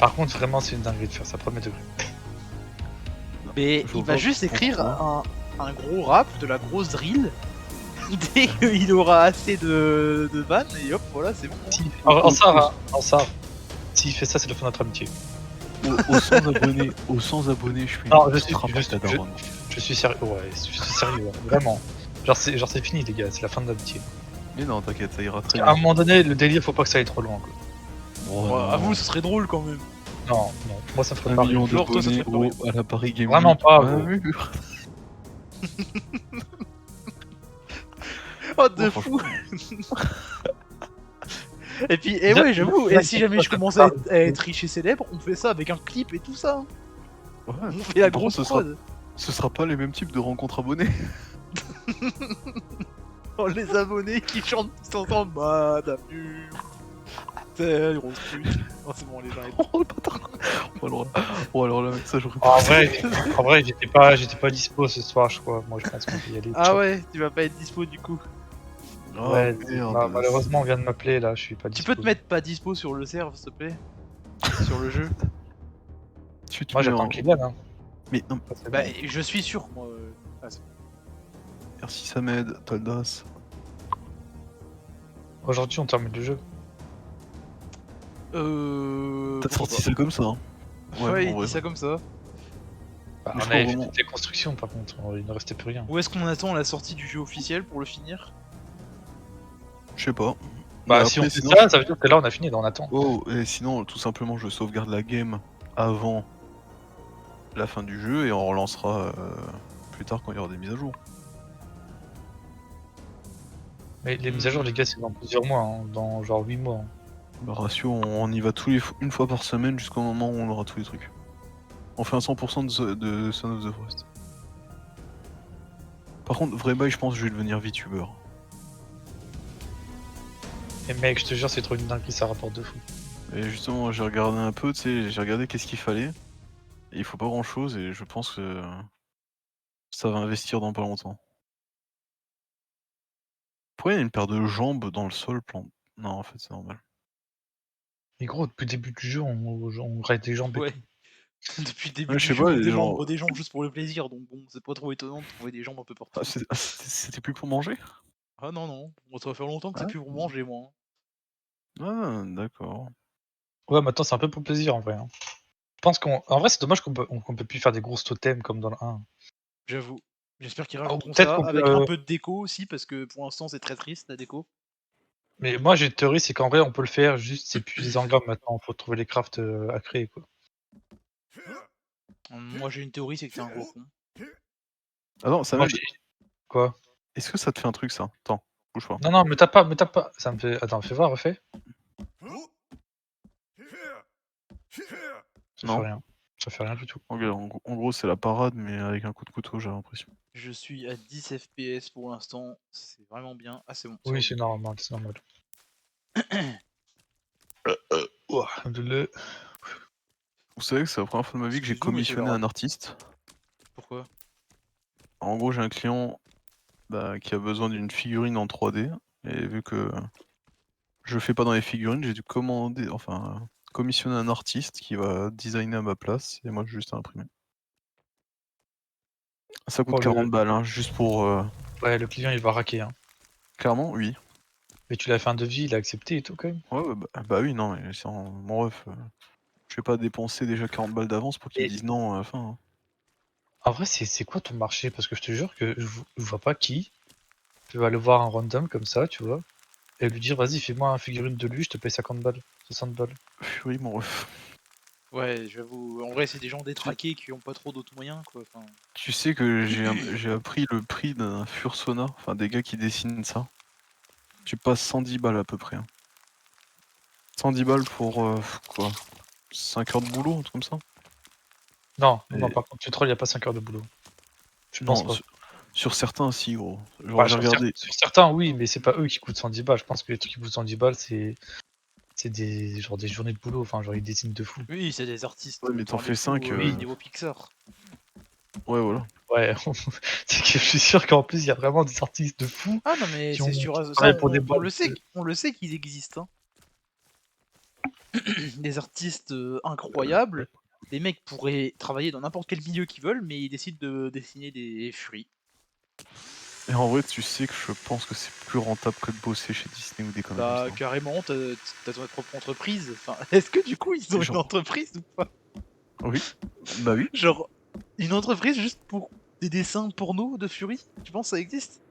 Par contre, vraiment, c'est une dinguerie de faire ça, premier degré. Mais il va juste écrire un gros rap, de la grosse drill. Dès qu'il aura assez de vannes, et hop, voilà, c'est bon. En ça, s'il fait ça, c'est la fin de notre amitié. Aux 100 abonnés, je fais Non, une petite rap à ta daronne. je suis sérieux, ouais, je suis sérieux, ouais, vraiment. Genre c'est fini les gars, c'est la fin de l'amitié. Mais non, t'inquiète, ça ira très À bien. un moment donné, le délire, faut pas que ça aille trop loin, quoi. Oh, Ouais, non. à vous, ce serait drôle quand même. Non, moi ça me ferait 1 pas million rire. Genre, toi, ça te d'abonnés fait pas à la Paris Game Vraiment Week. pas, Ouais, gros. oui. Oh, de Oh, fou. Et puis, Déjà- ouais, j'avoue, déjà, et si jamais je commence à être riche et célèbre, on fait ça avec un clip et tout ça. Hein. Ouais. On fait la Par grosse contre, prod. ce sera pas les mêmes types de rencontres abonnés. Oh, les abonnés qui chantent tous ensemble. Madame Nu. T'es grosse pute. Oh, c'est bon, les arrête. Oh le bâtard. Oh alors là, ça j'aurais En pas. vrai, j'étais pas dispo ce soir, je crois. Moi, je pense qu'on peut y aller. Ah ouais, tu vas pas être dispo du coup. Oh, Ouais, merde. malheureusement, on vient de m'appeler là, je suis pas Tu dispo. peux te mettre pas dispo sur le serve, s'il te plaît. Sur le jeu. Tu te Moi, mets j'attends en- qu'il vienne, hein. Mais non, Ça, c'est Bah, bon. je suis sûr, moi. Ah, c'est bon. merci Samed, Toldas. Aujourd'hui, on termine le jeu. T'as pourquoi sorti ça comme ça, hein. pas. Ouais, en il vrai. dit ça comme ça. Bah, Mais on je avait crois fait vraiment- toutes les constructions, par contre, il ne restait plus rien. Où est-ce qu'on attend la sortie du jeu officiel pour le finir? Je sais pas. Bah, Mais si après, on fait sinon, ça, ça veut dire que là, on a fini, on attend. Oh, et sinon, tout simplement, je sauvegarde la game avant la fin du jeu et on relancera plus tard quand il y aura des mises à jour. Mais les mises à jour, les gars, c'est dans plusieurs mois, hein, dans genre 8 mois. Hein. Le ratio, on y va une fois par semaine jusqu'au moment où on aura tous les trucs. On fait un 100% de Son of the Forest. Par contre, vrai bail, je pense que je vais devenir VTuber. Et mec, je te jure, c'est trop une dinguerie, ça rapporte de fou. Et justement, j'ai regardé un peu, tu sais, j'ai regardé qu'est-ce qu'il fallait. Et il faut pas grand chose et je pense que ça va investir dans pas longtemps. Pourquoi il y a une paire de jambes dans le sol plan... Non, en fait, c'est normal. Mais gros, depuis le début du jeu, on rate des jambes et Ouais. tout. Depuis le début Ouais, du je sais jeu, pas, on les démembre gens... des gens juste pour le plaisir, donc bon, c'est pas trop étonnant de trouver des jambes un peu partout. C'était plus pour manger? Ah non, non, bon, ça va faire longtemps que c'est Ah. plus pour manger, moi. Hein. Ah, d'accord. Ouais, maintenant, c'est un peu pour le plaisir, en vrai. Hein. Je pense en vrai, c'est dommage qu'on peut plus faire des grosses totems comme dans le 1. J'avoue. J'espère qu'ils Ou rajouteront peut-être ça, qu'on avec un peut... peu de déco aussi, parce que pour l'instant c'est très triste la déco. Mais moi, j'ai une théorie, c'est qu'en vrai, on peut le faire, juste c'est plus des engrammes maintenant, faut trouver les crafts à créer, quoi. Moi j'ai une théorie, c'est que t'es un gros con. Attends, ça Moi, m'aide. Quoi? Est-ce que ça te fait un truc ça? Attends, bouge pas. Non, me tape pas. Ça me fait... Attends, fais voir, refais. Ça Non. fait rien. Ça fait rien du tout. En gros, c'est la parade, mais avec un coup de couteau, j'ai l'impression. Je suis à 10 FPS pour l'instant, c'est vraiment bien. Ah c'est bon. Oui, c'est normal, c'est normal. Alhamdoulilah. Vous savez que c'est la première fois de ma vie que j'ai Excuse-nous, monsieur commissionné Lara. un artiste. Pourquoi? En gros, j'ai un client qui a besoin d'une figurine en 3D. Et vu que je fais pas dans les figurines, j'ai dû commissionner un artiste qui va designer à ma place. Et moi, j'ai juste à imprimer. Ça coûte Oh, 40 balles, hein, juste pour... Ouais, le client, il va raquer, hein. Clairement, oui. Mais tu l'as fait un devis, il a accepté et tout, quand même. Ouais, bah oui, non, mais mon ref, je vais pas dépenser déjà 40 balles d'avance pour qu'il me Et- dise non à la fin. Hein. En vrai, c'est quoi ton marché? Parce que je te jure que je vois pas qui peut aller voir un random comme ça, tu vois, et lui dire, vas-y, fais-moi un figurine de lui, je te paye 50 balles, 60 balles. Fury, mon ref. Ouais, j'avoue. En vrai, c'est des gens détraqués qui ont pas trop d'autres moyens, quoi. Enfin... Tu sais que j'ai appris le prix d'un Fursona, enfin des gars qui dessinent ça. Tu passes 110 balles à peu près. Hein. 110 balles pour quoi 5 heures de boulot, un truc comme ça? Non, Et- par contre, tu trolls, il y a pas 5 heures de boulot. Je pense Non, pas. sur certains, si, gros. Genre, Bah, j'ai regardé. sur certains, oui, mais c'est pas eux qui coûtent 110 balles. Je pense que les trucs qui coûtent 110 balles, c'est des journées de boulot. Enfin, genre, ils dessinent de fou. Oui, c'est des artistes. Ouais, mais t'en par fais défaut, 5. oui. niveau Pixar. Ouais, voilà. Ouais, c'est que je suis sûr qu'en plus, il y a vraiment des artistes de fou Ah non, mais qui c'est sûr, qui ça, travaillent pour des on boîtes. le sait, on le sait qu'ils existent. Hein. des artistes incroyables. Les mecs pourraient travailler dans n'importe quel milieu qu'ils veulent, mais ils décident de dessiner des furies. Et en vrai, tu sais que je pense que c'est plus rentable que de bosser chez Disney ou des conneries Bah, comme ça. carrément, t'as ton propre entreprise. Enfin, est-ce que du coup, ils ont Genre- une entreprise ou pas? Oui, bah oui. Genre, une entreprise juste pour des dessins porno de furies? Tu penses que ça existe?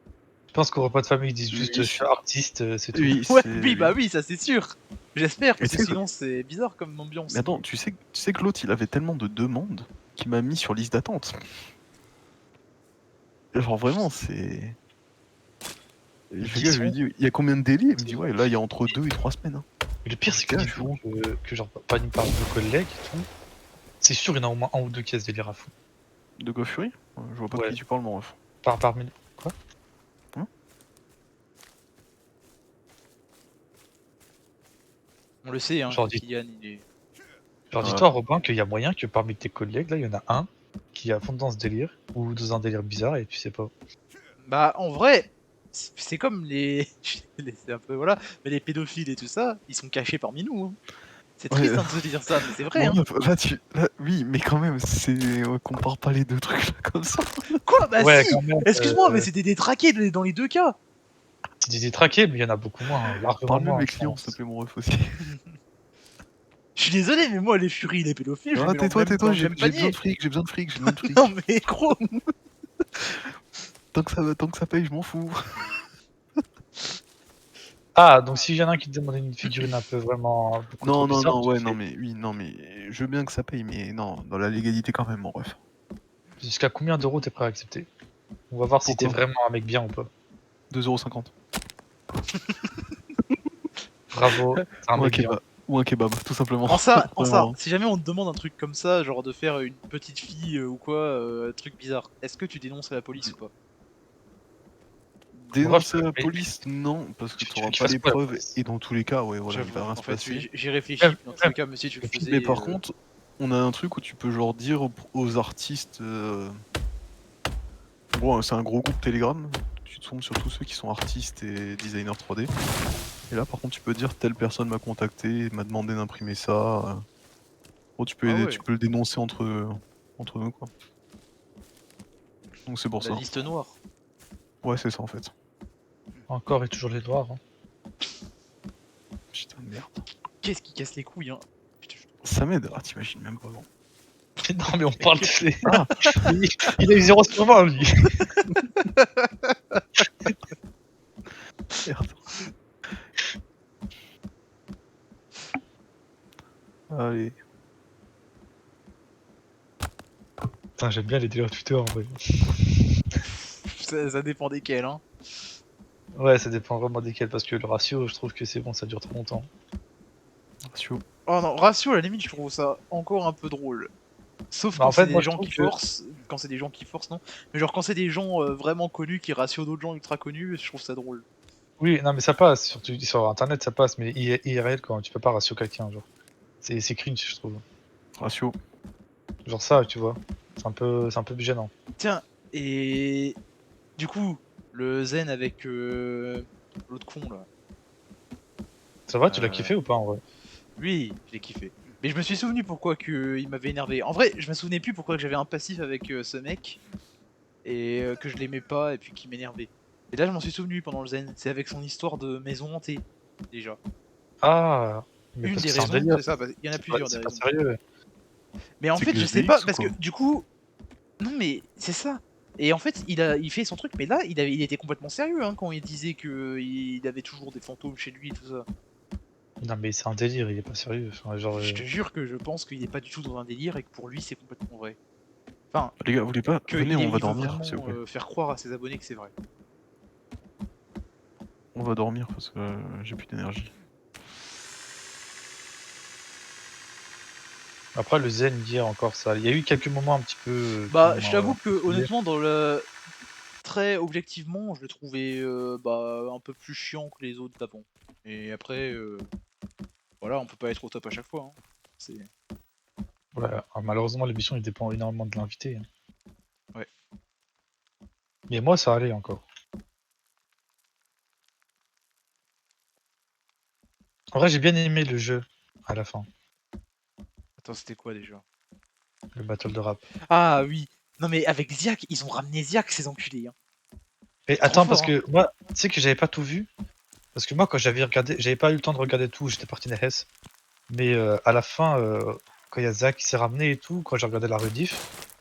Je pense qu'au repas de famille, ils disent Oui, juste je suis artiste, c'est tout. Oui, Ouais, c'est oui, bah oui, ça c'est sûr. J'espère, Mais parce que tu sais que- sinon c'est bizarre comme ambiance. Mais attends, tu sais que l'autre, il avait tellement de demandes qu'il m'a mis sur liste d'attente. Genre vraiment, c'est... Mais Le qui gars, je lui ai sont dit, il y a combien de délais? Il me dit, ouais, là, il y a entre 2 et 3 semaines. Hein. Mais le pire, c'est que Gars, dis-toi que genre, pas une part de nos collègues et tout, c'est sûr, il y en a au moins un ou deux qui a ce délire à fond. De Go Fury? Je vois pas de Ouais. qui tu parles, mon ref. Parmi. Quoi? On le sait, hein, Genre, Kylian, il est... Genre, Ouais. dis-toi, Robin, qu'il y a moyen que parmi tes collègues, là, il y en a un qui est à fond dans ce délire, ou dans un délire bizarre, et tu sais pas. Bah, en vrai, c'est comme les... c'est un peu, voilà, mais les pédophiles et tout ça, ils sont cachés parmi nous. Hein. C'est triste Ouais. hein, de se dire ça, mais c'est vrai. Mon Hein. ref, oui, mais quand même, c'est... on compare pas les deux trucs là comme ça. Quoi? Bah Ouais, si! quand même. Excuse-moi, mais c'était des traqués dans les deux cas. C'est des détraqués, mais il y en a beaucoup moins, hein, largement Parle mieux moins. mes je clients, pense. s'il te plaît, mon ref aussi. Je suis désolé, mais moi, les furies, les pédophiles, je les Ah, mets dans tais-toi, dans le j'ai même besoin panier. de fric, j'ai besoin de fric, j'ai besoin de fric. Non, mais gros, Tant que ça paye, je m'en fous. Ah, donc s'il y en a un qui te demandait une figurine un peu vraiment beaucoup trop bizarre, tu ouais, fais. non, mais je veux bien que ça paye, mais non, dans la légalité quand même, mon ref. Jusqu'à combien d'euros t'es prêt à accepter? On va voir si t'es Pourquoi vraiment un mec bien ou pas. 2,50€. Bravo, t'es un Ou un mec bien. kebab, ou un kebab, tout simplement. en ça, Vraiment. si jamais on te demande un truc comme ça, genre de faire une petite fille ou quoi, truc bizarre, est-ce que tu dénonces à la police ou pas? Dénoncer Bref, la mais police, non, parce que tu tu veux auras qu'il pas fasse les quoi, la preuves, police? et dans tous les cas, ouais, voilà, il J'avoue, va rien en se fait, passer. j'ai réfléchi, Ouais, dans tous ouais. les cas, monsieur, tu le faisais. Mais par contre, on a un truc où tu peux genre dire aux artistes... Bon, c'est un gros groupe Telegram, tu tombes sur tous ceux qui sont artistes et designers 3D. Et là, par contre, tu peux dire telle personne m'a contacté, m'a demandé d'imprimer ça. Bon, tu Ah ouais. peux le dénoncer entre nous, quoi. Donc c'est pour La ça. liste noire. Ouais, c'est ça en fait. Encore et toujours les noirs. Hein. Putain de merde. Qu'est-ce qui casse les couilles, hein? Putain, Ça m'aide. Ah, t'imagines même pas. Bon. Non, mais on parle de ces. Ah. Il a eu 0 sur 20, lui. Merde. Allez. Putain, j'aime bien les délires Twitter en vrai. ça dépend desquels, hein. Ouais, ça dépend vraiment desquels, parce que le ratio, je trouve que c'est bon, ça dure trop longtemps. Ratio. Oh non, ratio, à la limite, je trouve ça encore un peu drôle. Sauf Bah, quand en fait, c'est moi, des je gens trouve qui que- forcent. Quand c'est des gens qui forcent, non. Mais genre, quand c'est des gens vraiment connus qui ratio d'autres gens ultra connus, je trouve ça drôle. Oui, non, mais ça passe, surtout sur internet, ça passe, mais IRL, quand tu peux pas ratio quelqu'un, genre. C'est cringe, je trouve. Ratio. Genre ça, tu vois. C'est un peu gênant. Tiens, et. Du coup, le zen avec l'autre con là. Ça va, tu l'as Euh, kiffé ou pas en vrai? Oui, je l'ai kiffé. Mais je me suis souvenu pourquoi il m'avait énervé. En vrai, je me souvenais plus pourquoi j'avais un passif avec ce mec et que je l'aimais pas et puis qu'il m'énervait. Et là, je m'en suis souvenu pendant le zen. C'est avec son histoire de maison hantée, déjà. Ah, mais Une parce des que c'est un raisons, délire. c'est ça. Il y en a plusieurs des C'est pas raisons. sérieux. Mais en C'est fait, que je les sais pas VX, parce que quoi. du coup, non mais c'est ça. Et en fait, il fait son truc, mais là, il était complètement sérieux hein, quand il disait que il avait toujours des fantômes chez lui et tout ça. Non, mais c'est un délire, il est pas sérieux. Enfin, genre, Je te jure que je pense qu'il est pas du tout dans un délire et que pour lui, c'est complètement vrai. Enfin, Les gars, vous voulez pas Venez, on va il veut dormir, vraiment s'il vous plaît. faire croire à ses abonnés que c'est vrai. On va dormir parce que j'ai plus d'énergie. Après, le zen, hier encore ça. Il y a eu quelques moments un petit peu. Bah, qui je m'ont, t'avoue que saoulé. honnêtement, dans le très objectivement, je le trouvais un peu plus chiant que les autres d'avant. Et après, voilà, on peut pas être au top à chaque fois. Hein. C'est... Ouais, malheureusement, l'émission il dépend énormément de l'invité. Hein. Ouais. Mais moi, ça allait encore. En vrai, j'ai bien aimé le jeu à la fin. Attends, c'était quoi déjà? Le battle de rap. Ah oui. Non mais avec Ziak, ils ont ramené Ziak, ces enculés. Hein. Et Trop attends, parce fort, hein. que moi, tu sais que j'avais pas tout vu. Parce que moi, quand j'avais regardé, j'avais pas eu le temps de regarder tout, j'étais parti des Hess. Mais à la fin, quand il y a Zach qui s'est ramené et tout, quand j'ai regardé la rediff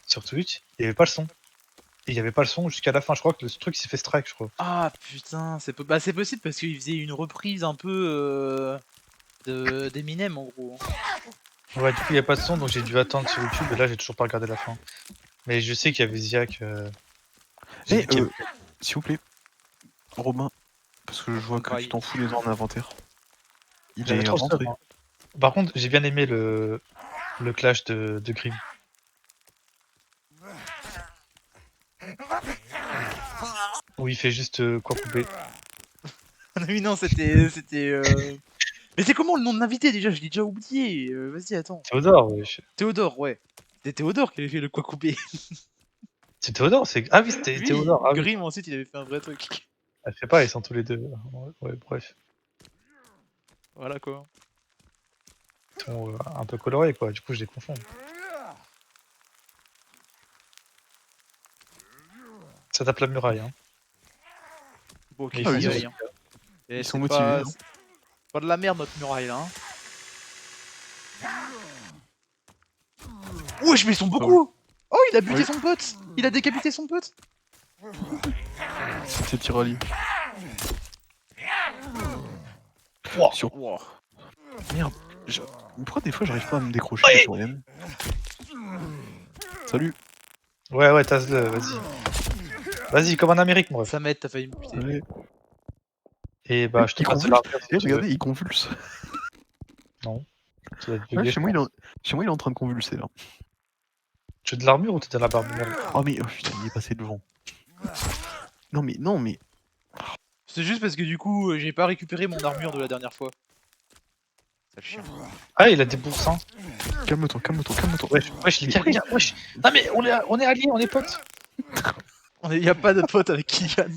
sur Twitch, il y avait pas le son. Et il y avait pas le son jusqu'à la fin. Je crois que le truc s'est fait strike, je crois. Ah putain, bah, c'est possible parce qu'il faisait une reprise un peu d'Eminem en gros. Ouais, du coup, il y a pas de son, donc j'ai dû attendre sur YouTube. Et là, j'ai toujours pas regardé la fin. Mais je sais qu'il y avait Ziak. J'ai Eh, vu qu'il y avait- s'il vous plaît, Romain, parce que je vois que tu t'en fous les en inventaire. Il J'avais est trop le seum, rentré. hein. Par contre, j'ai bien aimé le clash de Grim. Où il fait juste quoi couper. Oui non, c'était. Mais c'est comment le nom de l'invité déjà? Je l'ai déjà oublié. Vas-y, attends. Théodore, wesh. Théodore, ouais. C'est Théodore qui avait fait le quoi couper. C'est Théodore, c'est. Ah oui, c'était Oui, Théodore. Ah oui. Grim ensuite il avait fait un vrai truc. Je sais pas, ils sont tous les deux. Ouais, bref. Voilà quoi. Ils sont un peu colorés, quoi. Du coup, je les confonds. Ça tape la muraille, hein. Bon, ok, Mais Ah oui, y ils aille, sont- hein. Et ils c'est sont motivés, pas... hein. c'est pas de la merde notre muraille là. Hein. Wesh, mais ils sont beaucoup! Oh, il a buté Oui. son pote! Il a décapité son pote! C'est Tirali. Wow. Sur... Wow. Merde. Pourquoi des fois j'arrive pas à me décrocher Ouais. sur N? Salut. Ouais, tasse-le, vas-y. Vas-y, comme en Amérique, moi. Ça m'aide, t'as failli me buter. Allez. Et bah, je te Il passe convulse. l'armure si Eh, tu veux. regardez, il convulse. Non. Ça doit être Ouais, bugué, chez je moi, pense. chez moi, il est en train de convulser là. Tu veux de l'armure ou t'es dans la barbe de Oh mais oh, putain, il est passé devant. Non mais. C'est juste parce que du coup, j'ai pas récupéré mon armure de la dernière fois. Sale chien. Ah, il a des boursins. Calme-toi. Wesh, les Mais gars, wesh. wesh. Non, mais on est alliés, on est potes. Y a pas de pote avec Kylian.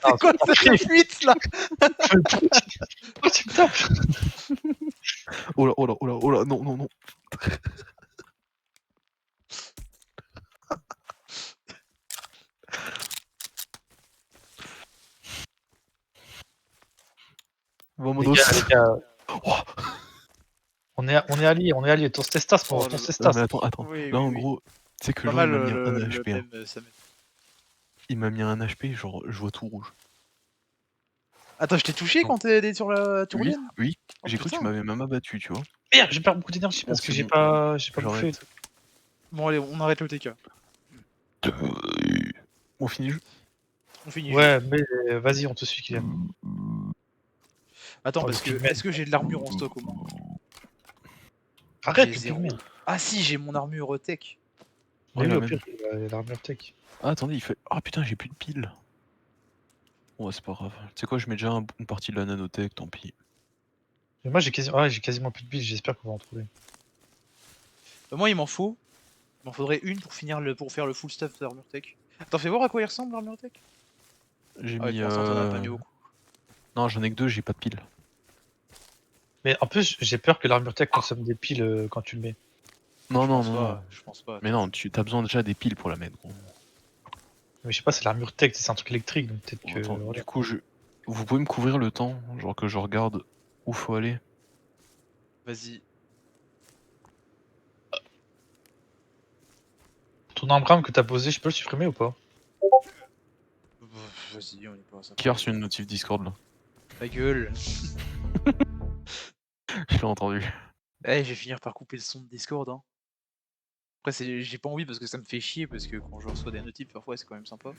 Ah, C'est quoi c'est cette fuite là? Pourquoi tu me tapes? Oh là, non. Les Vamonos. gars, Oh. on est alliés. Ton testas, Oh ton là là. Non testas. mais attends. Oui, Là oui, en oui. gros, tu sais que Pas genre il mal m'a mis un le HP. Hein. même, ça m'aide. Il m'a mis un HP, genre je vois tout rouge. Attends, je t'ai touché quand t'es sur la tourlienne? Oui. Oh, J'ai cru que tu putain. m'avais même abattu, tu vois. Merde, j'ai perdu beaucoup d'énergie Bon, parce que c'est j'ai bon. pas bouffé. J'arrête. Bon allez, on arrête le TK. On finit le jeu. On finit le jeu. Ouais, mais vas-y, on te suit, Kylian. Attends, Oh, parce le que pygmée. est-ce que j'ai de l'armure en stock au moins? Arrête, J'ai le zéro. pygmée. Ah si, j'ai mon armure tech. Mais Ouais, oui, la au même. pire, il y a l'armure tech. Ah, attendez, il fait. Ah putain, j'ai plus de piles. Bon, ouais, c'est pas grave. Tu sais quoi, je mets déjà une partie de la nanotech, tant pis. Mais moi, j'ai quasiment plus de billes, j'espère qu'on va en trouver. Bah, moi, il m'en faut. Il m'en faudrait une pour pour faire le full stuff d'armure tech. Attends, fais voir à quoi il ressemble l'armure tech. J'ai Ah ouais, mis. pour l'instant, t'en as pas mis beaucoup. Non, j'en ai que deux, j'ai pas de piles. Mais en plus, j'ai peur que l'armure tech consomme des piles quand tu le mets. Non. Je pense pas. Mais non, tu as besoin déjà des piles pour la mettre, gros. Mais je sais pas, c'est l'armure tech, c'est un truc électrique, donc peut-être Bon, que. attends, voilà. du coup, vous pouvez me couvrir le temps, genre que je regarde où faut aller. Vas-y. Ton embrame que t'as posé, je peux le supprimer ou pas? Vas-y, on y passe. Qui a reçu une notif Discord là? Ta gueule. Je l'ai entendu. Eh, je vais finir par couper le son de Discord. Hein. Après, j'ai pas envie parce que ça me fait chier parce que quand je reçois des notifs, parfois c'est quand même sympa.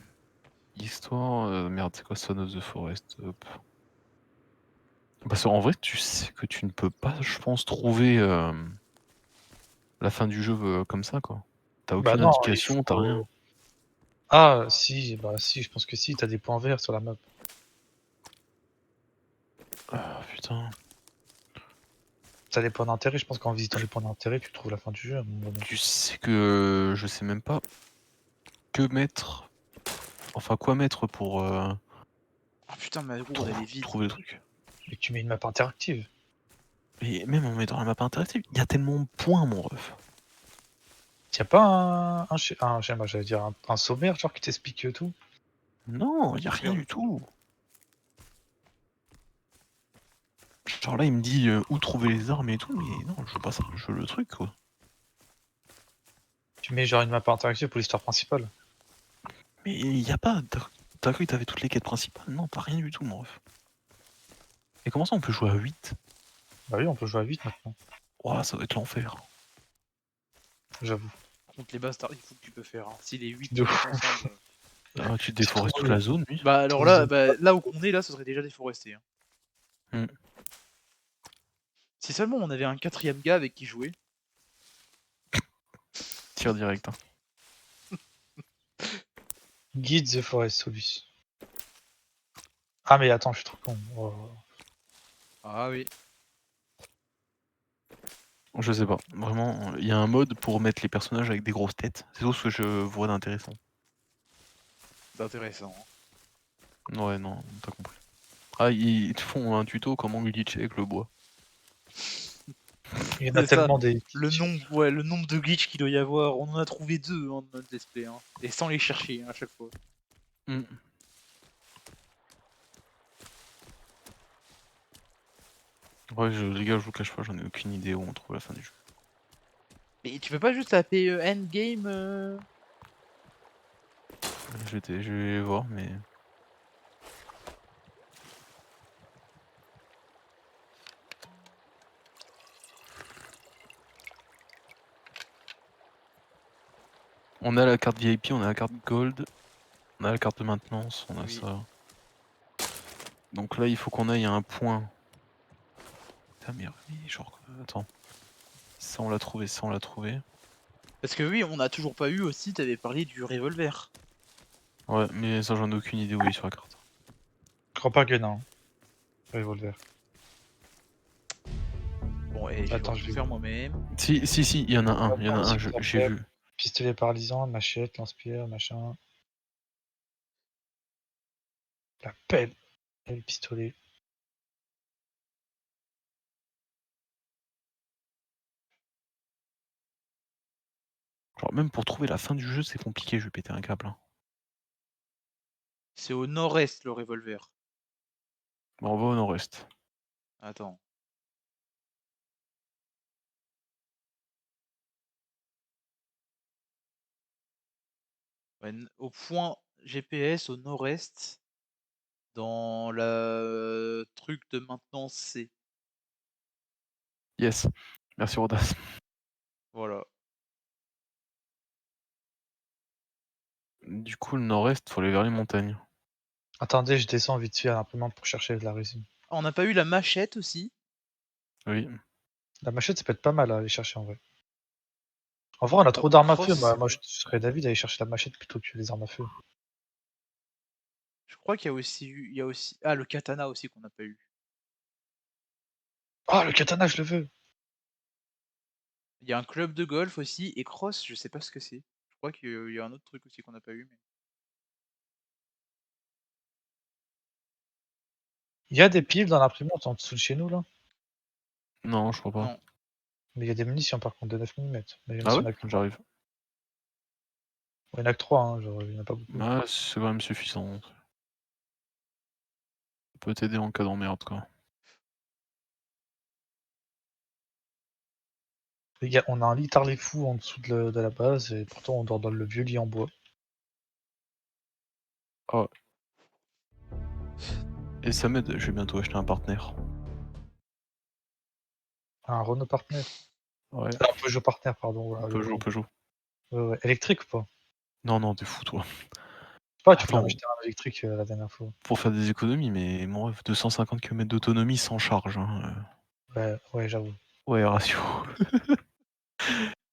Histoire. Merde, c'est quoi Son of the Forest? Hop. Parce qu'en vrai, tu sais que tu ne peux pas, je pense, trouver la fin du jeu comme ça, quoi. T'as Bah aucune non, indication, t'as rien. Ah, si, bah si, je pense que si, t'as des points verts sur la map. Ah putain. T'as des points d'intérêt, je pense qu'en visitant les points d'intérêt, tu trouves la fin du jeu. à un moment donné. Tu sais que je sais même pas que mettre. Enfin, quoi mettre pour Ah putain, ma gourde elle est vide. trouver le truc. Et tu mets une map interactive. Et même en mettant la map interactive, il y a tellement de points, mon ref. Y'a pas un schéma, j'allais dire, un sommaire genre qui t'explique tout? Non, il y a rien du tout. Genre là, il me dit où trouver les armes et tout, mais non, je veux pas ça, je veux le truc, quoi. Tu mets genre une map interactive pour l'histoire principale. Mais il y a pas. T'as cru que t'avais toutes les quêtes principales? Non, t'as rien du tout, mon ref. Et comment ça, on peut jouer à 8? Bah oui, on peut jouer à 8 maintenant, Ouah, ça va être l'enfer. j'avoue. Contre les bastards, il faut que tu peux faire. Hein. Si les 8 De sont ensemble. Ah, tu déforestes toute trop la zone, lui. Bah alors là, là où on est, là, ce serait déjà déforesté. Hein. Hmm. Si seulement on avait un 4ème gars avec qui jouer. Tir direct. Hein. Guide the Forest Solus. Ah mais attends, je suis trop con. Oh. Ah oui. Je sais pas. Vraiment, il y a un mode pour mettre les personnages avec des grosses têtes. C'est tout ce que je vois d'intéressant. C'est intéressant. Hein. Ouais, non, t'as compris. Ah, ils te font un tuto comment glitcher avec le bois. Il y en a C'est ça. tellement des... Le nombre de glitch qu'il doit y avoir, on en a trouvé 2 en notre let's play. Hein. Et sans les chercher hein, à chaque fois. Hmm. Ouais, les gars, je vous cache pas, j'en ai aucune idée où on trouve la fin du jeu. Mais tu peux pas juste taper endgame Je vais voir, mais... On a la carte VIP, on a la carte Gold, on a la carte de maintenance, on a Oui. ça. Donc là, il faut qu'on aille à un point. Putain, mais genre... Attends. Ça, on l'a trouvé, ça, on l'a trouvé. Parce que oui, on a toujours pas eu aussi, t'avais parlé du revolver. Ouais, mais ça, j'en ai aucune idée où il est sur la carte. Je crois pas qu'il y en a un. Revolver. Bon, et je vais Attends, tout je vais faire moi-même. Si, il y en a un, j'ai vu. Pistolet paralysant, machette, lance-pierre, machin. La pelle. Et le pistolet. Genre, même pour trouver la fin du jeu, c'est compliqué, je vais péter un câble. Hein. C'est au nord-est le revolver. Bon, on va au nord-est. Attends. Ouais, au point GPS au nord-est, dans le truc de maintenance C. Yes. Merci, Rodas. Voilà. Du coup, le nord-est, faut aller vers les montagnes. Attendez, je descends vite fait à l'imprimante pour chercher de la résine. Ah, on n'a pas eu la machette aussi. Oui. La machette, ça peut être pas mal à aller chercher en vrai. En vrai, on a trop Oh, d'armes à feu. cross, Moi, c'est moi quoi je serais d'avis d'aller chercher la machette plutôt que les armes à feu. Je crois qu'il y a aussi eu, il y a aussi, ah le katana aussi qu'on n'a pas eu. Ah, le katana, je le veux. Il y a un club de golf aussi et cross, je sais pas ce que c'est. Je crois qu'il y a un autre truc aussi qu'on n'a pas eu. Mais... Il y a des piles dans l'imprimante en dessous de chez nous là. Non, je crois pas. Non. Mais il y a des munitions par contre de 9 mm. Mais même Ah si ouais on a que 3. J'arrive. Il y en a que 3, hein, genre, il y en a pas beaucoup. Ah, c'est quand même suffisant. Ça peut t'aider en cas d'emmerde, quoi. Les gars, on a un lit tarlé fou en dessous de la base et pourtant on dort dans le vieux lit en bois. Ah. Et ça m'aide, je vais bientôt acheter un partenaire. Un Renault Partner. Ouais. Ah, un Peugeot Partner, pardon. Voilà, Peugeot. Ouais, ouais. Électrique ou pas? Non, t'es fou, toi. Je sais pas, tu voulais Attends, en acheter un électrique la dernière fois. pour faire des économies, mais mon rêve, 250 km d'autonomie sans charge. Hein. Ouais, j'avoue. Ouais, ratio.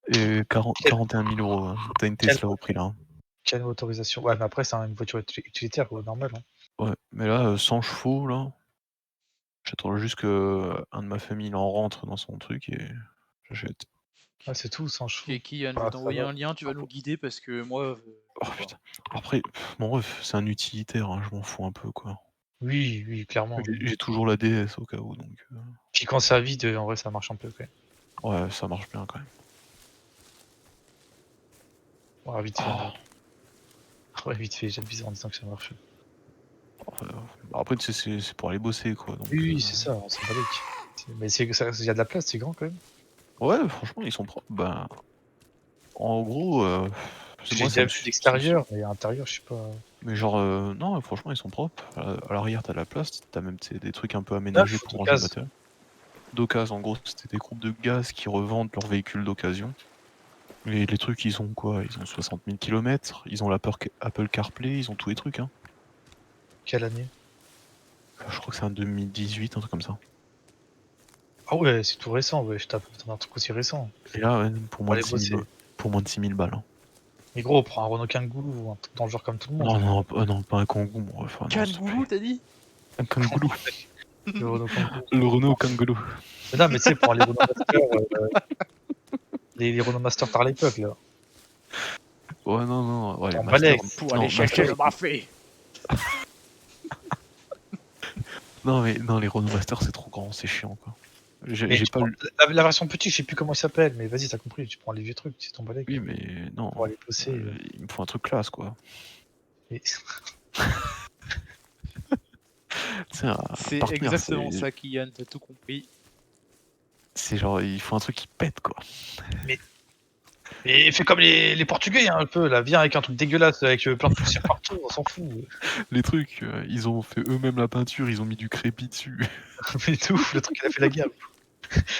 Et 41 000 euros. Hein. T'as une Tesla au prix là. Hein. Quelle autorisation? Ouais, mais après, c'est une voiture utilitaire, quoi, normal. Hein. Ouais, mais là, 100 chevaux, là. J'attends juste que un de ma famille en rentre dans son truc et j'achète. Ah, c'est tout, 100 chevaux. Ok, Kian, je Ah, vais ça t'envoyer va. un lien, tu vas nous guider parce que moi. Oh putain. Après, mon ref, c'est un utilitaire, hein, je m'en fous un peu quoi. Oui, oui, clairement. J'ai toujours la DS au cas où, donc Puis quand ça vide, en vrai, ça marche un peu, quand même. ouais, ça marche bien quand même. Ouais, vite fait, en vrai. Oh, Ouais, vite fait, j'abuse en disant que ça marche. après, tu sais, c'est pour aller bosser, quoi, donc Oui, oui, c'est ça, on s'en bat les couilles. Mais c'est ça, il y a de la place, c'est grand quand même. ouais, franchement, ils sont propres. Ben, en gros, J'ai moi, ça déjà me vu ça me d'extérieur, mais à l'intérieur, je sais pas. mais genre, non, franchement, ils sont propres. À l'arrière, tu as de la place, tu as même, tu sais, des trucs un peu aménagés Neuf, pour ranger le d'occasion. matériel. D'occasion, en gros, c'était des groupes de gaz qui revendent leurs véhicules d'occasion. Et les trucs, ils ont quoi? Ils ont 60 000 km, ils ont Apple CarPlay, ils ont tous les trucs, hein. Quelle année? Je crois que c'est un 2018, un truc comme ça. Ah ouais, c'est tout récent, ouais, je tape dans un truc aussi récent. Et là, ouais, Pour aller bosser. pour moins de 6 000 balles, hein. Mais gros, on prend un Renault Kangoo ou un truc dans le genre comme tout le monde. Non, non, non, pas un Kangoo, moi, enfin, non, s'il te Kangoulou, plaît. t'as dit? Un Kangoo. Le Renault Kangoo. Le Renault Kangoo. Mais non, mais tu sais, pour les Renault Master, les Renault Master par l'époque, là. Ouais, non, non, ouais, les En Master. balèque. Pour Non, aller chercher Master. le mafé. Non, mais non, les Renault Master, c'est trop grand, c'est chiant, quoi. Mais J'ai tu pas prends le. la version petite, je sais plus comment il s'appelle, mais vas-y, t'as compris, tu prends les vieux trucs, c'est ton balèque. Oui, mais non. Pour aller bosser. Il me faut un truc classe, quoi. Et- Tu sais, un C'est partenaire, exactement ça, Kylian, t'as tout compris. c'est genre, il faut un truc qui pète, quoi. Et fais comme les Portugais, hein, un peu, là. Viens avec un truc dégueulasse, avec plein de poussière partout, on s'en fout. Les trucs, ils ont fait eux-mêmes la peinture, ils ont mis du crépi dessus. Mais tout, le truc, il a fait la guerre.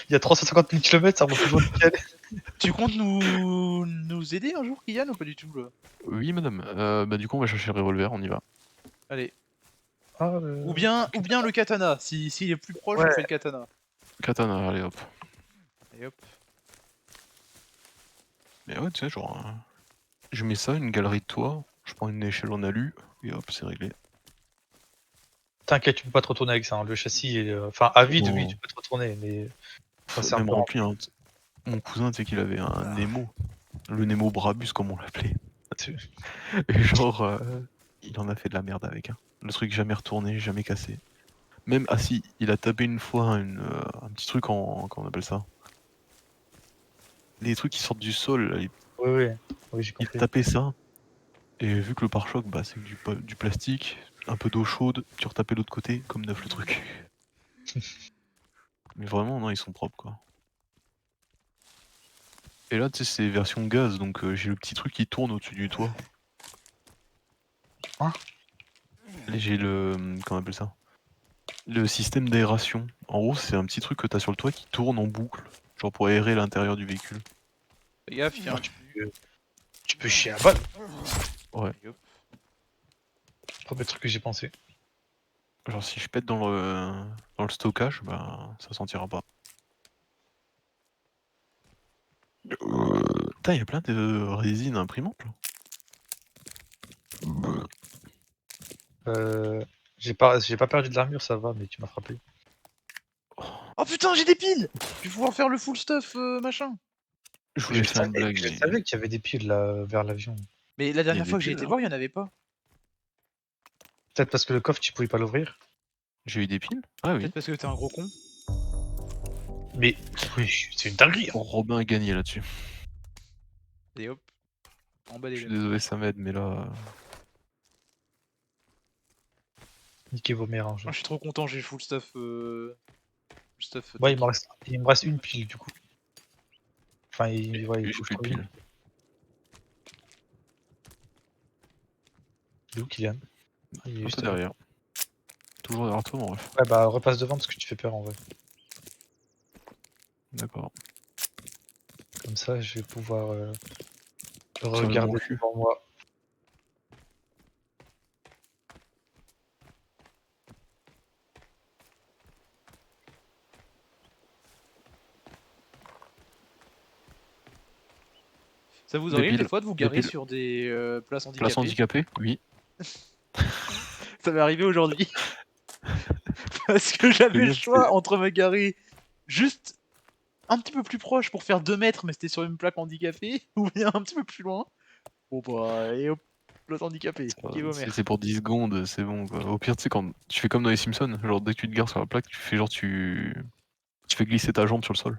Il y a 350 000 km, ça remonte toujours nickel. Tu comptes nous aider un jour, Kylian, ou pas du tout là? Oui, madame. Bah, du coup, on va chercher le revolver, on y va. Allez. Ah, Ou bien le katana. S'il est plus proche, Ouais. on fait le katana. Katana, allez hop. Et hop. Mais ouais, tu sais, genre, je mets ça, une galerie de toit, je prends une échelle en alu, et hop, c'est réglé. T'inquiète, tu peux pas te retourner avec ça. Hein. Le châssis est. Enfin, à vide, oui, Non. tu peux te retourner, mais. Quand c'est un Même peu rempli, hein. Mon cousin, tu sais qu'il avait un Nemo. Le Nemo Brabus, comme on l'appelait. Et genre, il en a fait de la merde avec. Hein. Le truc jamais retourné, jamais cassé. Même, ah si, il a tapé une fois un petit truc en. Comment on appelle ça? Les trucs qui sortent du sol, là, Oui, oui, oui, j'ai il a compris. tapé ça, et vu que le pare-choc, bah, c'est du plastique, un peu d'eau chaude, tu retapais l'autre côté, comme neuf le truc. Mais vraiment, non, ils sont propres, quoi. Et là, tu sais, c'est version gaz, donc j'ai le petit truc qui tourne au-dessus du toit. Hein? Et j'ai le. Comment on appelle ça? Le système d'aération. En gros, c'est un petit truc que t'as sur le toit qui tourne en boucle, genre pour aérer l'intérieur du véhicule. Fais gaffe, il y a un... Tu peux chier à balle. Ouais. Et hop. Premier truc que j'ai pensé. Genre, si je pète dans le stockage, bah, ça sentira pas. Putain, il y a plein de résine imprimante là. J'ai pas perdu de l'armure, ça va, mais tu m'as frappé. Oh putain, j'ai des piles. Je vais pouvoir faire le full stuff machin. Je voulais faire une blague, Je mais savais qu'il y avait des piles là vers l'avion. Mais la il y a dernière des fois que j'ai piles été là. voir, il y en avait pas. Peut-être parce que le coffre, tu pouvais pas l'ouvrir. J'ai eu des piles? Ah oui. Peut-être parce que t'es un gros con. Mais oui, c'est une dinguerie. Hein. Robin a gagné là-dessus. Et hop. En bas Je des suis lettres. désolé, ça m'aide, mais là. Niquez vos mères. Hein, Ah, je suis trop content, j'ai full stuff. Full stuff. Ouais, tanky. il me reste une pile du coup. Enfin, ouais, il J'ai faut que je plus de trouve une. piles. Il est où Kylian? Ah, il est Un juste peu derrière. Toujours derrière toi, mon ref. Ouais, bah repasse devant parce que tu fais peur en vrai. D'accord. Comme ça, je vais pouvoir Tiens, le regarder mon cul. devant moi. Ça vous Des arrive des piles. fois de vous Des garer piles. sur des places Place handicapées? handicapée? Oui. Ça m'est arrivé aujourd'hui. Parce que j'avais le choix entre me garer juste un petit peu plus proche pour faire 2 mètres, mais c'était sur une plaque handicapée, ou bien un petit peu plus loin. Bon bah, et hop. L'autre handicapé, qui est Homer. C'est pour 10 secondes, c'est bon quoi. Au pire, tu sais, quand tu fais comme dans les Simpsons, genre dès que tu te gares sur la plaque, tu fais genre tu fais glisser ta jambe sur le sol.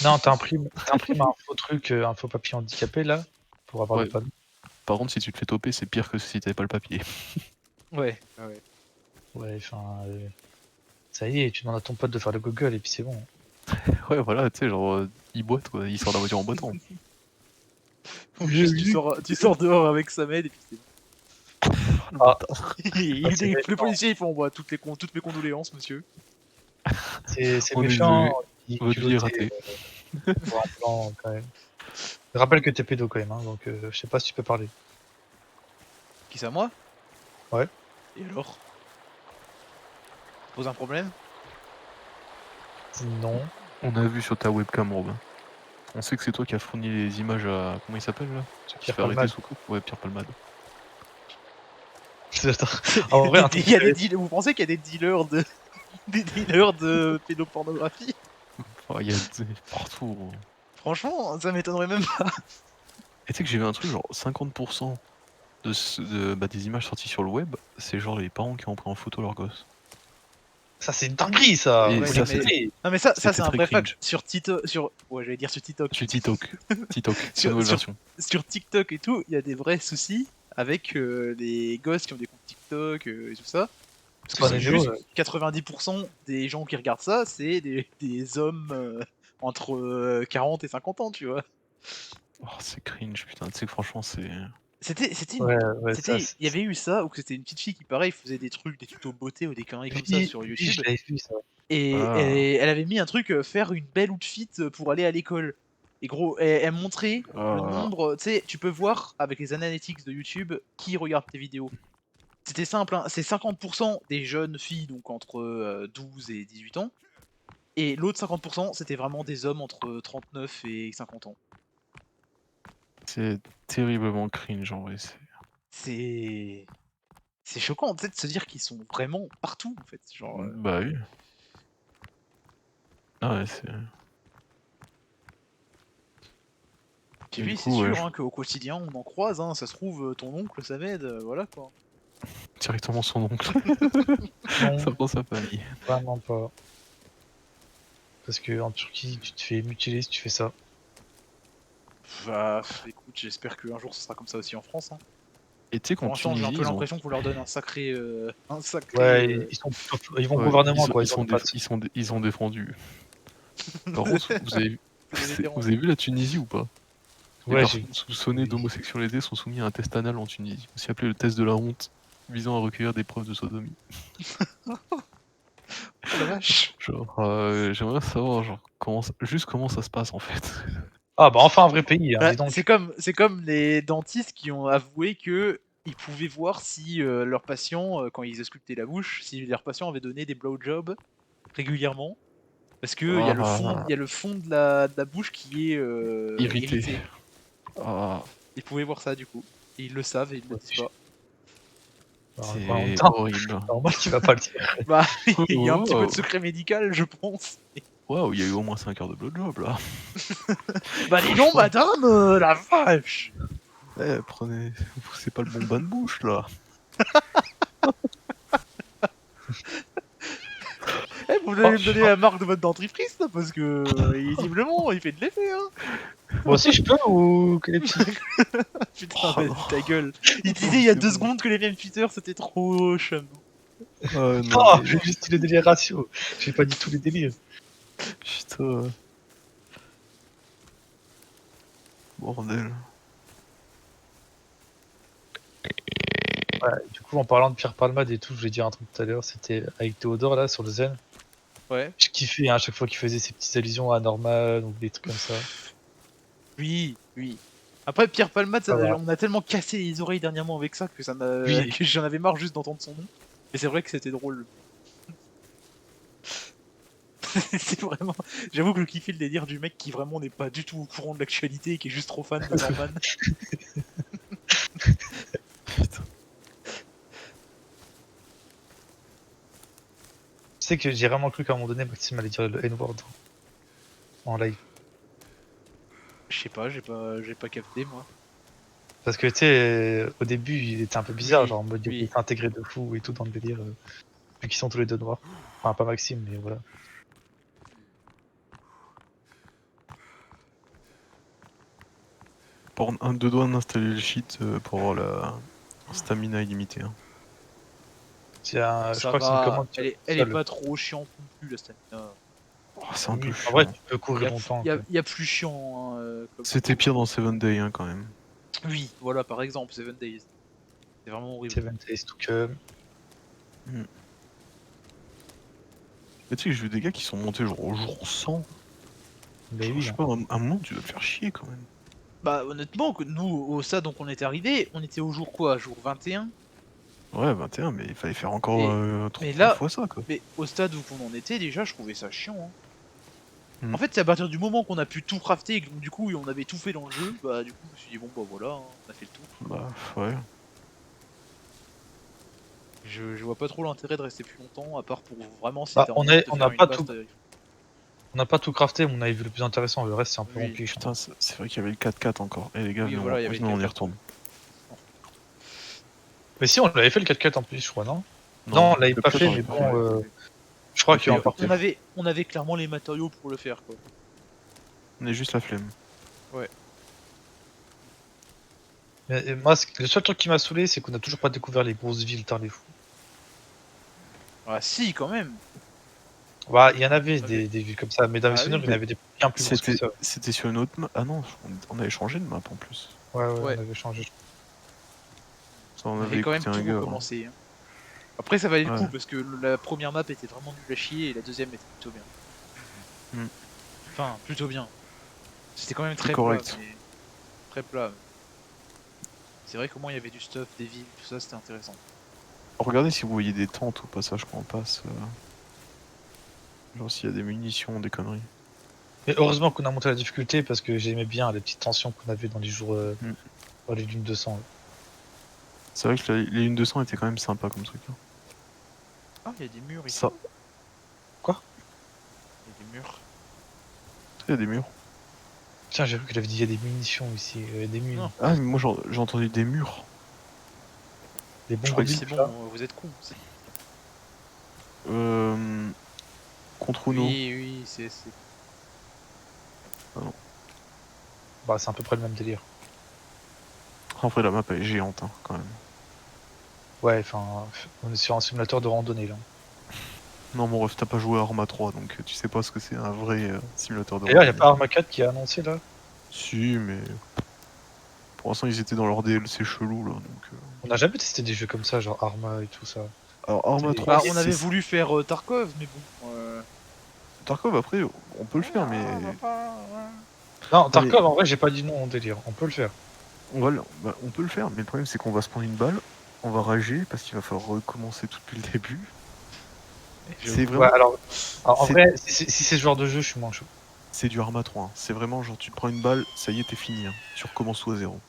Non, t'imprimes un faux truc, un faux papier handicapé là, pour avoir Ouais. le panneau. Par contre, si tu te fais toper, c'est pire que si t'avais pas le papier. Ouais. Ouais, enfin, ça y est, tu demandes à ton pote de faire le Google et puis c'est bon. Ouais, voilà, tu sais, genre, il boite quoi, il sort de la voiture en boitant. Juste, tu sors dehors avec Samed et puis c'est bon. Ah. c'est Le policier, il fait on voit toutes mes condoléances, monsieur. C'est On est méchant. désolé, Il votre vie est culottait, ratée. pour un plan, quand même. Je rappelle que t'es pédo quand même, hein, donc je sais pas si tu peux parler. Qui ça, moi? Ouais. Et alors? Pose un problème? Non. On a vu sur ta webcam, Robin. On sait que c'est toi qui as fourni les images à. Comment il s'appelle là? Celui qui se Pierre fait arrêter Palmade. sous coupe. Ouais, Pierre Palmade. En vrai, un truc Il y a des dealers, vous pensez qu'il y a des dealers de. Des dealers de pédopornographie? Oh, il y a partout. Gros. Franchement, ça m'étonnerait même pas. Et tu sais que j'ai vu un truc, genre 50% des images sorties sur le web, c'est genre les parents qui ont pris en photo leur gosse. ça c'est une dinguerie ça. Et Ouais, Faut ça, les mais- couper. Non mais ça C'était c'est un très vrai cringe. fact. Sur TikTok, ouais j'allais dire sur TikTok. Sur TikTok. TikTok, c'est Sur- une nouvelle sur- version. Sur TikTok et tout, il y a des vrais soucis avec les gosses qui ont des comptes TikTok et tout ça. Parce que Pas c'est des juste vidéos, 90% des gens qui regardent ça, c'est des hommes entre 40 et 50 ans, tu vois. Oh, c'est cringe, putain. Tu sais que franchement, c'est. C'était, ça. il y avait eu ça, où c'était une petite fille qui pareil faisait des trucs, des tutos beauté ou des conneries comme ça sur Oui, YouTube. je l'avais vu ça. Et Ah. elle avait mis un truc, faire une belle outfit pour aller à l'école. Et gros, elle montrait le Ah. nombre, tu sais, tu peux voir avec les analytics de YouTube qui regarde tes vidéos. C'était simple, hein, c'est 50% des jeunes filles, donc entre 12 et 18 ans. Et l'autre 50%, c'était vraiment des hommes entre 39 et 50 ans. C'est terriblement cringe en vrai. C'est. C'est choquant, tu sais, de se dire qu'ils sont vraiment partout, en fait. Genre. Bah oui. Ah ouais, c'est. Puis Et oui, du c'est coup, ouais, sûr hein, qu'au quotidien, on en croise, hein, ça se trouve, ton oncle, ça m'aide, voilà quoi. directement son oncle. Non, Ça prend sa famille. vraiment pas. Parce que en Turquie, tu te fais mutiler si tu fais ça. Bah, écoute, j'espère qu'un jour ce sera comme ça aussi en France. Hein. Et tu sais Pour qu'en l'instant, j'ai un Tunisie, peu ils ont. l'impression qu'on leur donne un sacré. Ouais, ils vont au Ouais, gouvernement ils, quoi, ils ils ont sont des pattes. ils ont défendu. Par contre, vous avez vu la Tunisie ou pas? Les Ouais, personnes soupçonnées d'homosexualité sont soumises à un test anal en Tunisie, aussi appelé le test de la honte, visant à recueillir des preuves de sodomie. Oh la vache! Genre, j'aimerais savoir genre juste comment ça se passe en fait. Ah bah enfin un vrai pays, hein, Bah, dis donc. c'est comme les dentistes qui ont avoué que ils pouvaient voir si leurs patients, quand ils auscultaient la bouche, si leurs patients avaient donné des blowjobs régulièrement. Parce que il y a Ah, le fond de la bouche qui est irrité. irrité. Ah, Ils pouvaient voir ça du coup. Et ils le savent et ils le disent pas. Alors, en même c'est temps, horrible. normal qu'il va pas le dire. Bah, il y a un petit peu de Wow. secret médical, je pense. Waouh, il y a eu au moins 5 heures de blowjob là. Bah dis donc, madame, la vache! Eh, prenez. C'est pas le bon bain de bouche là. Eh, vous allez me donner la marque de votre dentifrice là, parce que visiblement, il fait de l'effet, hein. Moi aussi je peux ou quel est petit Putain, Oh, vas-y, non. ta gueule. Il disait il y a C'est 2 bon. secondes que les mêmes Twitter c'était trop chum. Ah, non, Non, mais- j'ai juste les délires ratios. J'ai pas dit tous les délires. Putain. Bordel. Ouais, du coup, en parlant de Pierre Palmade et tout, je voulais dire un truc tout à l'heure, c'était avec Théodore là sur le Zen. Ouais. Je kiffais hein, à chaque fois qu'il faisait ses petites allusions à Norman ou des trucs comme ça. Oui, oui. Après, Pierre Palmade, Ah, voilà. on a tellement cassé les oreilles dernièrement avec ça que, Oui. que j'en avais marre juste d'entendre son nom. Mais c'est vrai que c'était drôle. C'est vraiment. J'avoue que je kiffais le délire du mec qui vraiment n'est pas du tout au courant de l'actualité et qui est juste trop fan de Norman. Putain. Tu sais que j'ai vraiment cru qu'à un moment donné, Maxime allait dire le N-word en live. Je sais pas, j'ai pas capté moi. Parce que tu sais, au début, il était un peu bizarre, Oui, genre en mode il oui. était intégré de fou et tout dans le délire, vu qu'ils sont tous les deux noirs. Enfin, pas Maxime, mais voilà. Pour un deux doigts d'installer le cheat pour avoir la stamina illimitée. Hein. Je Ça crois que c'est une va, commande qui elle est seule. pas trop chiante non plus, la stamina. Oh, c'est un peu En vrai, chiant. tu peux courir longtemps. Y Quoi. a plus chiant, hein, comme C'était pire dans Seven Day hein, quand même. Oui, voilà, par exemple, Seven Days. C'est vraiment horrible. Seven Days to Come. Mais tu sais que j'ai vu des gars qui sont montés genre au jour 100. Mais Je oui. sais Hein. pas, à un moment tu dois te faire chier quand même. Bah honnêtement, que nous, au stade donc on était arrivé, on était au jour quoi? Jour 21? Ouais, 21, mais il fallait faire encore Et 3 mais là, fois ça quoi. mais au stade où on en était déjà, je trouvais ça chiant. Hein. Mm. En fait, c'est à partir du moment qu'on a pu tout crafter et que du coup on avait tout fait dans le jeu, bah du coup je me suis dit bon bah voilà, hein, on a fait le tour. Bah ouais. Je vois pas trop l'intérêt de rester plus longtemps, à part pour vraiment si Bah, t'as on envie de te on faire n'a une pas base. tout, on n'a pas tout crafté, mais on avait vu le plus intéressant. Le reste, c'est un peu Oui. rempli. Je Putain, c'est vrai qu'il y avait le 4-4 encore. Et les gars, Oui, venez, voilà, il y avait le on y 4-4. retourne. Mais si, on l'avait fait le 4-4 en plus, je crois, non? Non, Non, on l'avait le pas 4, fait, on mais l'a pas fait. bon, je crois Mais qu'il en fait, partait. On avait clairement les matériaux pour le faire quoi. On est juste la flemme. Ouais. Mais moi, le seul truc qui m'a saoulé, c'est qu'on a toujours pas découvert les grosses villes, tar les fous. Ah si quand même. Bah, il y en avait Ah, mais- des villes comme ça, mais dans mes Ah souvenirs, oui. il y en avait des bien plus grosses que ça. C'était sur une autre map. Ah non, on avait changé de map en plus. Ouais, Ouais. on avait changé. Ça, on On avait avait quand même écouté un tout gars. recommencé. Hein. Après ça valait le coup Ouais. parce que la première map était vraiment nulle à chier et la deuxième était plutôt bien. Hmm. Enfin, plutôt bien. C'était quand même C'est très correct. plat, mais... Très plat. C'est vrai qu'au moins il y avait du stuff, des villes, tout ça, c'était intéressant. Regardez si vous voyez des tentes au passage quand on passe. Genre s'il y a des munitions, des conneries. Mais heureusement qu'on a monté la difficulté parce que j'aimais bien les petites tensions qu'on avait dans les jours, Hmm. dans les lunes 200. Ouais. C'est vrai que les lunes 200 étaient quand même sympa comme truc. Hein. Ah, il y a des murs ici. Ça, Il y a des murs. il y a des murs. Tiens, j'ai vu qu'il avait dit il y a des munitions ici, des mines. Non. Ah, mais moi j'ai entendu des murs. Des bons Je crois gros que C'est mines, bon, là. vous êtes cons. Contre Uno. Oui, oui, c'est... Bah, c'est à peu près le même délire. En vrai, la map elle est géante hein, quand même. Ouais, enfin, on est sur un simulateur de randonnée, là. Non, mon ref, t'as pas joué à Arma 3 donc tu sais pas ce que c'est un vrai simulateur de D'ailleurs, il y a randonnée. pas Arma 4 qui a annoncé, là? Si, mais. Pour l'instant, ils étaient dans leur DLC chelou là donc. On n'a jamais testé des jeux comme ça, genre Arma et tout ça. Alors, Arma C'est- 3, Bah, on avait c'est- voulu faire Tarkov, mais bon... Tarkov après, on peut le faire, mais. Non, Allez. Tarkov, en vrai, j'ai pas dit non au délire. On peut le faire. On peut le faire, mais le problème c'est qu'on va se prendre une balle, on va rager parce qu'il va falloir recommencer tout depuis le début. C'est vraiment. Ouais, alors en c'est- vrai, si c'est ce genre de jeu, je suis moins chaud. C'est du Arma 3. Hein. C'est vraiment genre tu te prends une balle, ça y est, t'es fini. Hein. Tu recommences tout à zéro.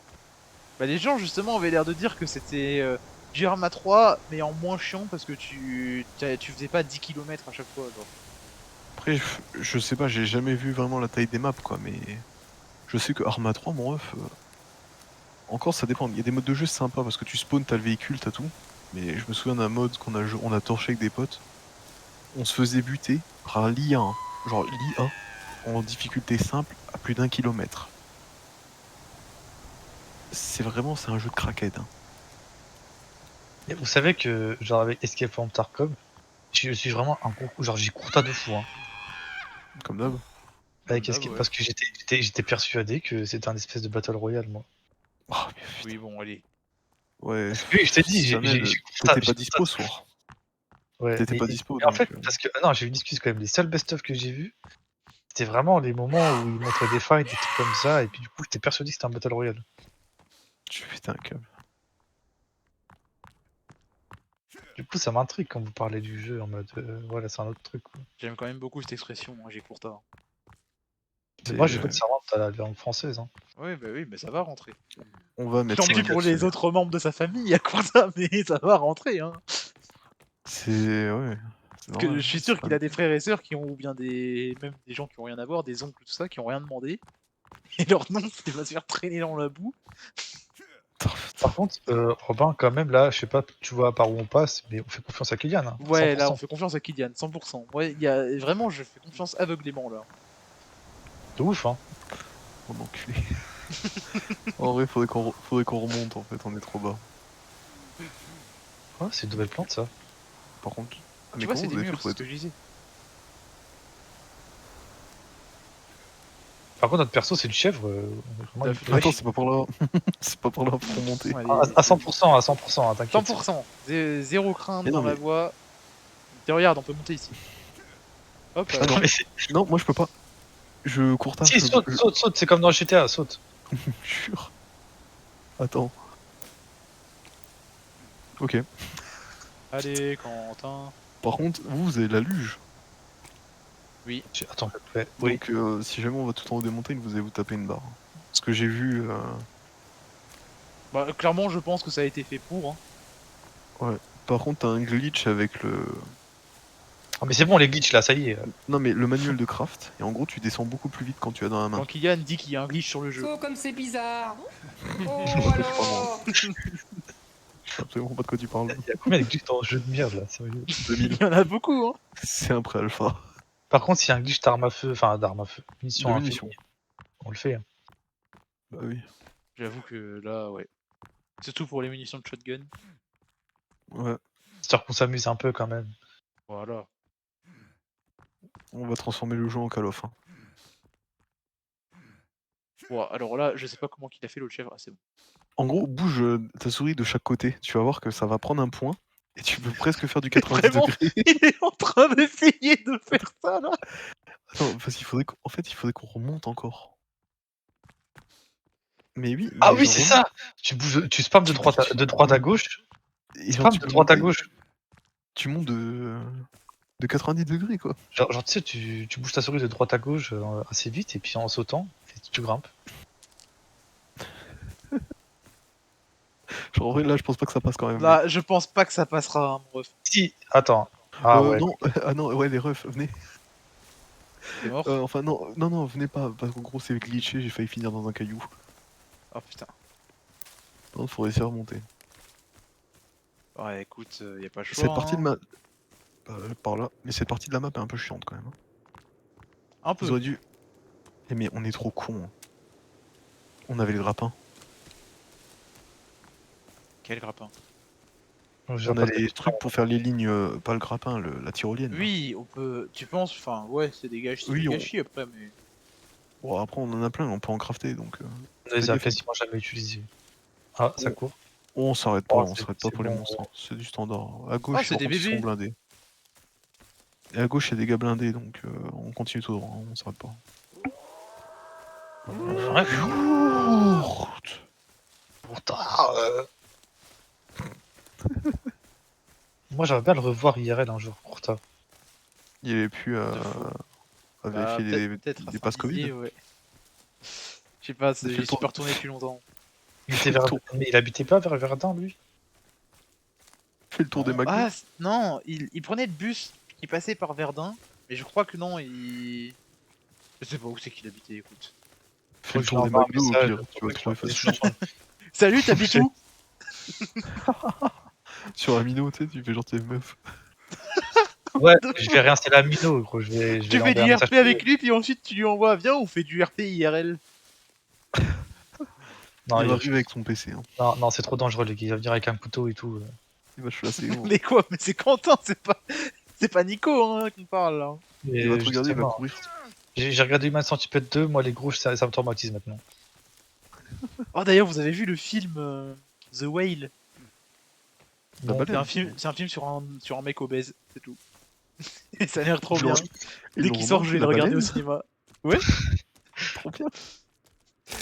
Bah, les gens, justement, avaient l'air de dire que c'était du Arma 3, mais en moins chiant, parce que tu faisais pas 10 km à chaque fois, genre. Après, je sais pas, j'ai jamais vu vraiment la taille des maps quoi, mais je sais que Arma 3, mon ref, encore ça dépend. Il y a des modes de jeu sympas parce que tu spawns, t'as le véhicule, t'as tout. Mais je me souviens d'un mode on a torché avec des potes. On se faisait buter par l'IA, hein. Genre l'IA en difficulté simple à plus d'1 kilomètre. C'est un jeu de crackhead. Hein. Et vous savez que, genre, avec Escape from Tarkov, je suis vraiment un gros coup. Genre, j'y cours tas de fou, hein. Comme d'hab. Avec Comme d'hab, Escape, ouais. parce que j'étais persuadé que c'était un espèce de Battle Royale, moi. Oh, mais putain. Oui, bon, allez. Ouais. Oui, je t'ai dit, Ça m'aide. T'étais pas dispo ce soir. Ouais, T'étais pas dispo et en donc. fait, parce que, non, j'ai une excuse quand même. Les seuls best-of que j'ai vus, c'était vraiment les moments où ils montraient des fights, des trucs comme ça, et puis du coup, j'étais persuadé que c'était un Battle Royale. Tu pétais un câble. Du coup, ça m'intrigue quand vous parlez du jeu en mode, voilà, c'est un autre truc. Quoi. J'aime quand même beaucoup cette expression, hein, j'ai cours tard. Mais moi, je code servante à la langue française. Hein. Ouais, bah oui, mais ça va rentrer. On va mettre Tant ça pis dans pour le les dictionnaire. autres membres de sa famille à court tard, mais ça va rentrer, hein. C'est. Ouais. C'est Parce que normal. je suis sûr qu'il a des frères et sœurs qui ont, ou bien même des gens qui ont rien à voir, des oncles, tout ça, qui ont rien demandé. Et leur nom, c'est va se faire traîner dans la boue. Par contre, Robin, quand même, là, je sais pas, tu vois par où on passe, mais on fait confiance à Kylian. Hein, Ouais, là, 100%. on fait confiance à Kylian, 100%. Ouais, vraiment, je fais confiance aveuglément, là. De ouf, hein. On enculé. En vrai, faudrait qu'on remonte en fait, on est trop bas. Ouais, c'est une nouvelle plante, ça. Par contre. Ah, Tu mais vois, comment c'est vous des avez fait murs, pour c'est ce être. que je disais. Par contre, notre perso, c'est une chèvre. Vraiment, T'as il fait- peut- ouais. Attends, c'est pas par là. C'est pas par là pour remonter. Allez, À 100%, à 100%, hein, t'inquiète. 100%. Zéro crainte Mais non, dans la mais. voie. Regarde, on peut monter ici. Hop, Ah non. Mais Non, moi je peux pas. Je cours tard, si, saute, saute, saute, c'est comme dans GTA, saute. jure. Attends. Ok. allez, Quentin. Par contre, vous avez la luge. Oui. Attends, ouais, oui. Donc si jamais on va tout en haut des montagnes, vous allez vous taper une barre. Parce que j'ai vu. Bah, clairement, je pense que ça a été fait pour. Hein. Ouais. Par contre, t'as un glitch avec le. Ah, mais c'est bon, les glitches là, ça y est. Non mais le manuel de craft. Et en gros, tu descends beaucoup plus vite quand tu as dans la main. Quand Kylian dit qu'il y a un glitch sur le jeu. Oh, comme c'est bizarre. Oh, Vraiment. alors. Je sais absolument pas de quoi tu parles. Il y a combien de glitches dans le jeu de merde là, sérieux? 2000. Il y en a beaucoup, hein. C'est un pré-alpha. Par contre, s'il y a un glitch d'arme à feu, enfin d'arme à feu, De munitions infinies, munitions. on le fait. Hein. Bah oui. J'avoue que là, ouais. Surtout pour les munitions de shotgun. Ouais. Histoire qu'on s'amuse un peu quand même. Voilà. On va transformer le jeu en Call of. Hein. Bon, alors là, je sais pas comment qu'il a fait l'autre chèvre. Ah, c'est bon. En gros, bouge ta souris de chaque côté. Tu vas voir que ça va prendre un point. Et tu peux presque faire du 90 Vraiment degrés. Il est en train d'essayer de faire ça là. Attends, parce qu'il faudrait qu'en fait, il faudrait qu'on remonte encore. Mais oui, Ah mais oui, genre c'est vraiment. ça. Tu bouges, tu spams de droite à gauche. Et genre, Spam tu de peux droite à monter- gauche. Tu montes de 90 degrés, quoi. Genre tu sais, tu bouges ta souris de droite à gauche assez vite et puis en sautant, tu grimpes. Genre, en vrai, là, je pense pas que ça passe quand même. Là, je pense pas que ça passera, hein, mon ref. Si, attends. Ah ouais. Non, ah non, ouais, les refs, venez. T'es mort Enfin, non, venez pas, parce qu'en gros, c'est glitché, j'ai failli finir dans un caillou. Oh putain. Non, faut essayer de remonter. Ouais, écoute, y a pas le choix. Cette partie de hein. par là, mais cette partie de la map est un peu chiante quand même. Hein. Un Vous peu. auriez dû. Eh, mais on est trop cons. Hein. On avait les grappins. Quel grappin. J'ai On a pas les fait- trucs pour faire les lignes, pas le grappin, la tyrolienne. là. Oui, on peut. Tu penses, enfin, ouais, c'est des gâchis, Oui, des on- gâchis après, mais. Bon, après, on en a plein, on peut en crafter donc. On les faites a gaffe. quasiment jamais utilisés. Ah, ça Bon. court. On s'arrête pas, Oh, on s'arrête pas c'est pour les bon, monstres. ouais. Hein. C'est du standard. À Ah, gauche, c'est par des contre, ils sont bébés. blindés. Et à gauche, il y a des gars blindés, donc on continue tout droit, hein, on s'arrête pas. Ouais, Yourte. pourtant. Moi, j'aimerais bien le revoir IRL un jour, Courta. Il avait pu De fou. à Bah, vérifier peut-être à des passes Covid. Saint-Dizier, ouais. Je sais pas, fait le j'y suis tour. pas retourné depuis longtemps. Il était vers... Tour. Mais il habitait pas vers Verdun, lui. Fait le tour des McDo. Ah, non, il prenait le bus qui passait par Verdun, mais je crois que non, il. Je sais pas où c'est qu'il habitait, écoute. Fais le je tour des lui envoie un McDo au message, pire, tu vas trouver facilement. Salut, t'habites où Sur Amino, tu sais, tu fais genre tes meufs. Ouais, je vais réinstaller Amino, gros. Je vais Tu lui fais envoyer du un message RP avec lui, puis ensuite tu lui envoies, viens, on fait du RP IRL. Non, il il- va arriver avec son PC. Hein. non, non, c'est trop dangereux, les gars. Il va venir avec un couteau et tout. Il va chasser. Gros. Mais quoi Mais c'est Quentin, c'est pas Nico hein, qu'on parle là. Et Il va te regarder, il va justement, courir. j'ai regardé Human Centipede 2, moi les gros, ça me traumatise maintenant. Oh d'ailleurs, vous avez vu le film The Whale La Non. baleine. C'est un film sur un mec obèse, c'est tout. Et ça a l'air trop Je bien. l'aurais- Ils Dès l'ont qu'il sort, je vais le la regarder au baleine. cinéma. Trop bien.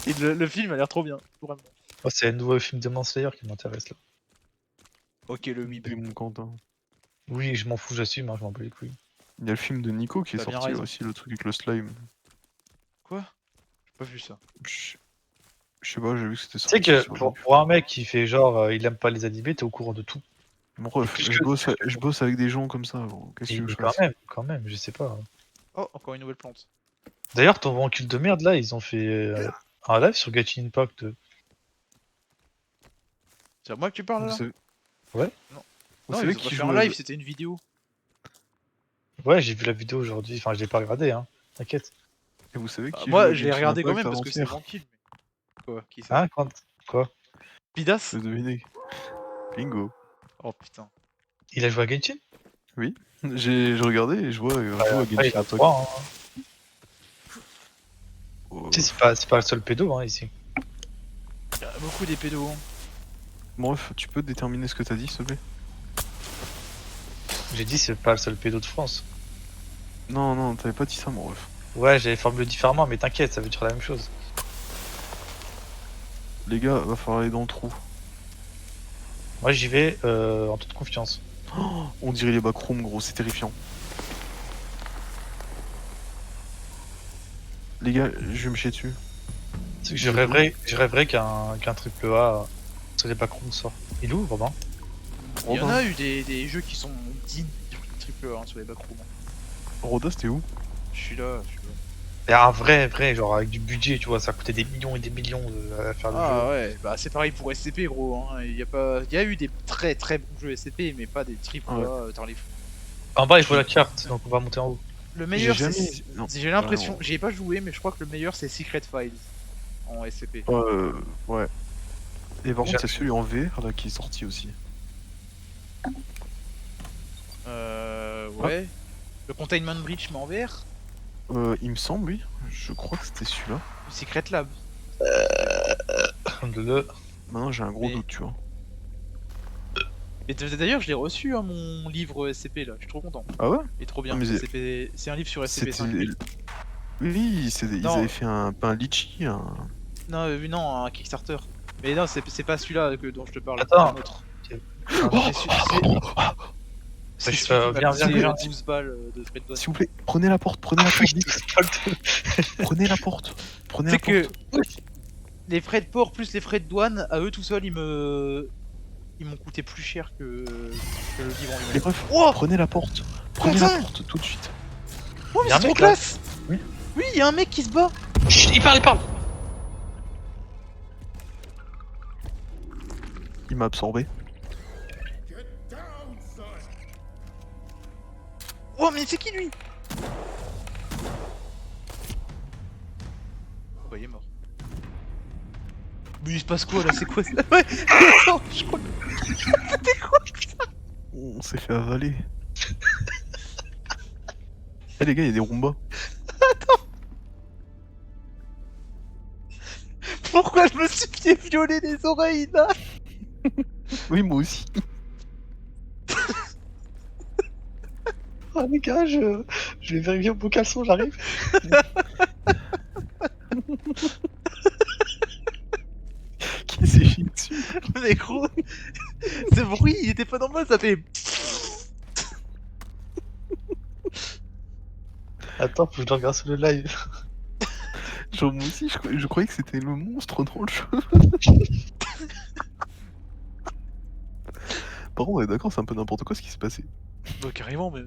Et le film a l'air trop bien, vraiment. Moi, c'est un nouveau film de Slayer qui m'intéresse là. Ok, le weeb. Et mon Quentin. Oui, je m'en fous, j'assume, hein, je m'en bats les couilles. Il y a le film de Nico qui est T'as bien sorti raison. aussi, le truc avec le slime. Quoi J'ai pas vu ça. Je sais pas, j'ai vu que c'était Tu sais sorti. que sur pour un mec qui fait genre il aime pas les animés, t'es au courant de tout. Mon ref, plus je que- bosse avec des gens comme ça, gros. Qu'est-ce que Et tu veux que je mais fasse quand même, je sais pas. Hein. Oh, encore une nouvelle plante. D'ailleurs, ton vancule de merde là, ils ont fait un live sur Genshin Impact. C'est à moi que tu parles Vous là? savez, Ouais. Non. vous Non, savez ils ont qui pas fait joue un live, c'était une vidéo. Ouais, j'ai vu la vidéo aujourd'hui. Enfin, je l'ai pas regardé, hein. T'inquiète. Et vous savez Bah, qui joue moi, à je l'ai Genshin regardé quand Impact même parce que c'est avant-hier? tranquille. Quoi? Qui ça? Hein, quoi? Pidas? Je devinais. Bingo. Oh putain. Il a joué à Genshin? Oui, je regardais et je vois un joue à Après, il Genshin a Impact. 3, hein. Oh, Tu sais, c'est pas le seul pédo, hein, ici. Il y a beaucoup des pédos. Hein. Bref, tu peux déterminer ce que t'as dit, s'il te plaît? J'ai dit, c'est pas le seul pédo de France. Non, non, t'avais pas dit ça, mon ref. Ouais, j'avais formulé différemment, mais t'inquiète, ça veut dire la même chose. Les gars, va falloir aller dans le trou. Moi, j'y vais en toute confiance. Oh, on dirait les backrooms, gros, c'est terrifiant. Les gars, je vais me chier dessus. C'est que je rêverais qu'un triple A sur les backrooms sort. Il est où, Robin? Il y en Robin, a eu des jeux qui sont dignes du triple A hein, sur les backrooms. Roda, c'était où? Je suis là. Il y a un vrai, genre avec du budget, tu vois, ça coûtait des millions et des millions à faire le jeu. Ah ouais, bah c'est pareil pour SCP gros. Hein. Il y a eu des très bons jeux SCP, mais pas des triple Ouais. A, t'en les fous. En bas, il faut la carte, donc on va monter en haut. Le meilleur, J'ai c'est. jamais- non. J'ai l'impression, Ouais, j'y ai pas joué, mais je crois que le meilleur c'est Secret Files en SCP. Ouais. Et par contre, J'ai- c'est celui en VR là qui est sorti aussi. Ouais. Le Containment Breach, mais en VR. Il me semble, oui. Je crois que c'était celui-là. Le Secret Lab. Maintenant, j'ai un gros Mais- doute, tu vois. Mais d'ailleurs, je l'ai reçu, hein, mon livre SCP là. Je suis trop content. Ah ouais? Il est trop bien. Ah, mais c'est- C'est un livre sur SCP C'était. 5000. Oui, ils Non. avaient fait pas un litchi, Non, non, un Kickstarter. Mais non, c'est pas celui-là dont je te parle. Attends. C'est un autre. Oh C'est je celui qui m'a viens, coûté viens. 12 balles de frais de douane. S'il vous plaît, prenez la porte, Vix. Prenez la porte. Prenez la C'est que porte. les frais de port plus les frais de douane, à eux tout seuls, ils m'ont coûté plus cher que le livre en Les lui-même. refs, Oh prenez la porte. Prenez la porte tout de suite. Oh, mais Y a un c'est trop mec, là. classe. Oui. Oui, il y a un mec qui se bat. Chut, il parle. Il m'a absorbé. Oh, mais c'est qui lui? Oh, bah, il est mort. Mais il se passe quoi là? C'est quoi ça? Ouais, attends, je crois que. C'était quoi? On s'est fait avaler. Eh les gars, il y a des Roombas. Pourquoi je me suis fait violer les oreilles là? Oui, moi aussi. Ah les gars, je vais vérifier vos caleçons, j'arrive. Qui s'est chié dessus? Mais gros, ce bruit il était pas normal, ça fait. Attends, faut que je le regarde sur le live. Genre moi aussi, je croyais que c'était le monstre dans le jeu. Par contre, on est d'accord, c'est un peu n'importe quoi ce qui s'est passé. Bah carrément mais.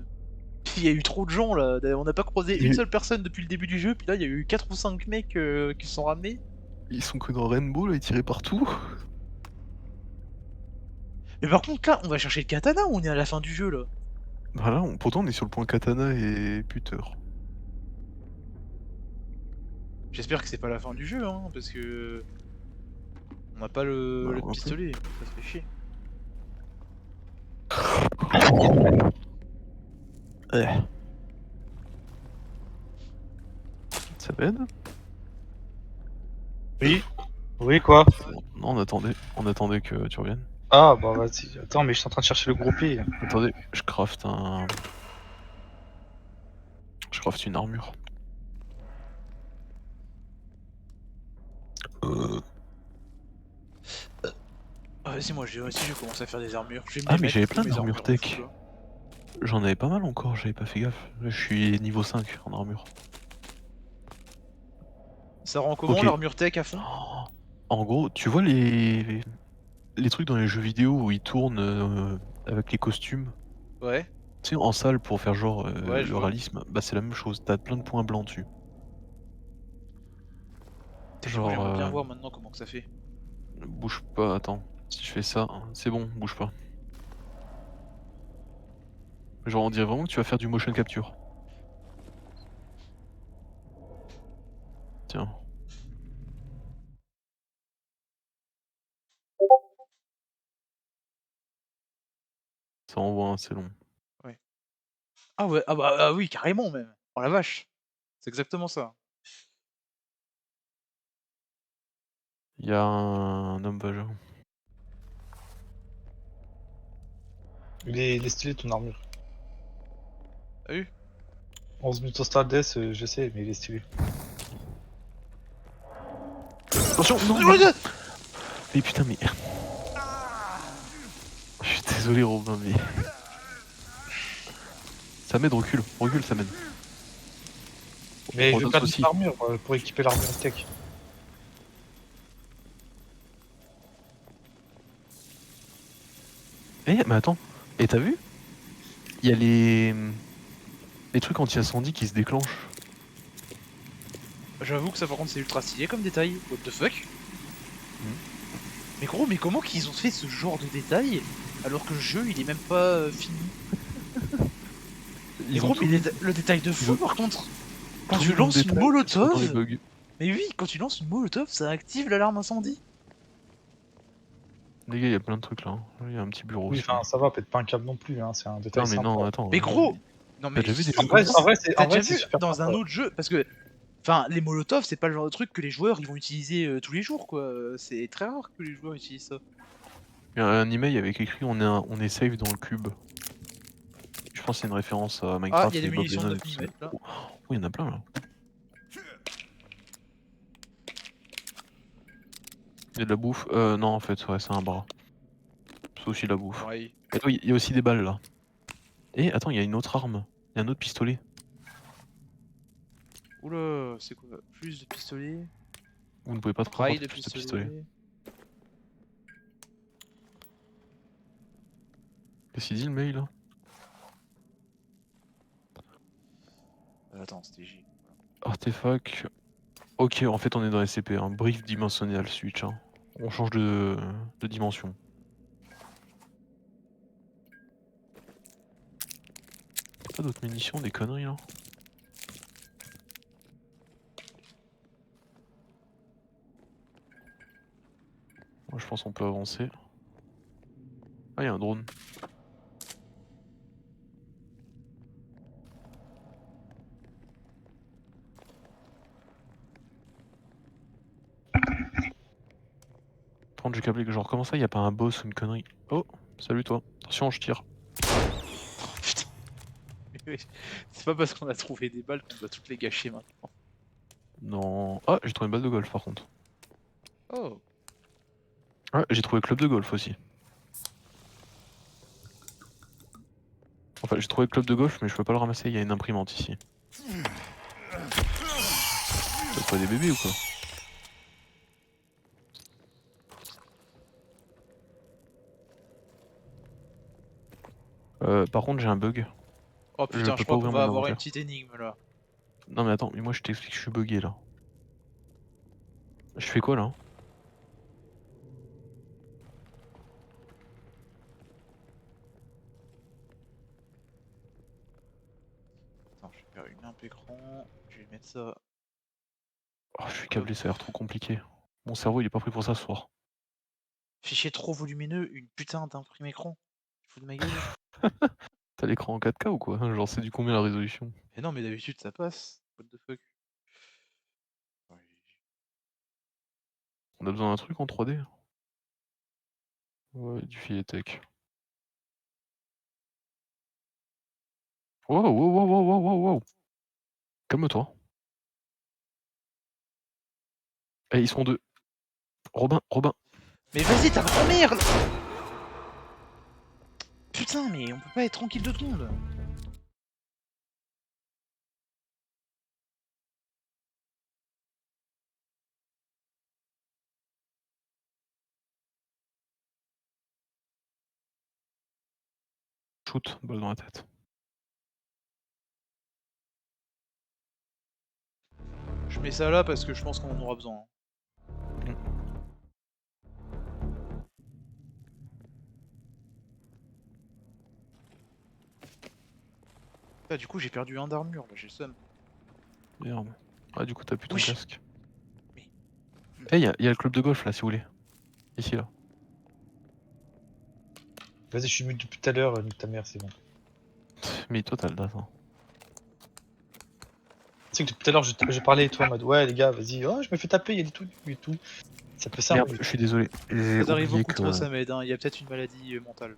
Il y a eu trop de gens là, on n'a pas croisé une Mais- seule personne depuis le début du jeu, puis là il y a eu 4 ou 5 mecs qui se sont ramenés. Ils sont que dans Rainbow là, ils tiraient partout. Mais par contre là, on va chercher le katana ou on est à la fin du jeu là? Voilà, pourtant on est sur le point katana et puter. J'espère que c'est pas la fin du jeu hein, parce que. On n'a pas le, Bah, le un peu. pistolet, ça se fait chier. Ça m'aide? Oui, quoi? Non, on attendait que tu reviennes. Ah, bah vas-y. Attends, mais je suis en train de chercher le gros P. Attendez, je craft une armure. Ah vas-y moi j'ai aussi je commence à faire des armures. Je vais me Ah, les mais mettre, j'avais toutes plein mes d'armures armures, tech. fou, là. J'en avais pas mal encore, j'avais pas fait gaffe. Là, je suis niveau 5 en armure. Ça rend comment Ok. l'armure tech à fond? Oh, en gros, tu vois les trucs dans les jeux vidéo où ils tournent avec les costumes, Ouais. tu sais, en salle pour faire genre Ouais, je le vois. réalisme, bah c'est la même chose, t'as plein de points blancs dessus. Genre, j'aimerais bien Genre, voir maintenant comment que ça fait. bouge pas, attends. Si je fais ça, c'est bon, bouge pas. Genre on dirait vraiment que tu vas faire du motion capture. Tiens. Ça envoie, c'est long. Ah ouais, ah bah ah oui, carrément même. Oh la vache. C'est exactement ça. Il y a un homme vagin. Il est stylé ton armure. T'as vu? 11 minutes au stade death, je sais, mais il est stylé. Attention, non, Oh, non. Mais putain, mais. Je suis désolé, Robin, mais. Ça m'aide, recule, recule, ça m'aide. Mais je vais Rodos perdre aussi. une armure pour équiper l'armure tech. Eh, mais attends, et t'as vu? Il y a les trucs anti-incendie qui se déclenchent. J'avoue que ça par contre c'est ultra stylé comme détail. What the fuck? Mais gros, mais comment qu'ils ont fait ce genre de détail alors que le jeu il est même pas fini? Mais Ils ont gros, tout, mais le détail de fou ont par contre! Quand tout tu mis dans le lances une détail dans les molotov, bugs. mais oui, quand tu lances une molotov, ça active l'alarme incendie. Les gars, il y a plein de trucs là. Il y a un petit bureau Oui, aussi. enfin ça va, pète pas un câble non plus, hein, c'est un détail Non, mais sympa. non, attends. Mais gros, non T'as mais déjà vu des En jeux vrai, comme ça? t'as déjà c'est vu super dans un sympa. autre jeu, parce que enfin les molotovs c'est pas le genre de truc que les joueurs ils vont utiliser tous les jours quoi. C'est très rare que les joueurs utilisent ça. Il y a un email avec écrit on est safe dans le cube. Je pense que c'est une référence à Ah, Minecraft il y a des et Bob munitions de Lennon et 9 tout ça. mm là. Oh, il y en a plein là. Il y a de la bouffe. Non, en fait, ouais, c'est un bras. C'est aussi de la bouffe. Pareil. Et oui, il y a aussi des balles là. Et attends, il y a une autre arme. Il y a un autre pistolet. Oula, c'est quoi? Plus de pistolets. Vous ne pouvez pas Rail transporter de plus de pistolets. pistolet. Qu'est-ce qu'il dit le mail là? Attends, c'était J. Artefact. Ok, en fait, on est dans SCP, un brief dimensional switch. Hein. On change de dimension. Pas d'autres munitions, des conneries là? Moi, je pense qu'on peut avancer. Ah, il y a un drone. Attends, j'ai câblé. Genre, comment ça, y a pas un boss ou une connerie? Oh, salut toi. Attention, je tire. Oh putain. C'est pas parce qu'on a trouvé des balles qu'on doit toutes les gâcher maintenant. Non. Ah, j'ai trouvé une balle de golf par contre. Oh. Ah, j'ai trouvé club de golf aussi. Enfin, j'ai trouvé club de golf, mais je peux pas le ramasser, il y a une imprimante ici. T'as pas des bébés ou quoi? Par contre, j'ai un bug. Oh Je putain, peux je pas crois qu'on ouvrir va mon avoir une inventaire. petite énigme là. Non mais attends, mais moi je t'explique, je suis bugué là. Je fais quoi là? Attends, je vais faire une imp écran. Je vais mettre ça. Oh, je suis câblé, ça a l'air trop compliqué. Mon cerveau il est pas pris pour ça ce soir. Fichier trop volumineux, une putain d'imprime écran. Tu fous de ma gueule? T'as l'écran en 4K ou quoi? Genre c'est du combien la résolution? Mais non, mais d'habitude ça passe. What the fuck? Ouais. On a besoin d'un truc en 3D? Ouais, du filet tech. Wow, wow, wow, wow, wow, wow, wow. Calme-toi. Eh, ils sont deux. Robin, Robin. Mais vas-y, ta grand-mère là. Putain, mais on peut pas être tranquille 2 secondes. Shoot, balle dans la tête. Je mets ça là parce que je pense qu'on en aura besoin. Ah, du coup, j'ai perdu un d'armure, là, j'ai le seum. Merde. Ah, du coup, t'as plus ton Oui. casque. Mais- Eh, y'a le club de golf là, si vous voulez. Ici, là. Vas-y, je suis mute depuis tout à l'heure, nique ta mère, c'est bon. Mais toi, t'as le date. Hein. Tu sais que depuis tout à l'heure, je parlais et toi en mode ouais, les gars, vas-y, oh, je me fais taper, il y a des trucs et tout. Ça peut ça. Merde, je suis désolé. J'ai Ça arrive oublié beaucoup que. trop, Samed, hein. Il y a peut-être une maladie mentale.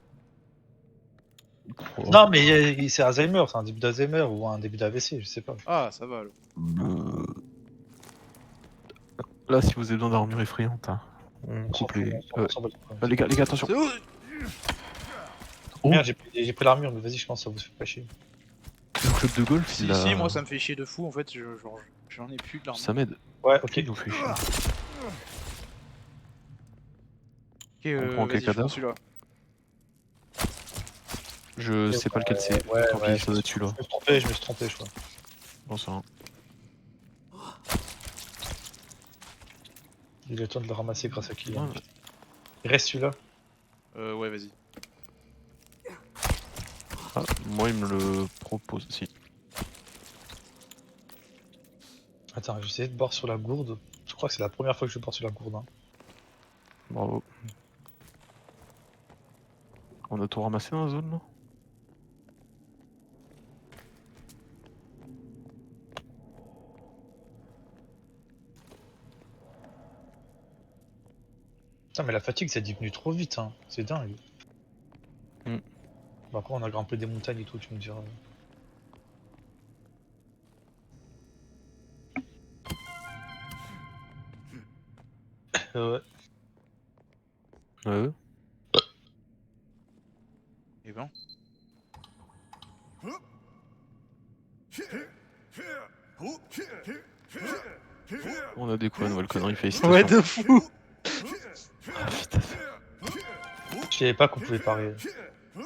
Oh. Non, mais c'est Alzheimer, c'est un début d'Alzheimer ou un début d'AVC, je sais pas. Ah, ça va, alors. Là, si vous avez besoin d'armure effrayante, hein, on On s'en coupe fout, les. on s'en bat les couilles. Les gars, attention. C'est- Oh, Oh, Merde, j'ai pris l'armure, mais vas-y, je pense que ça vous fait pas chier. le club de golf, si, il a. si, moi ça me fait chier de fou, en fait, j'en ai plus de l'armure. Ça m'aide. Ouais, ok. Il nous fait chier. Ok, On prend vas-y, quel je prends cadavre celui-là. Je sais pas lequel c'est. Ouais, Tant ouais, pis, ça doit être celui-là. je me suis trompé, je crois. Bon, ça va. Il est temps de le ramasser grâce à qui Non, Il reste celui-là. Ouais, vas-y. Ah, moi, il me le propose. Si. Attends, j'ai essayé de boire sur la gourde. Je crois que c'est la première fois que je bois sur la gourde. Hein. Bravo. On a tout ramassé dans la zone là? Putain, mais la fatigue, ça diminue trop vite. Hein. C'est dingue. Mm. Bon, après, on a grimpé des montagnes et tout, tu me diras. Ouais. Ouais. Et ben. On a découvert une nouvelle connerie, félicitations. Ouais, de fou. Ah, putain. Je savais pas qu'on pouvait parier. Bah,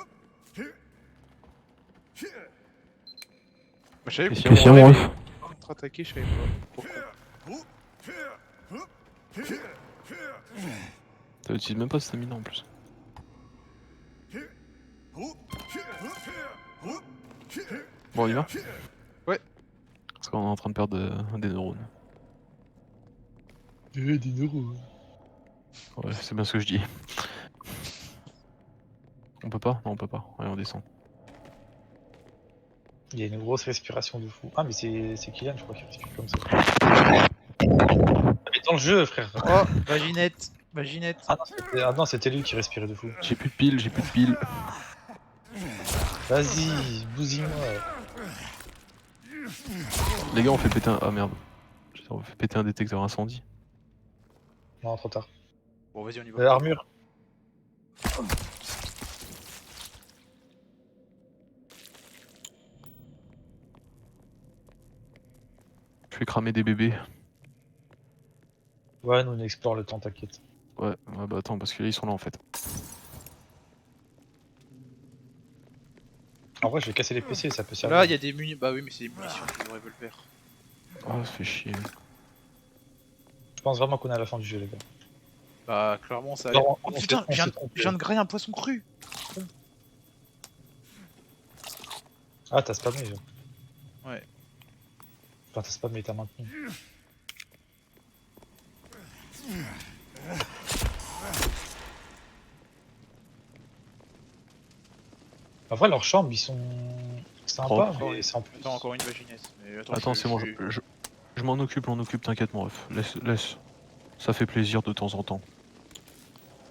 je savais Qu'est-ce qu'on qu'il y a, pouvait mon ref contre-attaquer, je savais pas. Pourquoi. T'as utilisé même pas ce stamina en plus. Bon, on y va? Ouais. Parce qu'on est en train de perdre des neurones. Des neurones. Ouais, c'est bien ce que je dis. On peut pas? Non, on peut pas. Allez, on descend. Il y a une grosse respiration de fou. Ah, mais c'est Kylian, je crois, qui respire comme ça. Mais dans le jeu, frère. Oh, vaginette. Vaginette. Ah non, c'était lui qui respirait de fou. J'ai plus de piles, j'ai plus de piles. Vas-y, bousille-moi. Les gars, on fait péter un. Ah merde. On fait péter un détecteur incendie. Non, trop tard. Bon, vas-y, on y va. Armure. Je vais cramer des bébés. Ouais, nous on explore le temps, t'inquiète. Ouais, bah attends, parce que là ils sont là en fait. En vrai, je vais casser les PC, ça peut servir. Là, il y a des munitions. Bah oui, mais c'est des munitions du revolver. Ah, ça fait chier. Je pense vraiment qu'on est à la fin du jeu, les gars. Bah, clairement, ça a Non, l'air. on Oh s'est- putain, on je s'est trompé. viens de grailler un poisson cru. Ah, t'as spammé, genre. Ouais. Enfin, t'as spammé, t'as maintenu. En vrai, leurs chambres, ils sont sympas, Propre. mais c'est en plus. Attends, encore une vaginette. Mais Attends, c'est bon, je m'en occupe, t'inquiète mon ref. Laisse. Ça fait plaisir de temps en temps.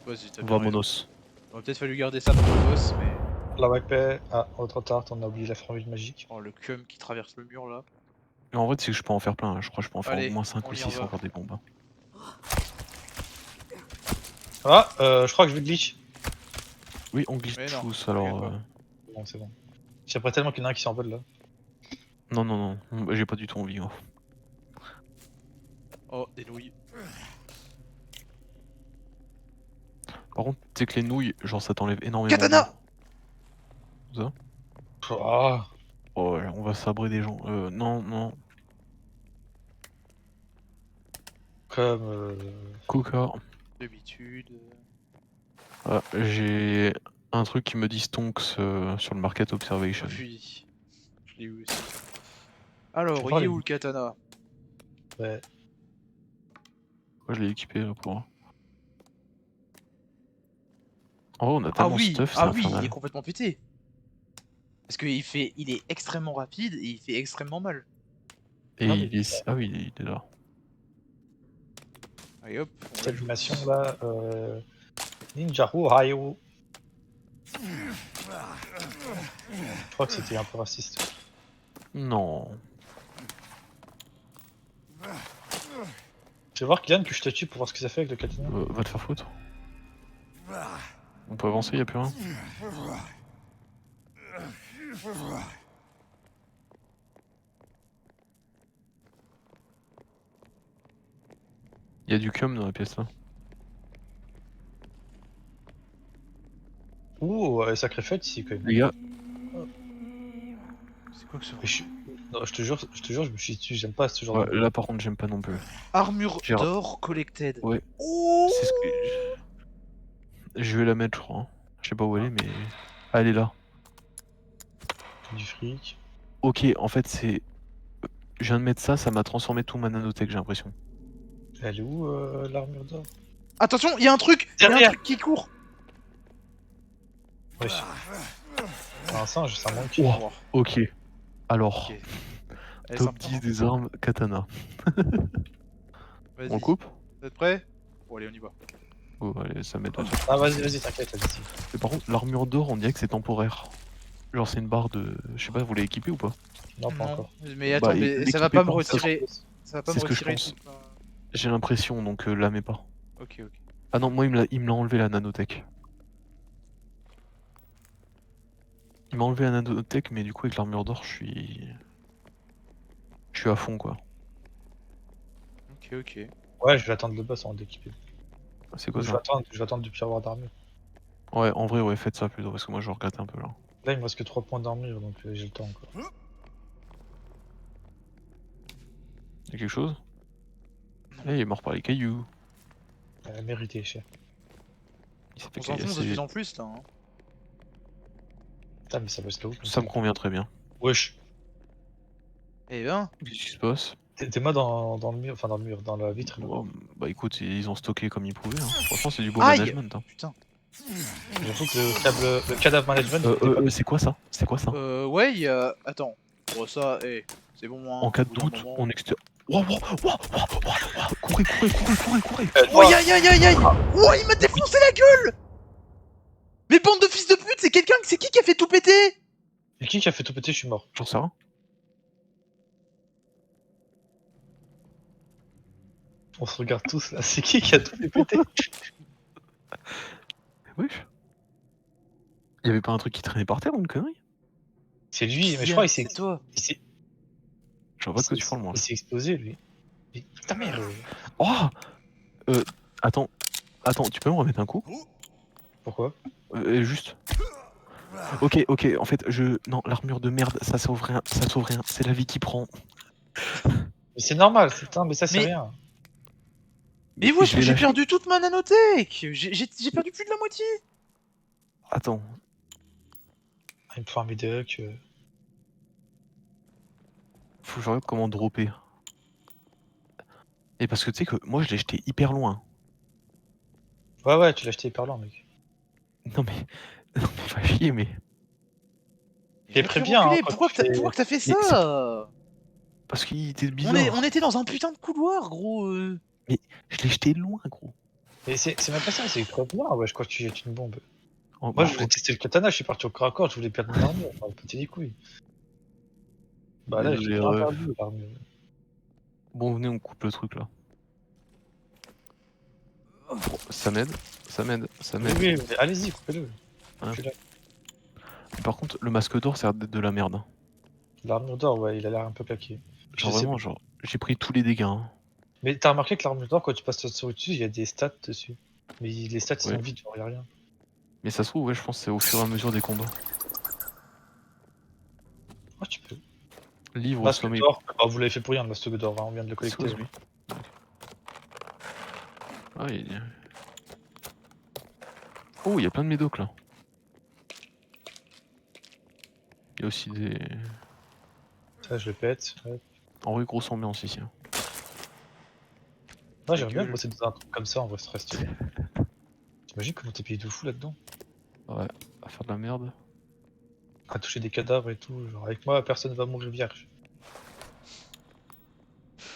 Vas-y, t'as bien raison. Vamonos. On va peut-être fallu garder ça pour le boss, mais. La paix. Ah, oh, trop tard, t'en as oublié la formule magique. Oh, le cum qui traverse le mur là. Mais en vrai, c'est que je peux en faire plein, hein. Je crois que je peux en faire Allez, au moins 5 on ou y 6 va. encore des bombes. Hein. Ah, je crois que je vais glitch. Oui, on glitch Mais non, tous alors. t'inquiète pas. Bon, c'est bon. J'aimerais tellement qu'il y en a un qui s'envole là. Non, j'ai pas du tout envie. Moi. Oh, des nouilles. Par contre, tu sais que les nouilles, genre ça t'enlève énormément. Katana. Ça Ah, Oh, ouais, on va sabrer des gens. Non. comme. Coca. D'habitude. Ah, j'ai un truc qui me dit Stonks sur le Market Observation. Fuis. Je l'ai eu aussi. Alors, voir il est les- où le katana? Ouais. Moi je l'ai équipé là pour. En vrai, on a Ah tellement oui, stuff, c'est ah oui, il est infernal. complètement pété. Parce il est extrêmement rapide et il fait extrêmement mal. Et Ah, mais il est. Ah oui, il est là. Allez hop, on cette l'ajoute. animation là, Ninja Hayo. Je crois que c'était un peu raciste. Non. Tu vas voir Kylian que je te tue pour voir ce que ça fait avec le katana. Va te faire foutre. On peut avancer, y'a plus rien. Y'a du cum dans la pièce là. Ouh, sacré fête ici quand même. Les gars, C'est quoi que ce Mais bruit? non, je te jure, je me suis dessus, j'aime pas ce genre ouais, de... là par contre j'aime pas non plus. Armure J'ai- d'or collected. Ouais, Oh c'est ce que. Je vais la mettre, je crois. Hein. Je sais pas où elle est, mais. Ah, elle est là. du fric. Ok, en fait c'est. Je viens de mettre ça, ça m'a transformé tout ma nanotech, j'ai l'impression. Elle est où l'armure d'or? Attention, il y a un truc! Il y a un Derrière. truc qui court! Wesh. C'est un singe, c'est un manque. Wow. Ok. Alors, Ok. Allez, top sympa, 10 hein. des armes katana. Vas-y. On coupe? Vous êtes prêts? Bon, allez, on y va. Oh, allez, ça m'aide. Ah vas-y, t'inquiète, vas-y. Mais par contre, l'armure d'or, on dirait que c'est temporaire. Genre, c'est une barre de. Je sais pas, vous l'avez équipée ou pas? Non, pas Non, encore. mais attends, Bah, mais ça va l'équipez pas me pas, retirer. Ça va pas c'est me ce que je retirer pense. tout. J'ai l'impression, donc la mets pas. Ok, ok. Ah non, moi il me l'a enlevé la nanotech. Il m'a enlevé la nanotech, mais du coup, avec l'armure d'or, je suis. Je suis à fond quoi. Ok, ok. Ouais, je vais attendre le boss avant d'équiper. C'est quoi Je vais ça? attendre, je vais attendre de plus avoir d'armure. Ouais, en vrai, ouais, faites ça plutôt, parce que moi je regrette un peu là. Là, il me reste que 3 points d'armure, donc j'ai le temps encore. Y'a quelque chose? Eh, il est mort par les cailloux. Elle a mérité, cher. Il s'est On fait s'enfonce de caillasser. plus en plus là. Hein. Putain, mais ça va slow comme Ça me convient très bien. Wesh. Eh ben, Qu'est-ce qui se passe? T'es moi dans le mur, enfin dans le mur, dans la vitre. Là. Oh, bah écoute, ils ont stocké comme ils pouvaient. Hein. Franchement, c'est du beau Aïe management. Hein. putain. J'avoue que le cadavre management, il était pas... C'est quoi ça? C'est quoi ça? Ouais, il y a. Attends. Bon, ça, c'est bon, hein. En cas au de bout d'un doute, moment. on externe. Courez, courez! Oh, aïe aïe aïe aïe! Oh, il m'a défoncé la gueule! Mais bande de fils de pute, c'est qui a fait tout péter? Et qui a fait tout péter? Je suis mort. J'en sais rien. On se regarde tous là. C'est qui a tout fait péter? Wesh. Y'avait pas un truc qui traînait par terre ou une connerie? C'est lui, mais je crois qu'il C'est toi. s'est... Je vois pas de quoi tu parles moi. Il s'est explosé lui. Mais putain merde. Oh! Attends, tu peux me remettre un coup? Pourquoi? Juste. Ok, en fait, non, l'armure de merde, ça sauve rien, c'est la vie qui prend. Mais c'est normal, putain, mais ça c'est Mais- rien. Mais wesh, je vais j'ai lâcher. perdu toute ma nanotech! J'ai perdu plus de la moitié! Attends, Ah, il me faut un médoc. faut que je regarde comment dropper. Et parce que tu sais que moi je l'ai jeté hyper loin. Ouais, tu l'as acheté hyper loin, mec. Non mais va chier, mais. T'es J'ai très fait bien, reculer, hein, quand pourquoi tu que t'as fais- pourquoi que t'as fait Mais ça? Parce qu'il était bizarre. On était dans un putain de couloir, gros. Je l'ai jeté loin, gros. Mais c'est même pas ça, c'est très bien, wesh, quand tu jettes une bombe. Oh, Moi, bah, je voulais tester le katana, je suis parti au corps à corps, je voulais perdre mon armure, enfin, péter les couilles. Bah là, j'ai Désolé, bien ref. perdu l'armure. Bon, venez, on coupe le truc là. Bon, ça m'aide. Oui, mais allez-y, coupez-le. Hein. Je suis là. Par contre, le masque d'or, ça a l'air d'être de la merde. Hein. L'armure d'or, ouais, il a l'air un peu claqué. Genre Je sais vraiment, pas. genre, j'ai pris tous les dégâts. Hein. Mais t'as remarqué que l'armure d'or, quand tu passes sur dessus, il y a des stats dessus. Mais les stats Ouais. sont vides, genre, y a rien. Mais ça se trouve, ouais, je pense que c'est au fur et à mesure des combats. Ah, tu peux. Livre Masque sommeil. d'or, bah, vous l'avez fait pour rien, le masque d'or, hein, on vient de le collecter. Excuse me. Ah, oh, il y a plein de médocs là. Il y a aussi des. Ça, je le pète. Ouais. En vrai, grosse ambiance ici. Hein. Ouais, j'aime bien gueule. bosser dans un truc comme ça, en vrai, c'est très stylé. T'imagines comment t'es payé de fou là-dedans? Ouais, à faire de la merde. À toucher des cadavres et tout. Genre, avec moi, personne va mourir vierge.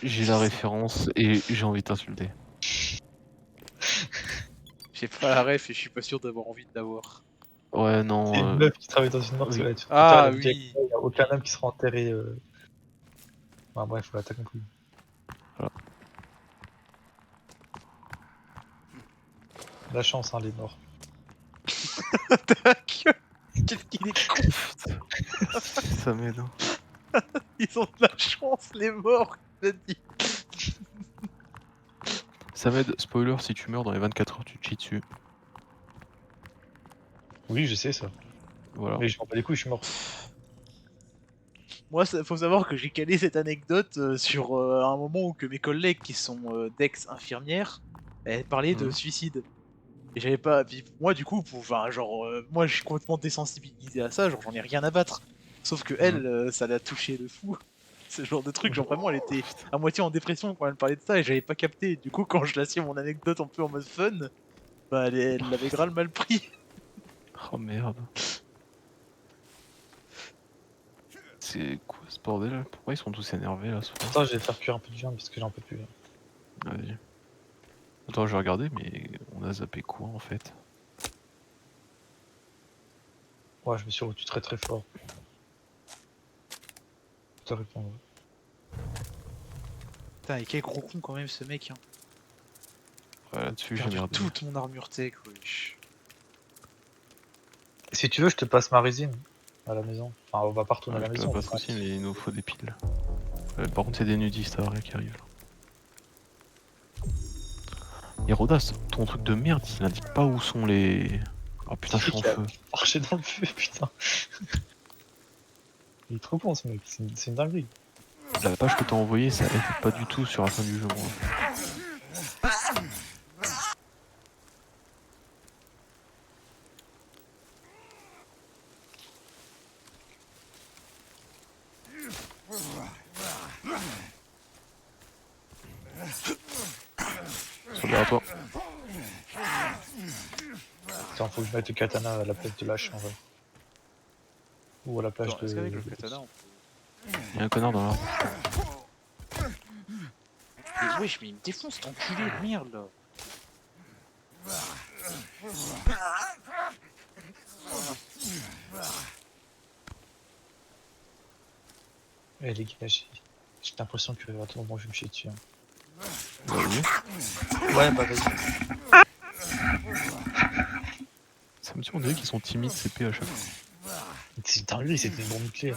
J'ai la référence et j'ai envie de t'insulter. J'ai pas la ref et je suis pas sûr d'avoir envie de l'avoir. Ouais, C'est non. une meuf qui travaille dans une oui. mortuaire. Ah Elle a dit avec oui. moi, il y a aucun homme qui sera enterré. Enfin, bref, voilà, t'as compris. Voilà. La chance, hein, les morts. Ta gueule. Qu'est-ce qu'il est con. Ça m'aide. Hein. Ils ont de la chance, les morts. Il a dit. Ça m'aide, spoiler, si tu meurs dans les 24 heures, tu te chies dessus. Oui, je sais ça. Voilà. Mais je m'en bats les couilles, je suis mort. Moi, faut savoir que j'ai calé cette anecdote sur un moment où que mes collègues qui sont d'ex-infirmières parlaient de Mhm. suicide. Et j'avais pas. Puis moi, du coup, enfin, genre, moi, je suis complètement désensibilisé à ça, genre, j'en ai rien à battre. Sauf que elle, ça l'a touché de fou. Ce genre de truc, genre, vraiment, elle était à moitié en dépression quand elle parlait de ça et j'avais pas capté. Du coup, quand je laissais mon anecdote un peu en mode fun, bah, elle l'avait grave mal pris. Oh merde. C'est quoi ce bordel? Pourquoi ils sont tous énervés là ce soir? Attends, je vais faire cuire un peu de viande parce que j'en peux plus. Là. Vas-y. Attends, je vais regarder, mais on a zappé quoi en fait? Ouais, je me suis retenu très très fort. Pour te répondre. Putain, et quel gros con quand même ce mec, hein. Ouais, là-dessus J'ai j'ai perdu merdé. toute mon armure tech, wesh. Si tu veux, je te passe ma résine à la maison. Enfin, on va pas retourner Ouais, à je la te maison. la passe aussi, mais il nous faut des piles. Par contre, c'est des nudistes après qui arrivent. Et Rodas, ton truc de merde, il n'indique pas où sont les. Oh putain, je suis en feu. Marcher dans le feu, putain. Il est trop con ce mec, c'est une dinguerie. La page que t'as envoyée, ça aide pas du tout sur la fin du jeu, moi. Soldat à toi. Attends, faut que je mette le katana à la place de l'âge en vrai. Ou à la place Attends, est-ce qu'avec le de... katana on peut... Il y a un connard dans l'arbre. Mais wesh, mais il me défonce cet enculé de merde là. Eh les gars, j'ai l'impression que à tout moment je vais me chier dessus. Hein. Vas-y. Ouais, bah vas-y. Ça me tue, on dirait qu'ils sont timides CP à chaque fois. C'est dingue, c'était une bombe nucléaire.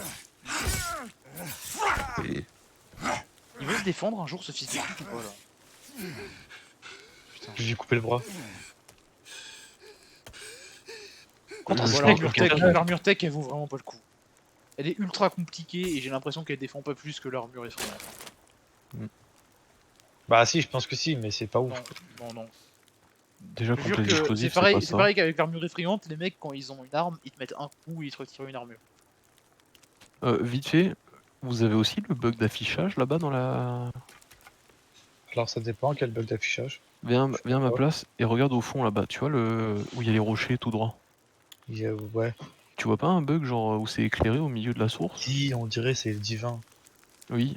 Et... Il veut se défendre un jour ce fils de pute ou pas là? Putain. Je lui ai coupé le bras. Contre, je l'armure tech elle vaut vraiment pas le coup. Elle est ultra compliquée et j'ai l'impression qu'elle défend pas plus que l'armure effrayante. Bah si, je pense que si, mais c'est pas ouf. Non. Déjà, Je contre jure les que c'est explosifs, pareil, c'est c'est pas pareil qu'avec l'armure effrayante, les mecs quand ils ont une arme, ils te mettent un coup et ils te retirent une armure. ça. Vite fait, vous avez aussi le bug d'affichage là-bas dans la... Alors ça dépend quel bug d'affichage. Viens à ma place et regarde au fond là-bas, tu vois où il y a les rochers tout droit. Ouais. Tu vois pas un bug genre où c'est éclairé au milieu de la source? Si, on dirait c'est divin. Oui.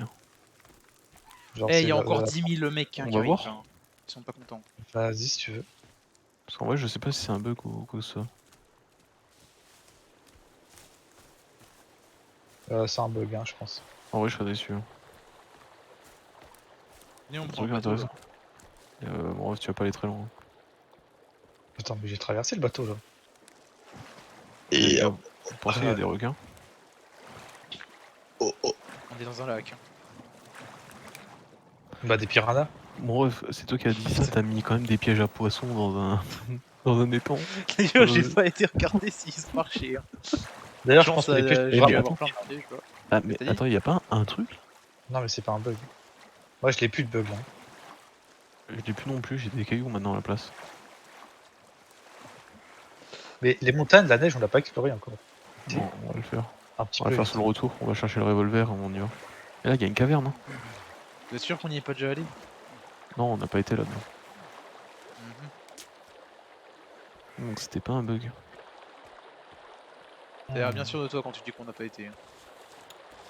Genre Eh, c'est il y a encore 10 000 mecs hein, On qui va arrivent. voir. Hein. Ils sont pas contents. Vas-y si tu veux. Parce qu'en vrai, je sais pas si c'est un bug ou quoi que ce soit. C'est un bug, hein, je pense. En vrai, je serais déçu. Hein. Venez, on Un prend le truc bateau. intéressant. Bon, bref, tu vas pas aller très loin. Attends, mais j'ai traversé le bateau là. Et vous pensez qu'il y a des requins? Oh. On est dans un lac. Hein. Bah des piranhas. Bon, bref, c'est toi qui as dit ça, t'as mis quand même des pièges à poissons dans un dans un étang. D'ailleurs, j'ai pas été regarder s'ils se marchaient. Hein. D'ailleurs, je pense que les pièges... j'ai mais dû attends. avoir plein de pièges, quoi. Ah, mais T'as dit attends, y a pas un truc? Non mais c'est pas un bug. Moi je l'ai plus de bug là. Je l'ai plus non plus, j'ai des cailloux maintenant à la place. Mais les montagnes, la neige, on l'a pas exploré encore. Si. Bon, on va le faire. Un petit On va peu faire vite. sur le retour, on va chercher le revolver, on y va. Et là, il y a une caverne, hein. Vous êtes sûr qu'on n'y est pas déjà allé? Non, on n'a pas été là-dedans. Mhm. Donc c'était pas un bug. T'as l'air bien sûr de toi quand tu dis qu'on n'a pas été.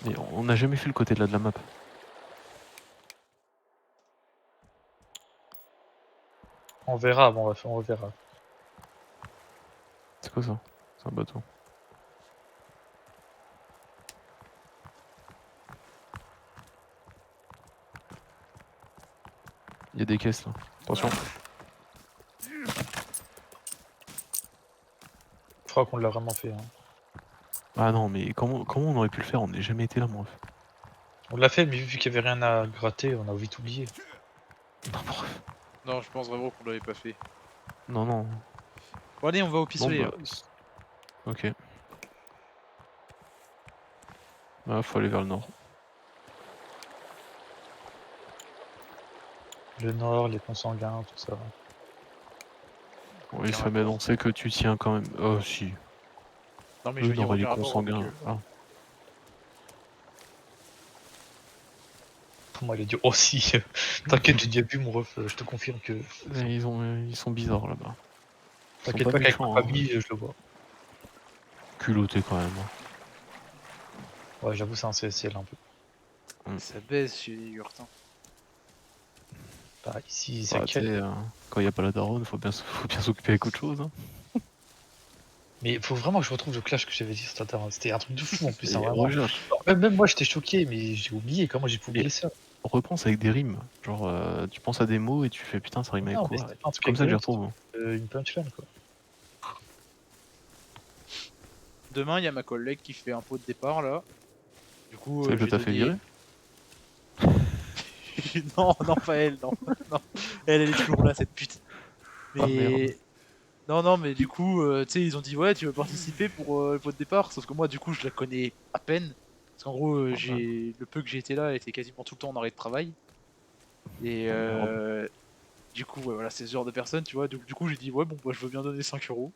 Mais on n'a jamais fait le côté de là de la map. On verra, bon, on reverra. C'est quoi ça? C'est un bateau. Il y a des caisses là. Attention. Je crois qu'on l'a vraiment fait. Hein. Ah non, mais comment on aurait pu le faire? On n'est jamais été là, moi. On l'a fait, mais vu qu'il y avait rien à gratter, on a vite oublié. Non, bref. Non, je pense vraiment qu'on l'avait pas fait. Non, non. Bon, allez, on va au Bon, pistolet. bah, ok. Ah, faut aller vers le nord. Le nord, les consanguins, tout ça. Oui, Aucun ça m'aide, rapport. on sait que tu tiens quand même. Oh, si. Non, mais je veux dire, non, les aucun rapport avec consanguins. Ah. Pour moi, il a dit oh si. T'inquiète, j'ai déjà vu mon ref, je te confirme que. Ils sont bizarres là-bas. Ils sont T'inquiète pas qu'avec ma méchants, hein. famille, je le vois. Culottés quand même. Ouais, j'avoue, c'est un CSL un peu. Ça baisse chez les Hurtins. Bah, ici, ça Bah, tu sais, calme. quand il n'y a pas la daronne, faut bien s'occuper avec autre chose. Hein. Mais il faut vraiment que je retrouve le clash que j'avais dit sur Twitter. Hein. C'était un truc de fou en plus, hein, Et vraiment. recherche. Même moi, j'étais choqué, mais j'ai oublié. Comment j'ai pu oublier ça? Repense avec des rimes. Genre, tu penses à des mots et tu fais putain, ça rime avec Non, mais quoi? c'était pas un C'est truc comme avec ça que des j'y mots, retrouve. Hein. c'était, une punchline, quoi. Demain, il y a ma collègue qui fait un pot de départ là. Du coup, Celle que j'ai t'as fait virer? non, non, pas elle, non. Non. Elle est toujours là, cette pute. Mais. Ah, merde. Non, non, mais du coup, tu sais, ils ont dit ouais, tu veux participer pour le pot de départ. Sauf que moi, du coup, je la connais à peine. Parce qu'en gros, Ah, j'ai le peu que j'ai été là, elle était quasiment tout le temps en arrêt de travail. Et Ah, merde. du coup, ouais, voilà, c'est ce genre de personne, tu vois. Du coup, j'ai dit ouais, bon, bah, je veux bien donner 5 euros.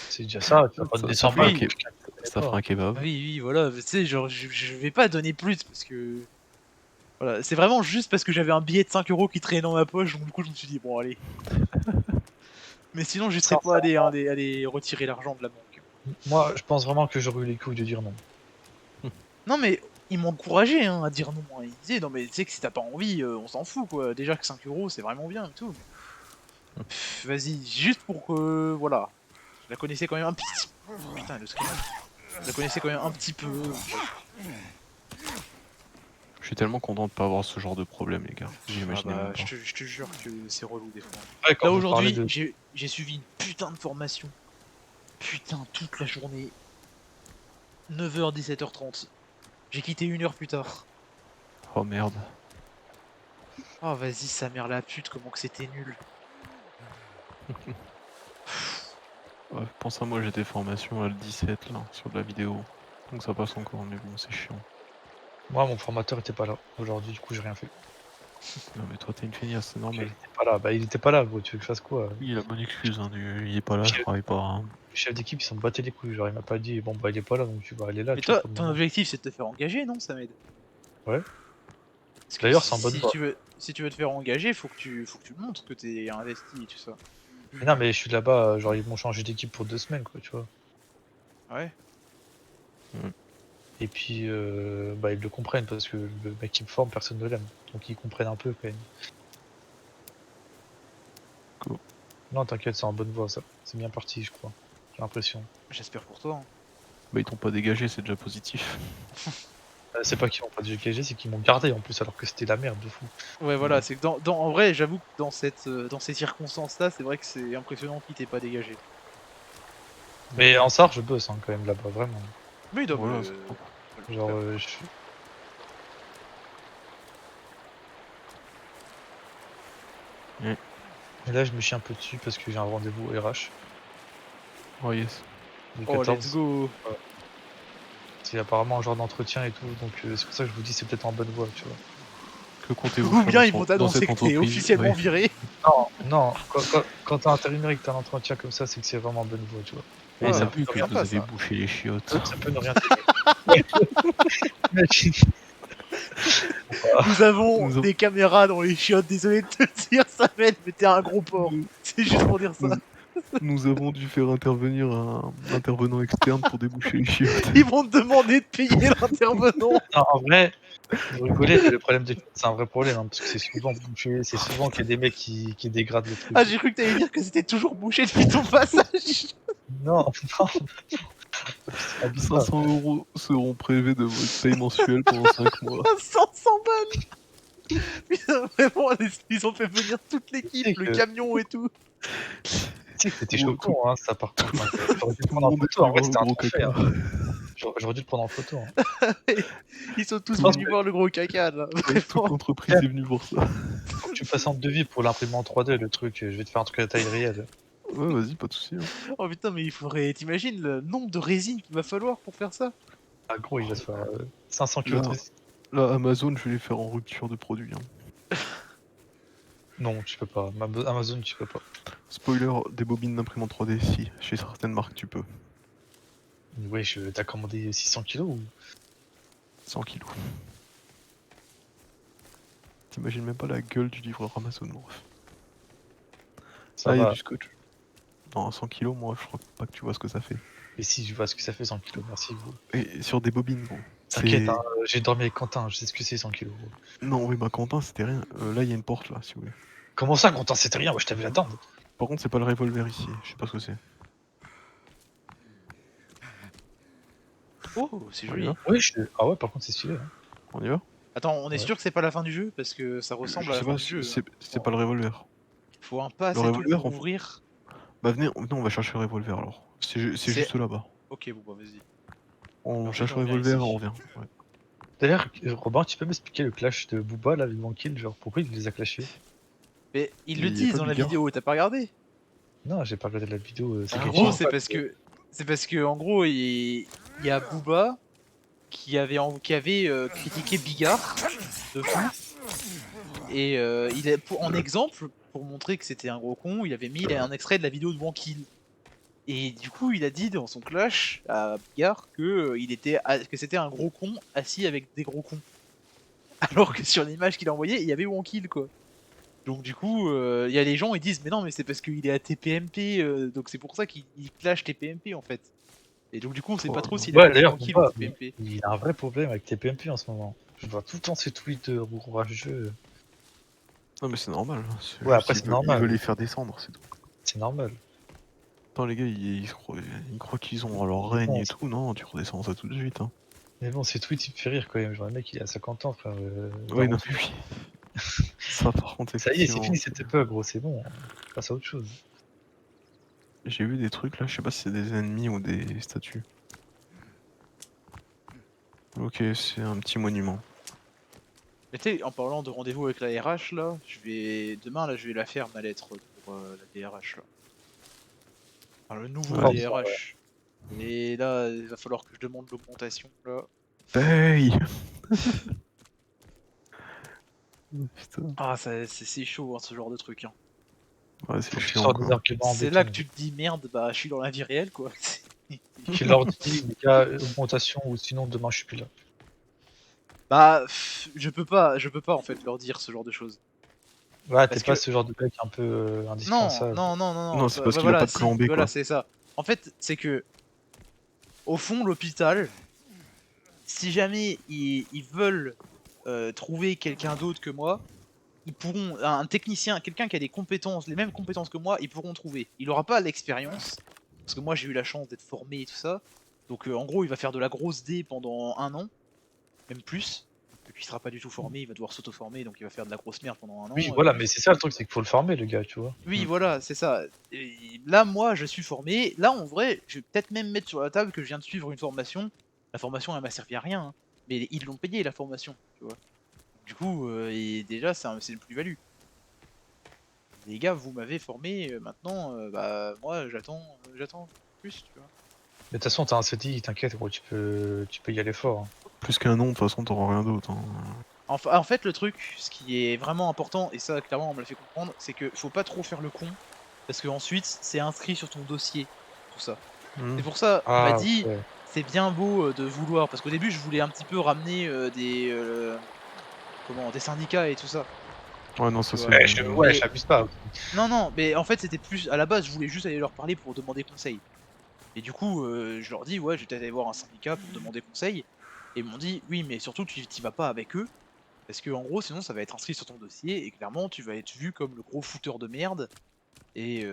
C'est déjà ça, tu vas pas Ça- donner ça 100 fera balles. un pour ke- quelqu'un que tu connais Ça pas. fera un kebab. Oui, oui, voilà, tu sais, genre, je vais pas donner plus parce que. Voilà, c'est vraiment juste parce que j'avais un billet de 5 euros qui traînait dans ma poche, donc du coup, je me suis dit, bon, allez. Mais sinon, je serais pas allé, hein, aller retirer l'argent de la banque. Moi, je pense vraiment que j'aurais eu les couilles de dire non. Non, mais ils m'ont encouragé hein, à dire non. Hein. Ils disaient, non, mais tu sais que si t'as pas envie, on s'en fout, quoi. Déjà que 5 euros, c'est vraiment bien et tout. Pff, vas-y, juste pour que. Voilà. Je la connaissais quand même un petit. Putain, le scream. Je la connaissais quand même un petit peu. Je suis tellement content de pas avoir ce genre de problème, les gars. Ah J'imaginais bah, même pas. je te jure que c'est relou des fois. Ouais, quand Là vous parlez aujourd'hui, de. j'ai suivi une putain de formation. Putain, toute la journée. 9h, 17h30. J'ai quitté 1 heure plus tard. Oh merde. Oh vas-y, sa mère la pute, comment que c'était nul. Ouais, pense à moi, j'ai des formations à le 17 là, sur de la vidéo. Donc ça passe encore, mais bon, c'est chiant. Moi, mon formateur était pas là aujourd'hui, du coup, j'ai rien fait. Non, mais toi, t'es une feignasse, c'est normal. Il était pas là, bah il était pas là, gros, tu veux que je fasse quoi? Oui, la bonne excuse, hein, il est pas là, je Chef- travaille pas. Hein. Le chef d'équipe, ils s'en battaient les couilles, genre il m'a pas dit, bon bah il est pas là, donc tu vas aller là, Mais tu vois, toi, pour le ton moment. objectif c'est de te faire engager, non, Samed? Ouais. Parce que D'ailleurs, c'est en bonne si voie. si tu veux te faire engager, faut que tu montres que t'es investi et tout ça. Mais non, mais je suis là-bas, genre ils m'ont changé d'équipe pour 2 semaines, quoi, tu vois. Ouais. Et puis, bah ils le comprennent, parce que le mec qui me forme, personne ne l'aime. Donc ils comprennent un peu quand même. Cool. Non, t'inquiète, c'est en bonne voie ça. C'est bien parti, je crois. J'ai l'impression. J'espère pour toi. Hein. Bah, ils t'ont pas dégagé, c'est déjà positif. C'est pas qu'ils m'ont pas dégagé, c'est qu'ils m'ont gardé en plus, alors que c'était la merde de fou. Ouais, voilà, c'est que en vrai, j'avoue que dans ces circonstances-là, c'est vrai que c'est impressionnant qu'il t'ait pas dégagé. Mais en SAR, je bosse hein, quand même là-bas, vraiment. Mais il doit Voilà, me- c'est faut le Genre, faire. Et là, je me chie un peu dessus parce que j'ai un rendez-vous RH Oh yes. le Oh, 14. let's go. C'est apparemment un genre d'entretien et tout, donc c'est pour ça que je vous dis c'est peut-être en bonne voie, tu vois. Que comptez-vous Ou faire bien dans ils vont dans t'annoncer cette que t'es entreprise? officiellement Ouais. viré. Non, non, quand t'es intérimaire et que t'as un entretien comme ça, c'est que c'est vraiment en bonne voie, tu vois. Mais Ah, ça ça peut vu ne que rien, vous pas, avez ça. bouché les chiottes. ça peut ne rien dire. Imagine. Nous avons Nous des caméras dans les chiottes, désolé de te dire ça, mais t'es un gros porc. Nous, C'est juste pour dire ça. nous- nous avons dû faire intervenir un intervenant externe pour déboucher les chiottes. Ils vont te demander de payer l'intervenant. Non, en vrai, vous rigolez, mais le problème des chiottes, c'est un vrai problème, hein, parce que c'est souvent bouché, c'est souvent qu'il y a des mecs qui dégradent le truc. Ah, j'ai cru que t'allais dire que c'était toujours bouché depuis ton passage. Non, non, abuse pas. 500 € seront prélevés de votre paye mensuelle pendant 5 mois. 500 balles. Putain, vraiment, ils ont fait venir toute Tu sais l'équipe, le que- camion et tout. Tu sais que c'était Bon, choquant, hein, ça par contre. Hein, j'aurais dû le Tout le prendre en monde est photo, en venu vrai voir le c'était un gros trophée. caca. Hein. J'aurais dû le prendre en photo. Hein. Ils sont tous Tout le venus voir le gros caca là. Toute Vraiment. l'entreprise est venue voir ça. Faut que tu me fasses un devis pour l'imprimer en 3D, le truc. Je vais te faire un truc à taille réelle. Ouais, vas-y, pas de soucis. Hein. Oh putain, mais il faudrait. T'imagines le nombre de résines qu'il va falloir pour faire ça? Ah, gros, il va se faire 500 kilos de Là. résine. Là, Amazon, je vais les faire en rupture de produit. Hein. Non, tu peux pas. Amazon, tu peux pas. Spoiler, des bobines d'imprimante 3D, si. Chez certaines marques, tu peux. Ouais, t'as commandé 600 kilos ou 100 kilos. T'imagines même pas la gueule du livreur Amazon, mon ref. ça Ah, il y a va. du scotch. Non, 100 kilos, moi, je crois pas que tu vois ce que ça fait. Mais si, je vois ce que ça fait 100 kilos, merci gros. Et sur des bobines, gros. T'inquiète, C'est- hein, j'ai dormi avec Quentin, je sais ce que c'est 100 kilos. Gros. Non, oui, bah Quentin, c'était rien. Là, il y a une porte, là, si vous voulez. Comment ça, Quentin, c'était rien? Moi, je t'avais l'attendre. Par contre, c'est pas le revolver ici. Je sais pas ce que c'est. Oh, c'est On y joli. va Oui, ah ouais, par contre, c'est stylé. Hein. On y va? Attends, on est Ouais. sûr que c'est pas la fin du jeu? Parce que ça ressemble Je à la sais fin pas, du jeu. c'est pas le revolver. Faut un pass Le et tout revolver, pour on- ouvrir. Bah venez, on va chercher le revolver alors. C'est C'est- juste là-bas. Ok, bon bah vas-y. On Alors, cherche on le vient revolver, ici. on revient. Ouais. D'ailleurs, Robin, tu peux m'expliquer le clash de Booba là avec Wankill, genre pourquoi il les a clashés? Mais ils Il le y a disent pas dans la Bigard. vidéo, t'as pas regardé? Non, j'ai pas regardé la vidéo. En quelque gros, chose. c'est parce que en gros, il y a Booba qui avait critiqué Bigard de fou. Et en exemple, pour montrer que c'était un gros con, il avait mis un extrait de la vidéo de Wankill. Et du coup, il a dit dans son clash à Bigard que c'était un gros con assis avec des gros cons. Alors que sur l'image qu'il a envoyée, il y avait Wankill quoi. Donc du coup, il y a les gens ils disent mais non mais c'est parce qu'il est à TPMP, donc c'est pour ça qu'il clash TPMP en fait. Et donc du coup on sait Oh, pas trop non. s'il a Ouais, clashé d'ailleurs, Wankill Booba, ou TPMP. il a un vrai problème avec TPMP en ce moment. Je vois tout le temps ces tweets rageux. Non mais c'est normal. C'est Ouais, juste après, qu'ils c'est veulent- normal. Ils veulent les faire descendre, c'est tout. C'est normal. Attends les gars, ils croient qu'ils ont leur règne Bon, et tout. Non, tu redescends ça tout de suite. Hein. Mais bon, ces tweets, il me fait rire quand même. Genre, le mec, il a 50 ans, frère. Ouais, non vraiment. mais oui. Ça par contre, Ça y est, c'est effectivement, fini cette époque, gros, c'est bon. On passe à autre chose. j'ai vu des trucs là, je sais pas si c'est des ennemis ou des statues. Ok, c'est un petit monument. Mais tu sais, en parlant de rendez-vous avec la RH là, demain là je vais la faire ma lettre pour la DRH là. Enfin, le nouveau Ouais. DRH. Et là, il va falloir que je demande l'augmentation là. Paye. Putain. Ah, c'est chaud hein, ce genre de truc. Hein. Ouais, c'est Faut que tu chiant sors des quoi. arguments en C'est là que béton. tu te dis merde, bah je suis dans la vie réelle quoi. Tu leur dis, les gars, augmentation, ou sinon demain je suis plus là. Bah, je peux pas en fait leur dire ce genre de choses. Ouais, t'es Parce pas que- ce genre de mec un peu Non, indispensable. non. Non, c'est bah, parce qu'il a voilà, pas de plan B, voilà, quoi. c'est ça. En fait, c'est que au fond, l'hôpital, si jamais ils veulent trouver quelqu'un d'autre que moi, ils pourront, un technicien, quelqu'un qui a des compétences, les mêmes compétences que moi, ils pourront trouver. Il aura pas l'expérience, parce que moi j'ai eu la chance d'être formé et tout ça. Donc en gros, il va faire de la grosse D pendant 1 an, même plus. Et puis il sera pas du tout formé, il va devoir s'auto-former, donc il va faire de la grosse merde pendant 1 an. Oui, voilà, mais c'est ça le truc, c'est qu'il faut le former, le gars, tu vois. Oui, voilà, c'est ça. Et là, moi, je suis formé. Là, en vrai, je vais peut-être même mettre sur la table que je viens de suivre une formation. La formation, elle m'a servi à rien, hein. Mais ils l'ont payé la formation, tu vois. Du coup, et déjà, c'est une plus-value. Les gars, vous m'avez formé, maintenant, bah moi, j'attends plus, tu vois. Mais de toute façon, t'as un CDI, t'inquiète, gros, tu peux y aller fort. Hein. Plus qu'un nom, de toute façon, t'auras rien d'autre. Hein. En fait, le truc, ce qui est vraiment important, et ça, clairement, on me l'a fait comprendre, c'est que faut pas trop faire le con, parce que ensuite, c'est inscrit sur ton dossier, tout ça. Hmm. C'est pour ça, on m'a Ah, dit, ouais. c'est bien beau de vouloir, parce qu'au début je voulais un petit peu ramener des syndicats et tout ça, Ouais, non, ça tu c'est. vois. Ouais, Mais je t'abuse pas. non, non, mais en fait c'était plus, à la base je voulais juste aller leur parler pour demander conseil. Et du coup, je leur dis, ouais, je vais peut-être aller voir un syndicat pour demander conseil. Et ils m'ont dit, oui, mais surtout tu t'y vas pas avec eux, parce que en gros sinon ça va être inscrit sur ton dossier, et clairement tu vas être vu comme le gros fouteur de merde. Et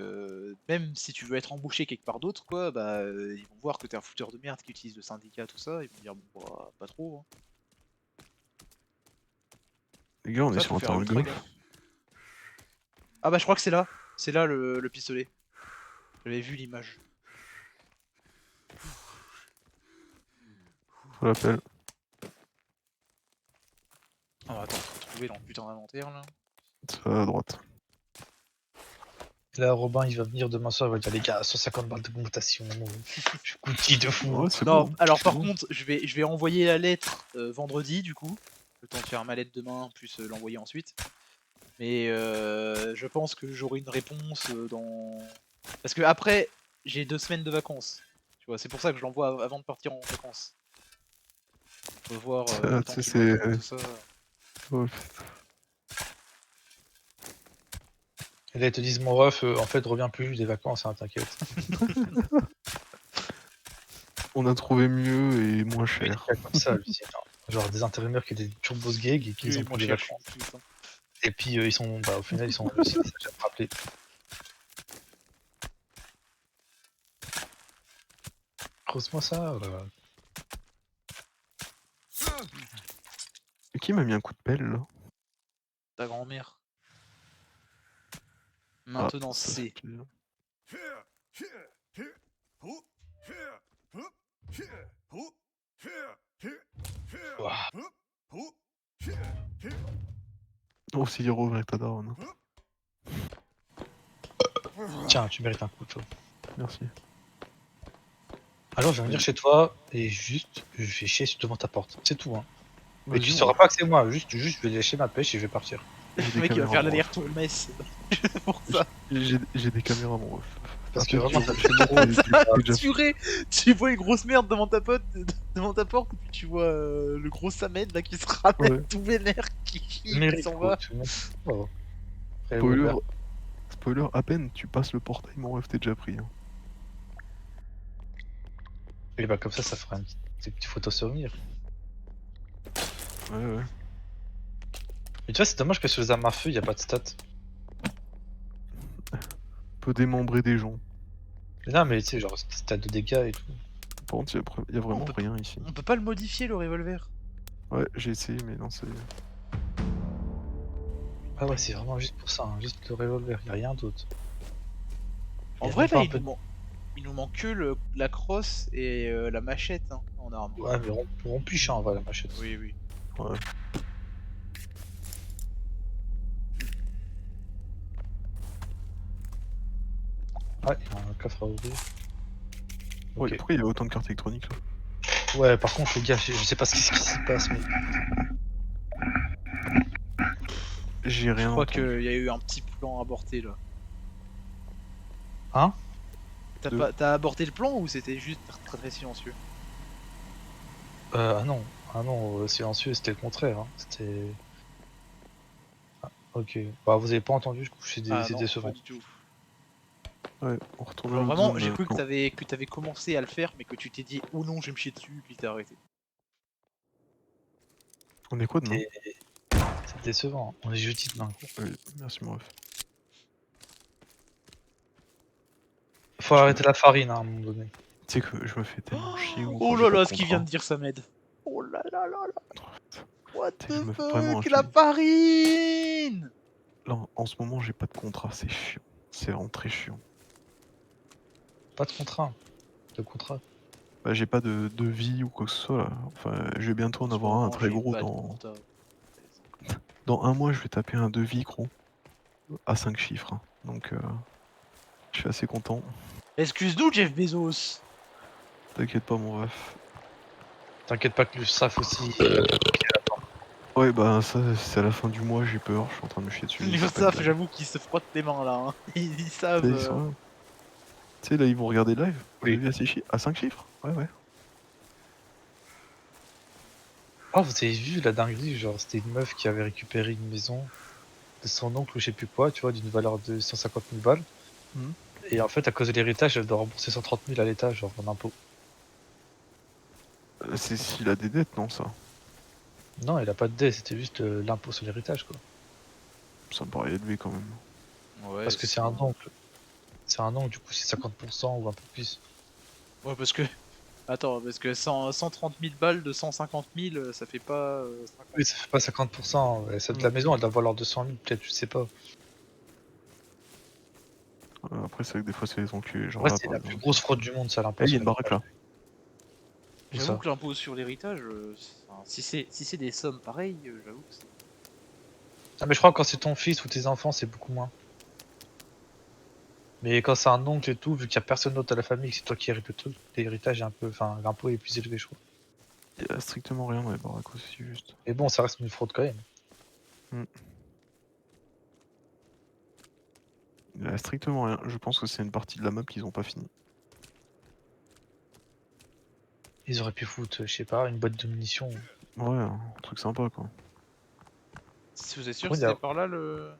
même si tu veux être embauché quelque part d'autre, quoi, bah ils vont voir que t'es un fouteur de merde qui utilise le syndicat, tout ça, ils vont dire bon bah pas trop. Hein. Les gars, on Pour est ça sur faut un faire terrain de ultra golf. gaffe. Ah bah je crois que c'est là. C'est là le pistolet. J'avais vu l'image. Je l'appelle. Ah attends, faut trouver dans le putain d'inventaire là. C'est à droite. Là, Robin, il va venir demain soir, il va dire les gars, 150 balles d'augmentation. Je suis coutil de fou. Ouais, c'est Non, bon. alors c'est par bon. contre, je vais envoyer la lettre vendredi du coup. Le temps de faire ma lettre demain, plus l'envoyer ensuite. Mais je pense que j'aurai une réponse dans... Parce que après, j'ai 2 semaines de vacances. Tu vois, c'est pour ça que je l'envoie avant de partir en vacances. Faut voir le temps Tu sais, qu'il me c'est. réponde, tout ça. Ouais, Et là, ils te disent, mon ref, en fait, reviens plus vite des vacances, hein, t'inquiète. on a trouvé mieux et moins Lui, il est cher. pas comme ça, lui, c'est genre des intérimaires qui étaient des turbos gag et qui Oui, ont moi pris des cher, je vacances. suis putain. Et puis, ils sont, bah, au final, ils sont réussis, ça j'ai rappelé. Creuse-moi ça, là. Et qui m'a mis un coup de pelle là? Ta grand-mère. Ah, Maintenant ça c'est. fait plaisir. Ouah. Oh, c'est Hiro avec ta daronne. Tiens, tu mérites un coup, toi. Merci. Alors, je vais venir chez toi et juste, je vais chier devant ta porte. C'est tout, hein. Mais tu Vas-y, sauras pas que c'est moi, juste, je vais lâcher ma pêche et je vais partir. j'ai Le des mec il va caméras, faire mon l'aller-retour Metz. Pour ça. J'ai des caméras, mon ref. Parce Ah, que vraiment, tu- ça me fait trop. t'es déjà- Assuré, tu vois une grosse merde devant ta devant ta porte, et puis tu vois le gros Samed là qui se ramène Ouais. tout vénère, qui Mérite, s'en quoi, va. tu vois. Oh. Après, Spoiler, Robert. spoiler, à peine tu passes le portail, mon ref, t'es déjà pris. Hein. Et bah, comme ça fera des petites photos souvenirs. Ouais, ouais. Mais tu vois, c'est dommage que sur les armes à feu, y a pas de stats. Peut démembrer des gens. Mais non, mais tu sais, genre, stats de dégâts et tout. Par contre, y a vraiment On peut- rien ici. On peut pas le modifier le revolver. Ouais, j'ai essayé, mais non, c'est. Ah ouais, c'est vraiment juste pour ça, hein, juste le revolver, y a rien d'autre. En Y a vrai même pas là un peu de- il nous manque que la crosse et la machette hein, en arme. Ouais, mais rompuche, hein, en vrai, la machette. Oui oui. Ouais. Ah, il y a un coffre à ouvrir. Ouais, Ok. pourquoi il y a autant de cartes électroniques là? Ouais, par contre, les gars, je sais pas ce qui s'y passe, mais. J'ai Je rien crois entendu. qu'il y a eu un petit plan aborté là. Hein? T'as aborté le plan ou c'était juste très très silencieux? Ah non. Ah non, silencieux, c'était le contraire. Hein. C'était. Ah, ok. Bah, vous avez pas entendu, du coup, Ah c'est non, décevant. pas du tout. Ouais, on retourne à Genre l'autre vraiment, zone. j'ai cru plan. que t'avais commencé à le faire, mais que tu t'es dit oh non, je vais me chier dessus, puis t'as arrêté. On est quoi demain? C'est décevant. Hein. On est jeudi demain. Oui, merci mon ref. Faut arrêter la farine hein, à un moment donné. Tu sais que je me fais tellement chier. Gros, Oh quand là j'ai pas là, de ce qu'il vient de contrat. dire Samed. Oh là là là là. What Je the me fais vraiment fuck, un la chier. farine. Là, en ce moment, j'ai pas de contrat, c'est chiant. C'est vraiment très chiant. Pas de contrat. De contrat. Bah, j'ai pas de vie ou quoi que ce soit là. Enfin, je vais bientôt en avoir un très gros dans un mois, je vais taper un devis gros. À 5 chiffres. Hein. Donc, je suis assez content. Excuse-nous, Jeff Bezos. T'inquiète pas, mon ref. T'inquiète pas que le SAF aussi. Ouais, bah, ça, c'est à la fin du mois, j'ai peur. Je suis en train de me chier dessus. Les c'est pas une savent, blague. j'avoue qu'ils se frottent les mains là. Hein. Ils savent. Ils sont là. Tu sais, là, ils vont regarder le live. Vous Oui. avez vu à 5 chiffres? Ouais, ouais. Oh, vous avez vu la dinguerie, genre c'était une meuf qui avait récupéré une maison de son oncle ou je sais plus quoi, tu vois, d'une valeur de 150 000 balles. Mhm. Et en fait, à cause de l'héritage, elle doit rembourser 130 000 à l'État, genre en impôts. C'est s'il a des dettes, non, ça? Non, elle a pas de dette, c'était juste l'impôt sur l'héritage, quoi. Ça me paraît élevé quand même. Ouais, Parce que c'est un oncle. C'est un oncle, du coup c'est 50% ou un peu plus. Ouais, parce que. Attends, parce que 130 000 balles de 150 000, ça fait pas 50. Oui, ça fait pas 50%. Celle de la maison, elle doit valoir 200 000, peut-être, je sais pas. Après, c'est vrai que des fois, c'est les enculés. Genre Ouais, là, c'est par la plus exemple. grosse fraude du monde, ça, l'impôt Eh, il y a sur une baraque là. Où J'avoue ça que l'impôt sur l'héritage, enfin, si c'est des sommes pareilles, j'avoue que c'est. Ah, mais je crois que quand c'est ton fils ou tes enfants, c'est beaucoup moins. Mais quand c'est un oncle et tout, vu qu'il y a personne d'autre à la famille, que c'est toi qui hérites le truc, l'héritage est un peu. Enfin, l'impôt est plus élevé, je crois. Il y a strictement rien dans les baraques aussi, juste. Mais bon, ça reste une fraude quand même. Il y a strictement rien. Je pense que c'est une partie de la map qu'ils ont pas fini. Ils auraient pu foutre, je sais pas, une boîte de munitions. Ouais, un truc sympa quoi. Si vous êtes sûr Oui, que c'était par là le.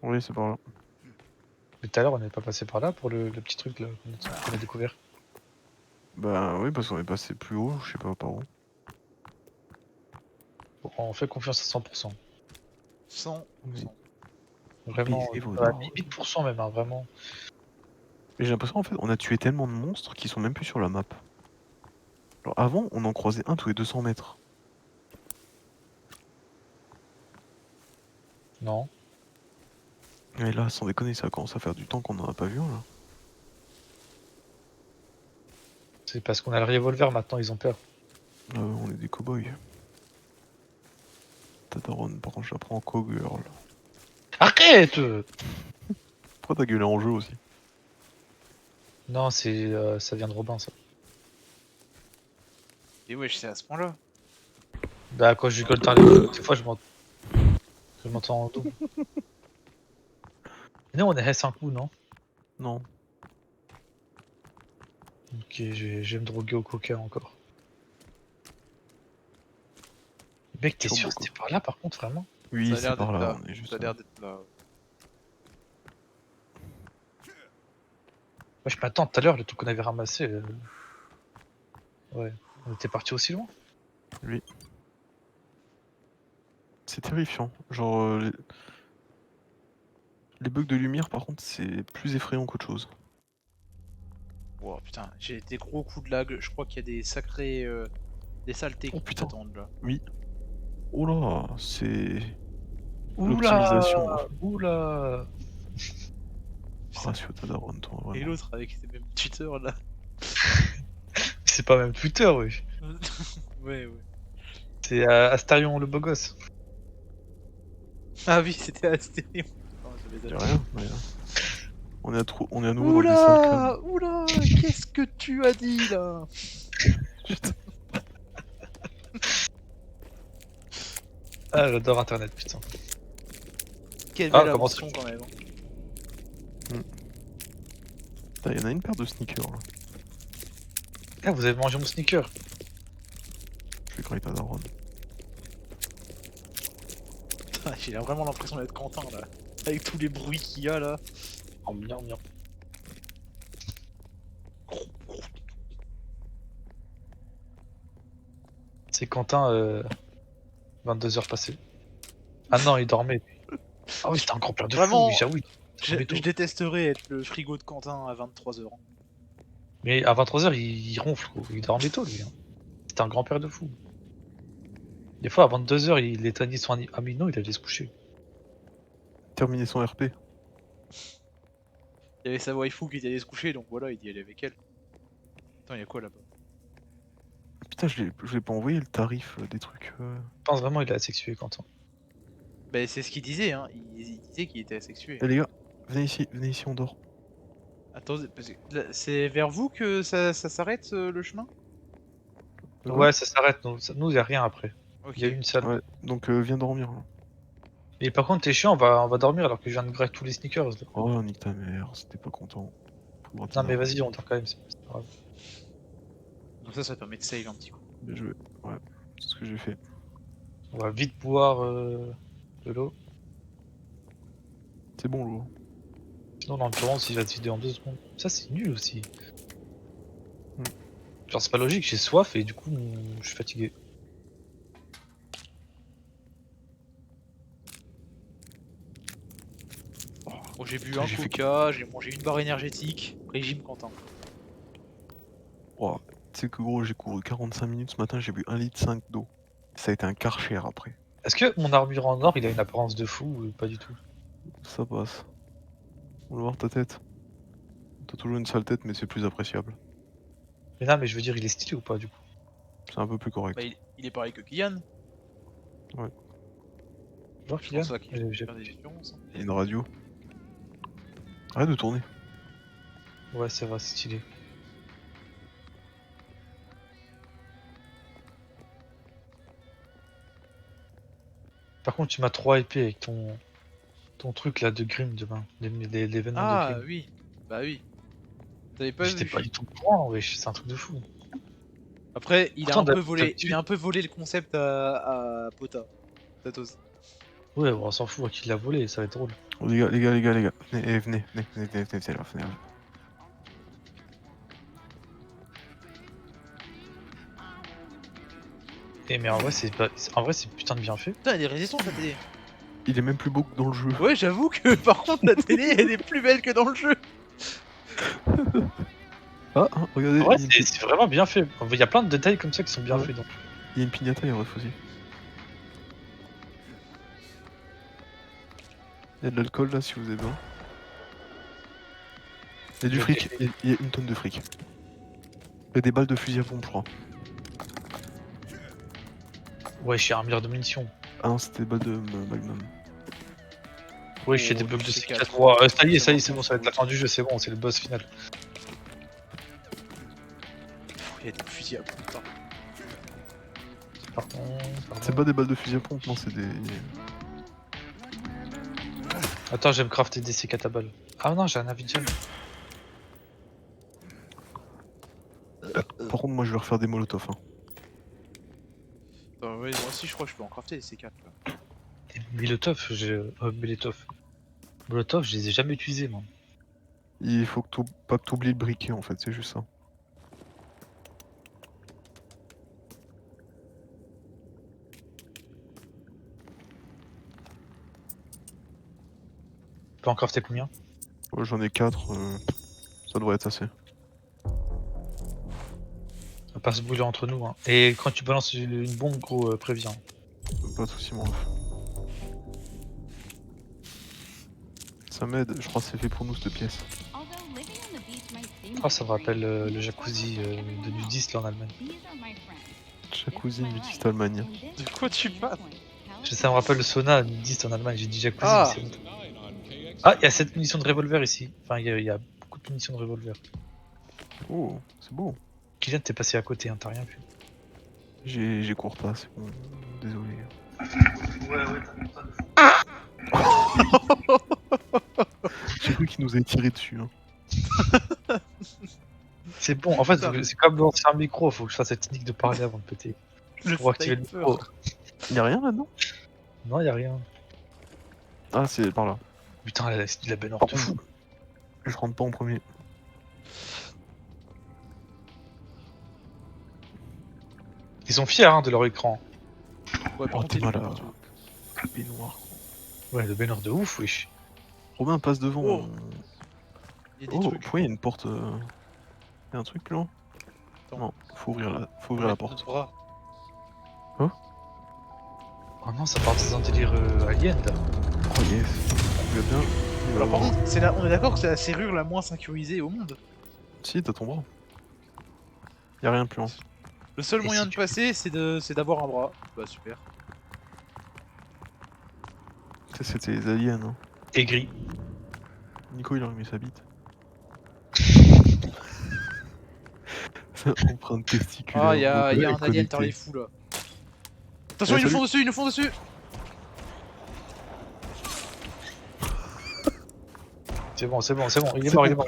Oui, c'est par là. Mais tout à l'heure, on n'est pas passé par là pour le petit truc là qu'on a découvert. Bah oui, parce qu'on est passé plus haut, je sais pas par où. Bon, on fait confiance à 100%. 100%. Oui. Vraiment, Baisez vos à dards. 1000% même, hein, vraiment. Mais j'ai l'impression en fait, on a tué tellement de monstres qui sont même plus sur la map. Alors avant, on en croisait un tous les 200 mètres. Non. Et là, sans déconner, ça commence à faire du temps qu'on en a pas vu un là. C'est parce qu'on a le revolver maintenant, ils ont peur. On est des cow-boys. Tadaron, par contre, je la prends en cowgirl. Arrête Pourquoi t'as gueulé en jeu aussi? Non, ça vient de Robin, ça. Et wesh, c'est à ce point-là. Bah, quand je rigole des fois, je m'entends en double. Non, on est S un coup, non? Non. Ok, je vais me droguer au coca encore. Mec, t'es Turbo, sûr quoi. c'était par là, par contre, vraiment? Oui, Ça a c'est l'air par d'être là, là. on est juste Ça a là. l'air d'être là. Moi, je m'attends tout à l'heure, le truc qu'on avait ramassé. Ouais, on était parti aussi loin? Oui. C'est terrifiant. Genre, les bugs de lumière, par contre, c'est plus effrayant qu'autre chose. Wow, putain, j'ai des gros coups de lag. Je crois qu'il y a des sacrés. Des saletés Oh qui putain. t'attendent là. Oui. Oh là, c'est Oula l'optimisation. Oula Putain. Ratio Tadaron, toi, Et vraiment. l'autre avec ses mêmes tuteurs là. C'est pas même Twitter, wesh. Ouais, ouais. C'est Astarion le beau gosse. Ah oui, c'était Astérion. Putain, j'avais Y'a zappé. rien, mais, on est à nouveau dans des salles calmes. Oula, qu'est-ce que tu as dit là? Putain. Ah, j'adore internet, putain. Quelle Ah, belle comment invention quand même. Putain, y'en a une paire de sneakers là. Ah, vous avez mangé mon sneaker. Je vais grailler Tadaron. Putain, j'ai vraiment l'impression d'être Quentin là. Avec tous les bruits qu'il y a là. Oh, bien, bien. C'est Quentin, 22h passées. Ah non, il dormait. Ah oui, c'était un grand père de fou, Vraiment, oui, j'avoue. je détesterais être le frigo de Quentin à 23h. Mais à 23h, il ronfle, gros. Il dormait tôt, lui. Hein. C'était un grand père de fou. Des fois, à 22h, il éteignait son amino, il allait se coucher. Terminer son RP. Il y avait sa waifu qui allait se coucher, donc voilà, il y allait avec elle. Attends, il y a quoi là-bas? Putain, je l'ai pas envoyé le tarif des trucs. Je pense vraiment qu'il a sexué Quentin. Bah c'est ce qu'il disait, hein. Il disait qu'il était asexué. Eh les gars, venez ici, on dort. Attendez, parce que c'est vers vous que ça s'arrête le chemin? De quoi? Ouais, ça s'arrête. Nous, y a rien après. Ok. Il y a une salle. Ouais, donc viens dormir là. Et par contre, t'es chiant, on va dormir alors que je viens de grailler tous les sneakers. Là. Oh, nique ta mère, c'était pas content. Bon, Non mais vas-y, on dort quand même. C'est pas grave. Donc ça permet de save un petit coup. Bien joué. Ouais, c'est ce que j'ai fait. On va vite boire de l'eau. C'est bon l'eau. Sinon l'endurance il va se vider en 2 secondes. Ça c'est nul aussi. Hmm. Genre c'est pas logique, j'ai soif et du coup je suis fatigué. Bon, j'ai bu Putain, un j'ai fait coca, j'ai mangé une barre énergétique. Régime Quentin. Oh, tu sais que gros, j'ai couru 45 minutes ce matin, j'ai bu 1,5 litre d'eau. Ça a été un Karcher après. Est-ce que mon armure en or il a une apparence de fou ou pas du tout? Ça passe. On va voir ta tête. T'as toujours une sale tête, mais c'est plus appréciable. Mais non mais je veux dire il est stylé ou pas du coup? C'est un peu plus correct. Bah, il est pareil que Kylian. Genre C'est qu'il y a pour ça qu'il j'ai- fait des différences. Il y a une radio. Arrête de tourner. Ouais c'est vrai, c'est stylé. Par contre tu m'as trop hypé avec ton truc là de Grim demain, l'événement de Ah Grim. oui, bah oui. T'avais pas J'étais vu. pas du tout au courant, wesh, c'est un truc de fou. Après, il a Pourtant, un peu volé. d'habitude- Il a un peu volé le concept à Pota. Tatos. Ouais, bon, on s'en fout à qui l'a volé, ça va être drôle. Oh, les gars, les gars, les gars, les gars. Venez, venez là, venez là. Et mais en vrai, c'est pas... en vrai, c'est putain de bien fait. Putain, elle est résistante la télé. Il est même plus beau que dans le jeu. Ouais, j'avoue que par contre, la télé elle est plus belle que dans le jeu. Ah, regardez, En vrai, il y a une c'est vraiment bien fait. Il y a plein de détails comme ça qui sont bien Ouais. faits. Donc. il y a une pignata, il ref aussi. Il y a de l'alcool là si vous avez besoin. Il y a du Ok. fric, il y a une tonne de fric. Il y a des balles de fusil à pompe, je crois. Ouais, j'ai un milliard de munitions. Ah non, c'était des balles de Magnum. Ouais, j'ai Oh, des blocs du de C4. C4. Ouais, ça y est, C'est c'est bon, bon, ça va être la fin du jeu, c'est bon, c'est le boss final. Il y a des fusils à pompe. Pardon. C'est pas des balles de fusil à pompe, non, c'est des. Attends, je vais me crafter des C4 à balles. Ah non, j'ai un Avidium. Par contre, moi je vais refaire des molotovs. Hein. Ouais, moi aussi, je crois que je peux en crafter des C4 là. Des Molotov, Molotov. Molotov, je les ai jamais utilisés, moi. Il faut que pas que t'oublies le briquet en fait, c'est juste ça. Tu peux en crafter combien? Ouais, j'en ai 4, ça devrait être assez. On va pas se brûler entre nous. Hein. Et quand tu balances une bombe, gros, préviens. Pas de soucis, mon ref. Ça m'aide, je crois que c'est fait pour nous cette pièce. Ah, ça me rappelle le jacuzzi de nudiste là en Allemagne. Jacuzzi nudiste Allemagne. De quoi tu parles? Ça me rappelle le sauna nudiste en Allemagne, j'ai dit jacuzzi. Ah. Mais c'est bon. Ah, il y a 7 munitions de revolver ici. Enfin, il y a beaucoup de munitions de revolver. Oh, c'est beau. Kylian, t'es passé à côté, hein, t'as rien vu. J'ai cours pas, c'est bon. Désolé. J'ai cru qu'il nous avait tiré dessus. Hein. C'est bon, en fait, c'est comme lancer un micro, faut que je fasse cette technique de parler avant de péter. Le Pour activer le sniper. micro. Y'a rien là-dedans? Non, y a rien. Ah, c'est par là. Putain, c'est de la baignoire de fou. Je rentre pas en premier. Ils sont fiers hein, de leur écran. Ouais, par Oh, contre, t'es il est malade. mort, tu vois. Baignoire. Ouais, de baignoire de ouf, wesh. Robin passe devant. Oh. Il y a des Oh, trucs. pourquoi il y a une porte Y'a un truc plus loin? Attends. Non, faut ouvrir la On va mettre porte. notre bras. Oh non, ça part dans un délire alien là. Oh yes. Tu vas bien? Il va Alors par l'avoir. contre, on est d'accord que c'est la serrure la moins sécurisée au monde. Si, t'as ton bras. Y'a rien de plus loin. Le seul Et moyen si de tu- passer, c'est d'avoir un bras. Bah super. Ça, c'était les aliens. Hein. Aigri. Nico, il a remis sa bite. C'est empreinte testiculaire. Ah, y'a un alien connectée. par les fous là. Attention, Ouais, ils nous salut. font dessus, ils nous font dessus. C'est bon, il est C'est mort, bon. il est mort.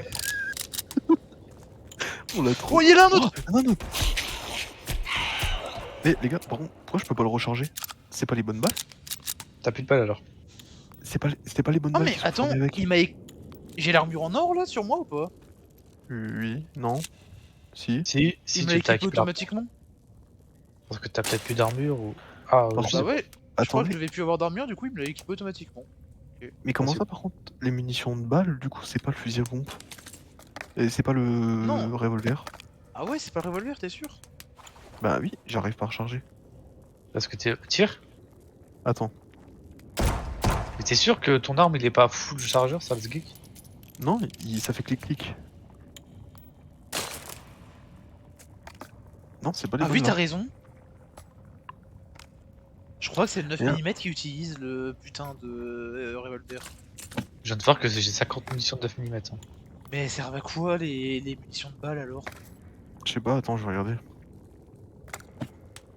On l'a trop. Oh, il y en a un autre. Oh, un autre. Eh les gars, par contre, pourquoi je peux pas le recharger? C'est pas les bonnes balles? T'as plus de balles alors. C'était pas les bonnes Oh, balles mais qui sont attends, tournées avec? il m'a. J'ai l'armure en or là sur moi ou pas? Oui, non. Si. Si Il me l'a tu équipé t'as automatiquement? parce que t'as peut-être plus d'armure ou. Ah, Par je sais Bah contre, pas. ouais, je crois que je attendez, devais plus avoir d'armure, du coup il me l'a équipé automatiquement. mais comment Vas-y. ça par contre? Les munitions de balles, du coup, c'est pas le fusil à pompe? Et c'est pas Non. le revolver? Ah ouais, c'est pas le revolver, t'es sûr? Bah oui, j'arrive pas à recharger. Parce que t'es. Tire. Attends. Mais t'es sûr que ton arme il est pas full chargeur, ça se geek? Non, ça fait clic-clic. Non, c'est pas les Ah bonnes oui, t'as armes. raison. Je crois que c'est le 9 Bien. mm qui utilise le putain de revolver. Je viens de voir que j'ai 50 munitions de 9 mm. Hein. Mais elles servent à quoi les munitions de balles alors? Je sais pas, attends, je vais regarder.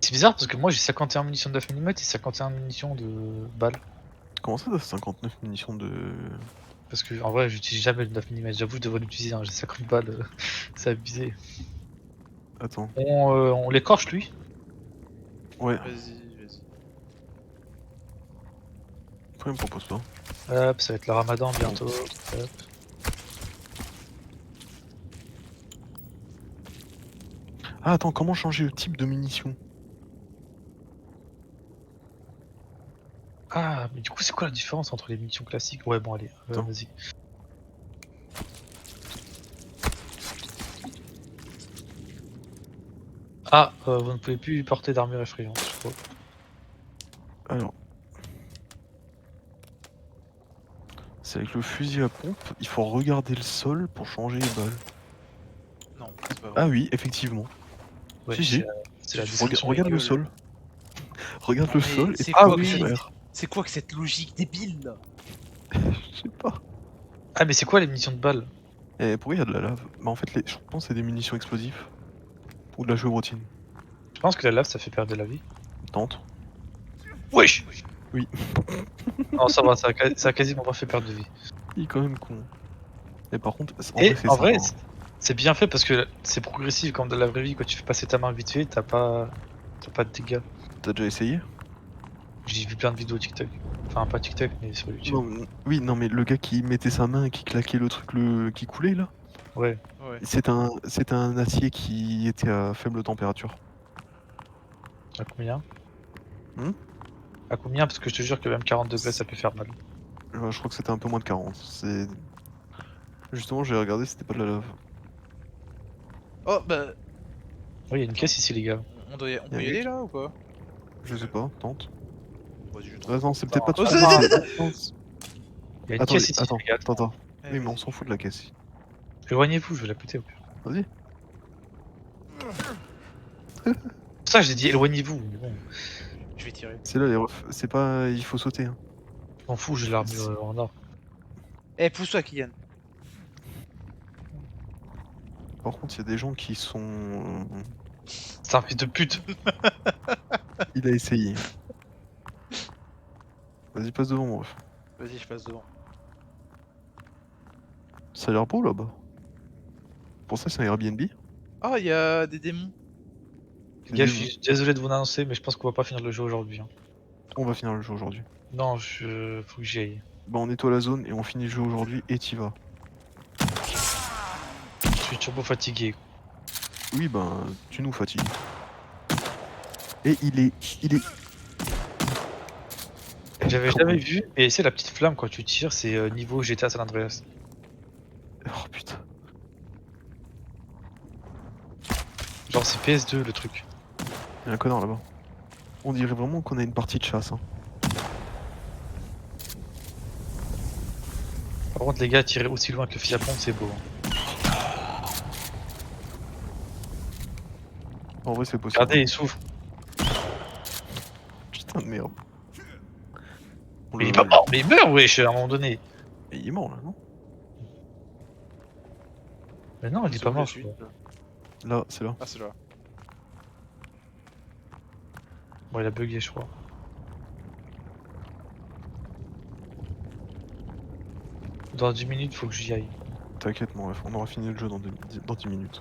C'est bizarre parce que moi j'ai 51 munitions de 9 mm et 51 munitions de balles. Comment ça, t'as 59 munitions de... Parce que en vrai j'utilise jamais le 9 mm, j'avoue je devrais l'utiliser, hein. J'ai 50 balles, c'est abusé. Attends. On l'écorche lui? Ouais, Vas-y, vas-y. pourquoi il me propose pas? Hop, ça va être le ramadan bientôt. Hop. Ah attends, comment changer le type de munition? Ah, mais du coup c'est quoi la différence entre les munitions classiques? Ouais bon allez, Attends. vas-y. Ah, vous ne pouvez plus porter d'armure effrayante, je crois. Alors... C'est avec le fusil à pompe, il faut regarder le sol pour changer les balles. Non, c'est pas vrai. Ah oui, effectivement. Ouais, Si, si. c'est la Tu- description. Regarde le gueule. sol. Regarde le Mais sol et c'est Ah quoi que oui. c'est quoi que cette logique débile là? je sais pas. Ah mais c'est quoi les munitions de balles? Et pourquoi il y a de la lave? Bah en fait, je pense que c'est des munitions explosives. Ou de la chevrotine. Je pense que la lave ça fait perdre de la vie. Tente. Wesh. Oui. Non ça va, ça a quasiment pas fait perdre de vie. Il est quand même con. Et par contre, Et c'est en sympa, vrai, hein. c'est bien fait parce que c'est progressif comme dans la vraie vie. Quand tu fais passer ta main vite fait, t'as pas de dégâts. T'as déjà essayé? J'ai vu plein de vidéos TikTok. Enfin pas TikTok mais sur YouTube. Non, oui, non, mais le gars qui mettait sa main et qui claquait le truc qui coulait là, Ouais. Ouais. c'est un acier qui était à faible température. À combien? Hmm. À combien? Parce que je te jure que même 40 degrés ça peut faire mal. Je crois que c'était un peu moins de 40. Justement, j'ai regardé, c'était pas de la lave. Oh bah, Oui, il y a une Attends. caisse ici les gars. on peut y Y'a un aller mec. là ou pas? Je sais pas, tente. Vas-y, je tente. Ah non, c'est peut-être pas Oh, tout. c'est- Ah, c'est- attends. Il y a une Attends, caisse ici attends, les gars. attends. Eh, Oui, mais on vas-y. s'en fout de la caisse. Éloignez-vous, je vais la péter au pire. Vas-y. Pour ça j'ai dit éloignez-vous. Mais bon, Je vais tirer. C'est là les refs. C'est pas. Il faut sauter. Hein. je m'en fous, j'ai l'armure en or. Eh, pousse-toi, Kylian. Par contre, il y a des gens qui sont. C'est un fils de pute. Il a essayé. Vas-y, passe devant, mon ref. Vas-y, je passe devant. Ça a l'air beau là-bas. Pour ça, c'est un Airbnb. Ah, il y a des démons. Les gars, je suis désolé de vous annoncer, mais je pense qu'on va pas finir le jeu aujourd'hui. Hein. On va finir le jeu aujourd'hui. Non, faut que j'y aille. Bah, on nettoie la zone et on finit le jeu aujourd'hui et t'y vas. Je suis turbo fatigué. Oui, ben, tu nous fatigues. Et il est. J'avais Comment- jamais vu, et c'est la petite flamme quand tu tires, c'est niveau GTA San Andreas. Oh putain. Genre c'est PS2 le truc. Il y a un connard là-bas. On dirait vraiment qu'on a une partie de chasse. Hein. Par contre les gars, tirer aussi loin que le fusil à pompe, c'est beau. Hein. En vrai, c'est possible. Regardez, il souffre. Putain de merde. Mais il est pas mort, mais il meurt, wesh, à un moment donné. Mais il est mort là, non? Mais non, il est C'est pas où, mort, la je suite, crois. là Là, c'est là. Ah, c'est là. Bon, il a bugué, je crois. Dans 10 minutes, faut que j'y aille. T'inquiète, mon ref, on aura fini le jeu dans 10 minutes.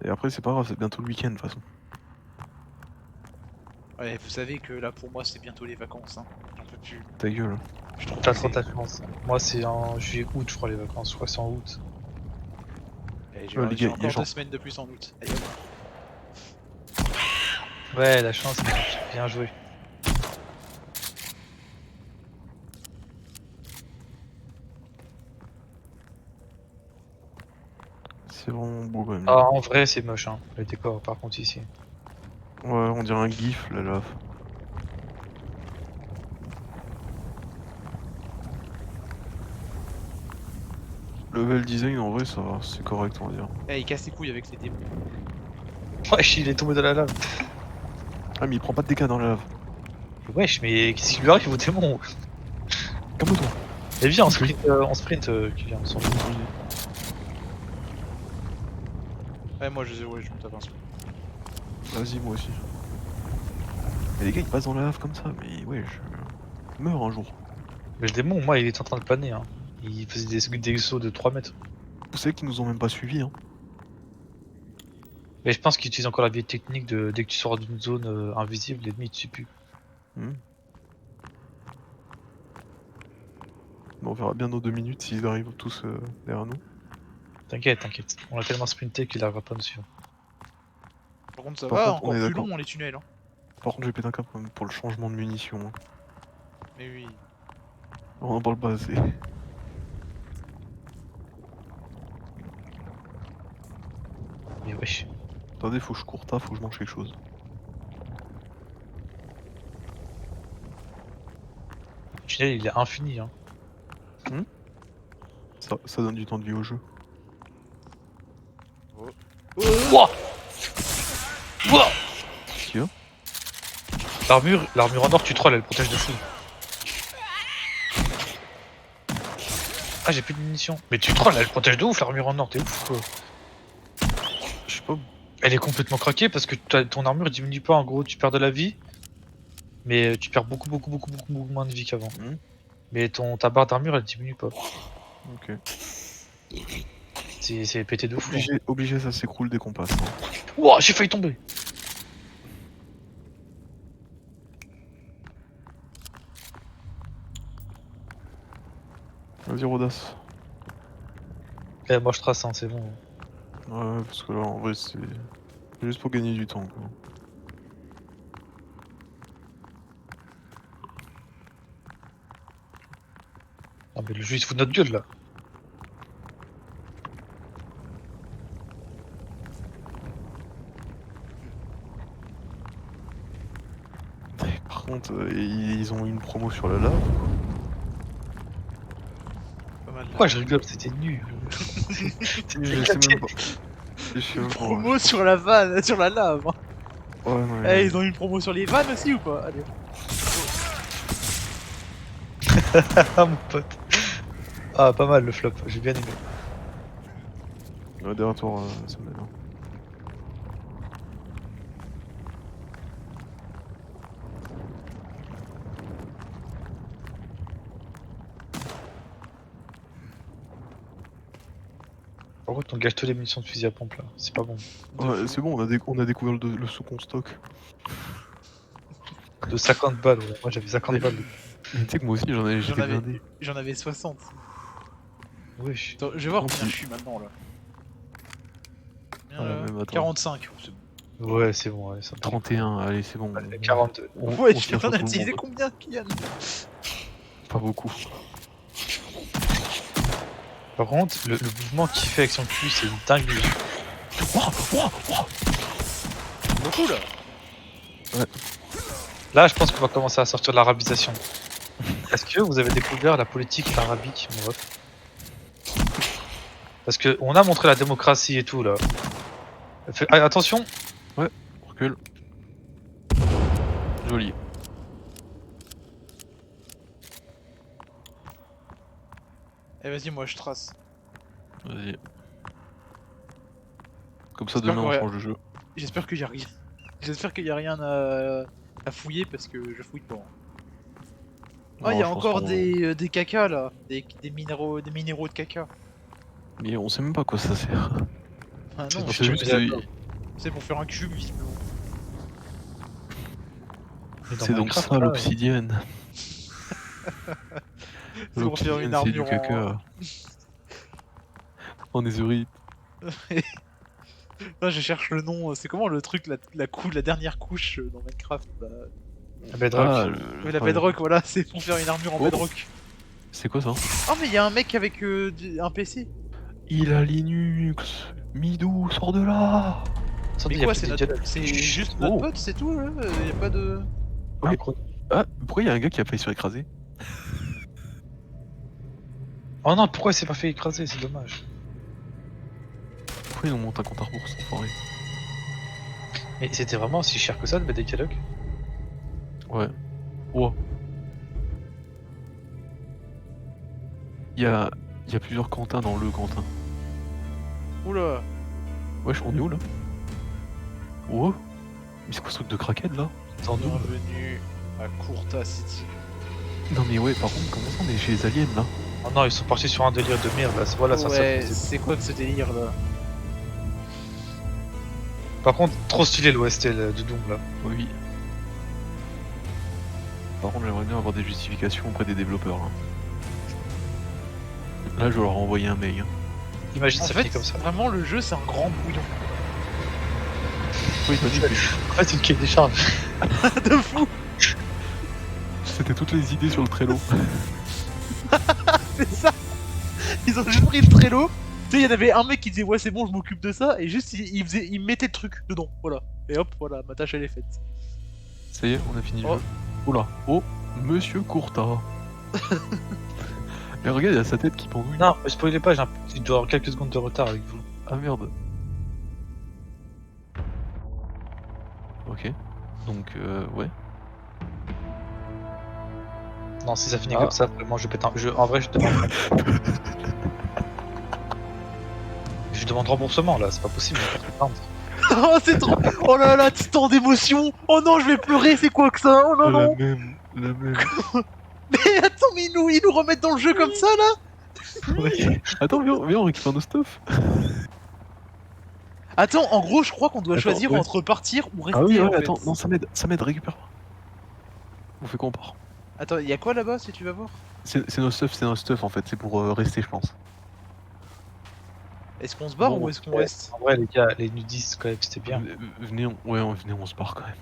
Et après, c'est pas grave, c'est bientôt le week-end de toute façon. Ouais, vous savez que là pour moi c'est bientôt les vacances, hein. J'en peux plus. Ta gueule. Je trouve T'as que trop c'est. ta chance. Moi, c'est en juillet-août, je crois, les vacances. Je crois que c'est en août. Eh, Ouais, les j'ai gars, y a encore genre- 2 semaines de plus en août. Allez, hop. Ouais, la chance, bien joué. C'est vraiment beau quand même. Ah, en vrai, c'est moche, hein, le décor, par contre, ici. Ouais, on dirait un gif, la lave. Level design, en vrai, ça va, c'est correct, on va dire. Eh, il casse les couilles avec les démons. Wesh, il est tombé dans la lave. Ah, mais il prend pas de dégâts dans la lave. Wesh, mais qu'est-ce qui lui arrive au démon? Calme-toi. Et viens, en sprint, Kylian, on s'en fout. Ouais, moi je me tape un sprint. Vas-y, moi aussi. Mais les gars, ils passent dans la lave comme ça, mais ouais, je meurs un jour. Mais le démon, moi, il est en train de planer, hein. Il faisait des sauts de 3 mètres. Vous savez qu'ils nous ont même pas suivis, hein. Mais je pense qu'il utilise encore la vieille technique de dès que tu sors d'une zone invisible, l'ennemi il te suit plus. Hmm. Bon, on verra bien dans 2 minutes s'ils arrivent tous derrière nous. T'inquiète, t'inquiète. On a tellement sprinté qu'il arrivera pas à nous suivre. Par contre, ça Par va, contre, on encore est plus d'accord. long les tunnels. Hein. Par contre, j'ai pété un câble quand même pour le changement de munitions. Hein. Mais oui. On en parle pas assez. Mais wesh. Attendez, faut que je cours tard, faut que je mange quelque chose. Le tunnel il est infini, hein. Ça donne du temps de vie au jeu. Wouah Wouah Qu'est-ce qu'il y a? L'armure en or, tu trolls, elle protège de fou. Ah, j'ai plus de munitions. Mais tu trolls, elle protège de ouf, l'armure en or, t'es ouf quoi. Je sais pas. Elle est complètement craquée parce que ton armure diminue pas, en gros, tu perds de la vie. Mais tu perds beaucoup moins de vie qu'avant. Hmm. Mais ta barre d'armure, elle diminue pas. Ok. C'est pété de fou. Hein. Obligé, ça s'écroule dès qu'on passe. Hein. Ouah, j'ai failli tomber. Vas-y, Rodas. Eh, moi je trace, hein, c'est bon. Ouais, parce que là, en vrai, c'est juste pour gagner du temps, quoi. Ah, mais le jeu il se fout de notre gueule là. Par contre, ils ont eu une promo sur la lave. Pas mal. Pourquoi je rigole, c'était nul. Je sais même pas. Je sais même pas. Promo sur la vanne, sur la lave. Hein. Ouais, non, Eh, ils ont eu une promo sur les vannes aussi ou pas? Allez. Ah mon pote. Ah, pas mal le flop, j'ai bien aimé. Ouais, derrière toi, ça m'aide. Hein. Par contre, on gâche tous les munitions de fusil à pompe là, c'est pas bon. Ouais, c'est bon, on a découvert le second stock. De 50 balles, ouais. Moi j'avais 50 balles. Mais tu sais que moi aussi, j'étais avais- blindé. J'en avais 60. Wesh. Attends, je vais voir Non, combien plus. je suis maintenant là. même, attends. 45. C'est bon. Ouais, c'est bon, ouais, ça. 31, allez, c'est bon. Allez, 42. Ouais, on tu tire sur t'en as tout le utilisé monde. combien, Kylian? Pas beaucoup. Par contre, le mouvement qu'il fait avec son cul, c'est une dinguerie. Beaucoup là. Là, je pense qu'on va commencer à sortir de l'arabisation. Est-ce que vous avez découvert la politique arabique, mon ref? Parce que on a montré la démocratie et tout là. Attention. Recule. Joli. Eh, vas-y, moi je trace. Vas-y. Comme ça, J'espère demain, on qu'on va- change de jeu. J'espère qu'il y a rien. J'espère qu'il y a rien à fouiller parce que je fouille pas. Hein. Ah, Non, il y a je pense encore qu'on- des caca là, des minéraux de caca. Mais on sait même pas à quoi ça sert. Ah C'est non, dans C'est juste Futurama. que c'est pour faire un cube, visiblement. Mais dans c'est donc Minecraft, ça là, l'obsidienne. C'est pour faire une L'obsidienne, c'est du armure caca. En netherite. Là, je cherche le nom, c'est comment le truc, la dernière couche dans Minecraft là. Bedrock. Ah, La bedrock, voilà, c'est pour faire une armure en Oh. bedrock. C'est quoi ça? Oh, mais il y a un mec avec un PC. Il a Linux. Midou, sors de là. Attendez, Mais y a quoi, plus c'est de notre... dialogue. c'est Chut, juste notre Oh. pote, c'est tout, là. Y a pas de... Oui. un chrono. Ah, pourquoi il y a un gars qui a failli se faire écraser? Oh non, pourquoi il s'est pas fait écraser? C'est dommage. Pourquoi ils ont monté un compte à rebours, cet enfoiré? Mais c'était vraiment si cher que ça de mettre des dialogues? Ouais. Oh. Il y a plusieurs Quentin dans le Quentin. Oula. Wesh, on est où là? Oh. Mais c'est quoi ce truc de crackhead là? Dans Doom. Bienvenue à Courta City. Non mais ouais, par contre, comment ça on est chez les aliens là? Oh non, ils sont partis sur un délire de merde là. Voilà, ça Ouais, c'est- c'est quoi que ce délire là? Par contre, trop stylé l'OST du Doom là. Oui. Par contre, j'aimerais bien avoir des justifications auprès des développeurs. Là, je vais leur envoyer un mail. Imagine En ça fait, finit comme ça. vraiment, le jeu c'est un grand bouillon. Oui, Tony, En fait, c'est une quête des charges. De fou. c'était toutes les idées sur le Trello. C'est ça. Ils ont juste pris le Trello. Tu sais, il y en avait un mec qui disait ouais c'est bon, je m'occupe de ça, et juste il mettait le truc dedans, voilà. Et hop, voilà, ma tâche elle est faite. Ça y est, on a fini le Oh. jeu. Oula, oh, Monsieur Courta. Mais regarde, il a sa tête qui pendouille. Non, mais spoilez pas, il doit avoir quelques secondes de retard avec vous. Ah merde. Ok. Donc, ouais. Non, si ça finit Ah. comme ça, vraiment, je pète un. En vrai, je demande. Je demande remboursement là, c'est pas possible, je vais pas te plaindre. Oh c'est trop. Oh là là, tant d'émotions. Oh non, je vais pleurer, c'est quoi que ça? Oh non non. La même. Mais attends, mais ils nous remettent dans le jeu comme ça là? Attends, viens, on récupère nos stuff. Attends, en gros, je crois qu'on doit Attends, choisir ouais. entre partir ou rester. Ah oui, en ouais, fait. attends, non, ça m'aide, récupère. On fait quoi, on part? Attends, y a quoi là-bas si tu vas voir? C'est nos stuff en fait, c'est pour rester, je pense. Est-ce qu'on se barre Bon, ou est-ce qu'on reste? En vrai, les gars, les nudistes, quand même, c'était bien. Venez, on se part quand même.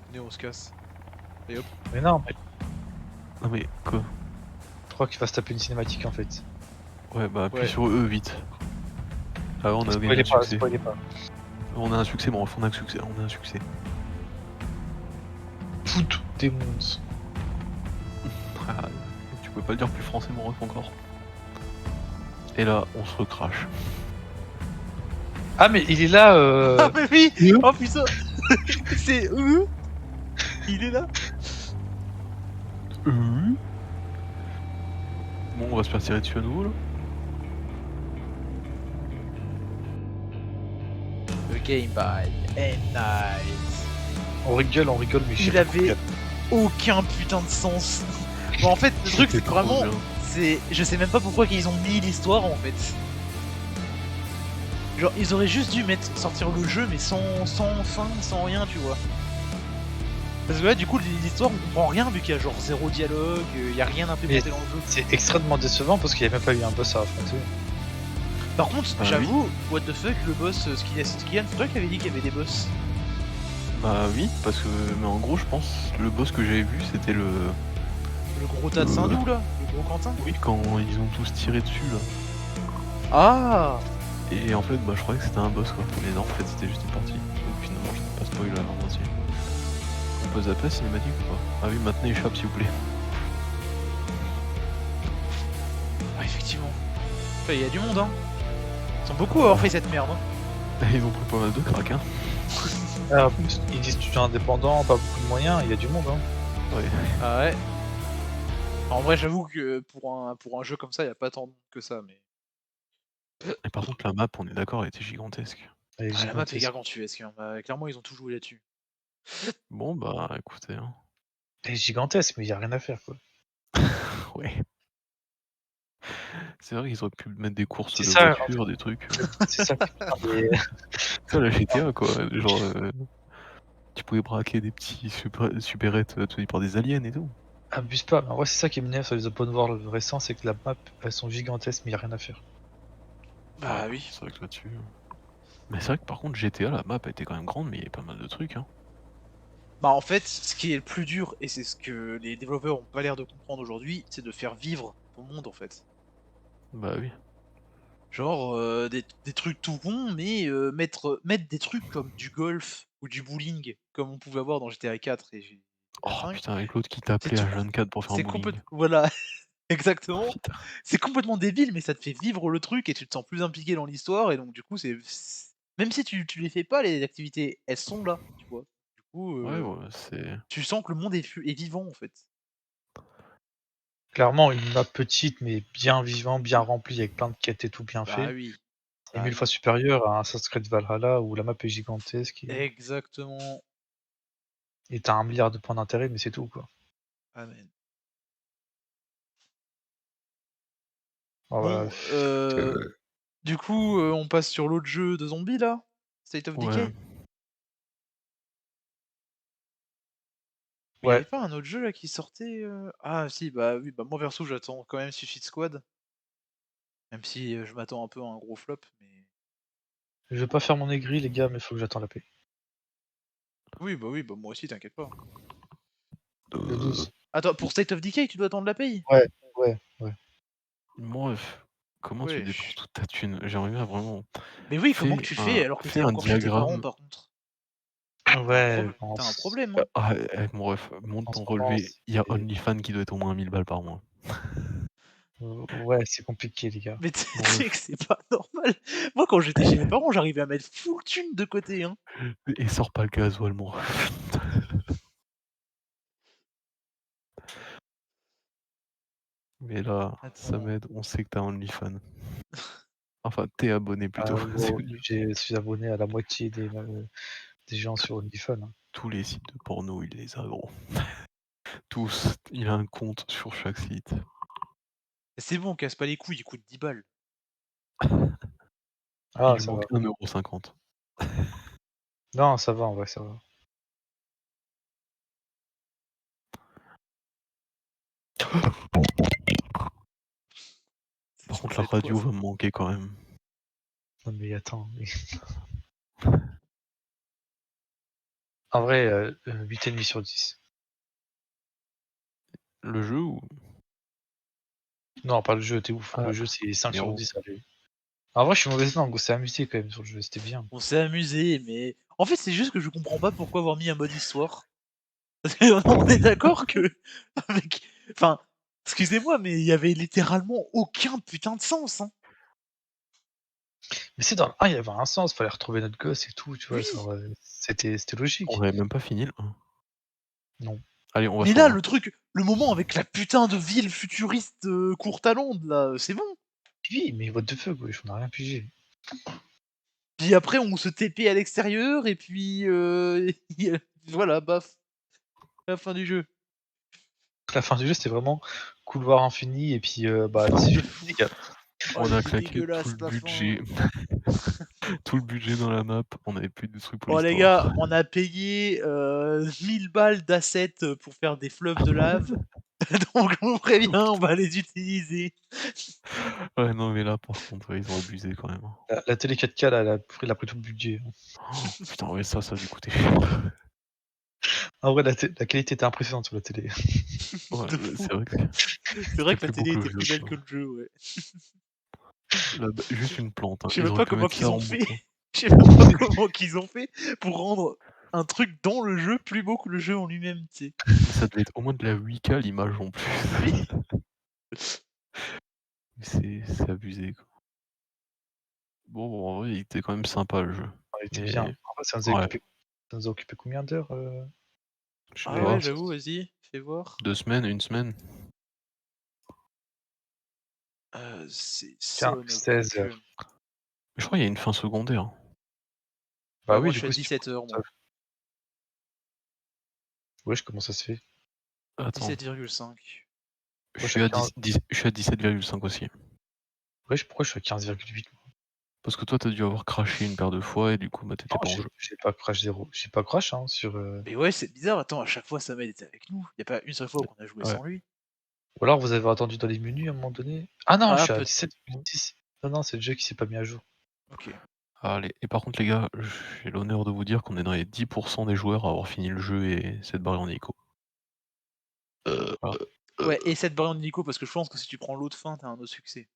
Venez, on se casse. Mais non, mais Non mais, quoi? je crois qu'il va se taper une cinématique en fait. Ouais, bah appuie Ouais. sur E vite. Ah, on a gagné Spoilez un pas, succès. spoilez pas. On a un succès, bon, on a un succès, Foot des monstres. Ah, tu peux pas le dire plus français, mon ref, encore. Et là, on se recrache. Ah, mais il est là, Ah mais oui. Oui. Oh putain. C'est il est là. Bon, on va se faire tirer dessus à nouveau, là. The game by N-Night. On rigole, mais je sais Il pas avait aucun putain de sens. Bon, en fait, le truc c'est que trop vraiment, bien. je sais même pas pourquoi ils ont mis l'histoire en fait. Genre, ils auraient juste dû sortir le jeu mais sans fin, sans rien, tu vois. Parce que là, du coup, l'histoire, on comprend rien vu qu'il y a genre zéro dialogue, il y a rien implémenté dans le jeu. C'est extrêmement décevant parce qu'il n'y a même pas eu un boss à affronter. Par contre, Bah j'avoue, what the fuck, le boss, Skian, c'est toi qui avais dit qu'il y avait des boss. Bah oui, parce que, mais en gros, je pense, le boss que j'avais vu, c'était le... Le gros tas de Sindou là, le gros Quentin. Oui, quand ils ont tous tiré dessus, là. Ah. Et en fait, bah je croyais que c'était un boss, quoi. Mais non, en fait, c'était juste une partie. Donc finalement, je n'ai pas spoilé la moitié. On peut zapper la cinématique ou pas? Ah oui, maintenez échappe, s'il vous plaît. Ouais, effectivement. Enfin, il y a du monde, hein. Ils sont beaucoup à avoir fait cette merde. Hein. Ils ont pris pas mal de crack, hein. Ah, en plus, ils disent studio indépendant, pas beaucoup de moyens, il y a du monde, hein. Ouais. Ah ouais. En vrai, j'avoue que pour un jeu comme ça, il y a pas tant de monde que ça, mais. Et par contre, la map, on est d'accord, elle était gigantesque. Elle est Ah, la map est gigantesque. gargantuesque. Hein. Bah, clairement, ils ont tout joué là-dessus. Bon, bah écoutez, hein. Elle est gigantesque, mais il n'y a rien à faire, quoi. Ouais. C'est vrai qu'ils auraient pu mettre des courses C'est de ça, voitures, des trucs. c'est ça. Putain, mais Ça, la GTA, quoi. Genre, tu pouvais braquer des petits supérettes tenus par des aliens et tout. abuse pas. Mais en vrai, c'est ça qui m'énerve sur les open world récents, c'est que la map, elles sont gigantesques, mais y a rien à faire. Bah Ouais, oui. c'est vrai que là-dessus. Mais c'est vrai que par contre, GTA, la map a été quand même grande, mais il y avait pas mal de trucs, hein. Bah en fait, ce qui est le plus dur, et c'est ce que les développeurs ont pas l'air de comprendre aujourd'hui, c'est de faire vivre ton monde en fait. Bah oui. Genre des trucs tout ronds, mais mettre des trucs comme du golf ou du bowling, comme on pouvait avoir dans GTA 4 et GTA Oh 5, putain, avec l'autre qui c'est t'appelait tout. H24 pour faire un C'est bowling. complètement. Voilà, Oh, exactement. putain. C'est complètement débile, mais ça te fait vivre le truc et tu te sens plus impliqué dans l'histoire, et donc du coup, même si tu les fais pas, les activités, elles sont là, tu vois. Du coup, Ouais, ouais, c'est. tu sens que le monde est vivant en fait. Clairement, une map petite, mais bien vivant, bien remplie, avec plein de quêtes et tout bien Bah fait, oui, est bah 1000 fois oui. supérieur à un Assassin's Creed Valhalla où la map est gigantesque Exactement. et t'as 1 milliard de points d'intérêt, mais c'est tout, quoi. Amen. Oh, voilà. Bon, du coup, on passe sur l'autre jeu de zombies là? State of Ouais. Decay? Mais il y Ouais, avait pas un autre jeu là qui sortait, Ah si, bah oui, bah moi perso j'attends quand même Suicide Squad, même si, je m'attends un peu à un gros flop, mais je vais pas faire mon aigri, les gars, mais faut que j'attende la paix. oui, bah moi aussi t'inquiète pas. Le 12. Attends, pour State of Decay, tu dois attendre la paye? Ouais, ouais, ouais. Bref, comment tu dépenses Wesh. toute ta thune? J'aimerais bien vraiment. Mais oui, comment que tu fais alors que Fais t'es un encore chez tes parents diagramme. par contre? Ouais, je Tu un pense. problème, hein? Mon ref, monte En ce ton moment, relevé. Il y a OnlyFans qui doit être au moins 1000 balles par mois. ouais, c'est compliqué, les gars. Mais tu Mon sais que ref. c'est pas normal. Moi quand j'étais chez mes parents, j'arrivais à mettre full thune de côté, hein. Et sors pas le gasoil, mon ref. Mais là, Attends. Samed, on sait que t'as OnlyFans. Enfin, t'es abonné plutôt. Gros, je suis abonné à la moitié des gens sur OnlyFans, hein. Tous les sites de porno, il les a, gros. Tous. Il a un compte sur chaque site. C'est bon, casse pas les couilles, il coûte 10 balles. Il Ah, lui ça va. manque 1,50 €. Non, ça va, en vrai, ça va. C'est Par contre, censé la être quoi radio ça? va me manquer quand même. Non, mais attends, en vrai, 8,5 sur 10. Le jeu ou. Non, pas le jeu, t'es ouf. Ah, Le jeu, c'est 5 sur numéro. 10, allez. En vrai, je suis mauvaise langue, on s'est amusé quand même sur le jeu, c'était bien. On s'est amusé, mais en fait, c'est juste que je comprends pas pourquoi avoir mis un mode histoire. Parce qu'on est d'accord que avec enfin, excusez-moi, mais il y avait littéralement aucun putain de sens, hein. Mais c'est dans le 1, il y avait un sens, fallait retrouver notre gosse et tout, tu vois, Oui, genre, c'était On logique. avait même pas fini le 1. Non. Allez, on va mais sur là, le 1. le truc, le moment avec la putain de ville futuriste, courte à Londres là, c'est bon. Oui, mais what the fuck, wesh, on a rien pigé. Puis après, on se TP à l'extérieur et puis, voilà, baf, la fin du jeu. La fin du jeu, c'était vraiment couloir infini et puis, bah, si De je fou. les gars, Oh, On il a était claqué tout dégueulasse le la fin. budget. Tout le budget dans la map. On avait plus de trucs pour Oh les gars, l'histoire. on a payé 1000 balles d'assets pour faire des fleuves de lave. Donc on prévient, on va les utiliser. Ouais, non, mais là, par contre, ouais, ils ont abusé quand même, hein. la télé 4K, là, elle a pris tout le budget, hein. Oh, putain, ouais, ça a dû coûter cher. En vrai, la qualité était impressionnante sur la télé. Ouais, De fou. c'est vrai que C'est vrai c'était que la plus beau télé que le était jeu, plus belle quoi. que le jeu, ouais. Là, juste une plante, hein. Je sais Ils même auraient pas pu comment mettre ça qu'ils ont en fait. boucle, hein. Je sais même pas comment qu'ils ont fait pour rendre un truc dans le jeu plus beau que le jeu en lui-même, tu sais. Ça devait être au moins de la 8K l'image en plus. Oui. C'est abusé, quoi. Bon, en vrai, il était quand même sympa le jeu. Il était bien. Mais En vrai, ouais, ça nous a occupé combien d'heures, je sais Ah pas, ouais, j'avoue, vas-y, fais voir. 2 semaines, 1 semaine? C'est Son of a 16 Gun. heures. Je crois qu'il y a une fin secondaire. Bah Moi, oui, je du suis à coup, si tu 17 heures, moi. wesh, comment ça se fait? Attends, 17,5. je Wesh, suis à à 15 je suis à 17,5 aussi. Ouais, pourquoi je suis à 15,8? Parce que toi, t'as dû avoir crashé une paire de fois et du coup, bah, t'étais Non, pas en jeu. j'ai pas crash 0. J'ai pas crash, hein, sur, Mais ouais, c'est bizarre, attends, à chaque fois Samed était avec nous. Y a pas une seule fois qu'on a joué Ouais. sans lui. ou alors vous avez attendu dans les menus à un moment donné? Ah non, je Ah, suis à peut 17,6. Non, non, c'est le jeu qui s'est pas mis à jour. OK. Allez, et par contre, les gars, j'ai l'honneur de vous dire qu'on est dans les 10% des joueurs à avoir fini le jeu et cette barrière en écho. Voilà. Ouais, et cette barre de Nico, parce que je pense que si tu prends l'autre fin, t'as un autre succès.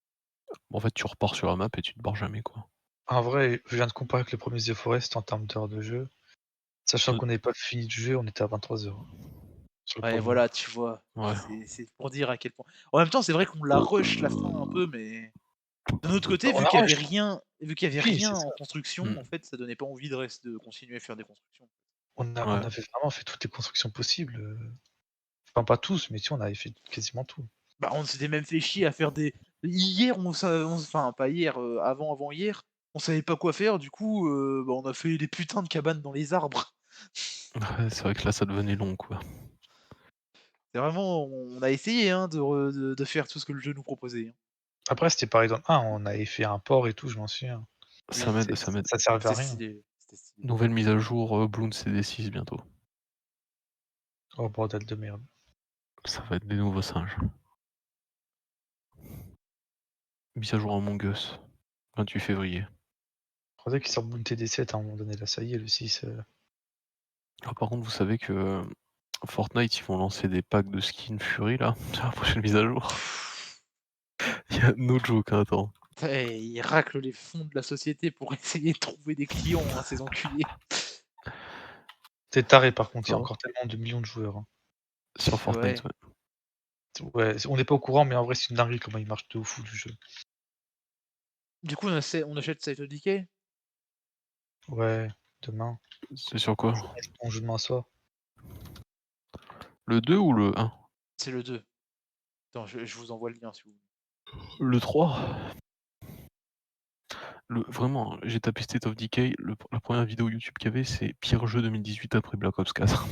En fait, tu repars sur la map et tu te barres jamais, quoi. En vrai, je viens de comparer avec les premiers The Forest en termes d'heures de jeu. Sachant Ce- qu'on n'avait pas fini le jeu, on était à 23 heures sur le Ouais, premier. voilà, tu vois. Ouais. C'est pour dire à quel point. En même temps, c'est vrai qu'on la rush la fin un peu, mais d'un autre côté, On vu a qu'il y avait rush. rien, vu qu'il y avait Oui, rien c'est en ça. construction, Mm. en fait, ça donnait pas envie de continuer à faire des constructions. On Ouais. avait vraiment fait toutes les constructions possibles. Enfin, pas tous, mais si, on avait fait quasiment tout. Bah, on s'était même fait chier à faire des. Hier, enfin, pas hier, avant hier, on savait pas quoi faire, du coup, bah, on a fait des putains de cabanes dans les arbres. Ouais, c'est vrai que là, ça devenait long, quoi. C'est vraiment, on a essayé hein, de faire tout ce que le jeu nous proposait, hein. Après, c'était pareil dans le 1, on avait fait un port et tout, je m'en souviens. Ça Oui, m'aide, ça m'aide. Ça servait à c'était rien. stylé. C'était stylé. Nouvelle mise à jour, Bloons CD6 bientôt. Oh bordel de merde. Ça va être des nouveaux singes. Mise à jour Among Us, 28 février. Faudrait qu'il sorte Boon TD7 à un moment donné, là, ça y est, le 6. Ah, par contre, vous savez que Fortnite, ils vont lancer des packs de skins Fury, là, sur la prochaine mise à jour. Il y a no joke, hein, attends. Putain, ils raclent les fonds de la société pour essayer de trouver des clients, hein, ces enculés. C'est taré par contre, il y a Attends. encore tellement de millions de joueurs, hein. Sur Fortnite, Ouais. ouais. Ouais, on n'est pas au courant, mais en vrai, c'est une dinguerie comment il marche de fou du jeu. Du coup, on achète State of Decay. Ouais, demain. C'est sur quoi? On joue demain soir. Le 2 ou le 1? C'est le 2. Attends, je vous envoie le lien si vous voulez. Le 3? Vraiment, j'ai tapé State of Decay, la première vidéo YouTube qu'il y avait, c'est pire jeu 2018 après Black Ops 4.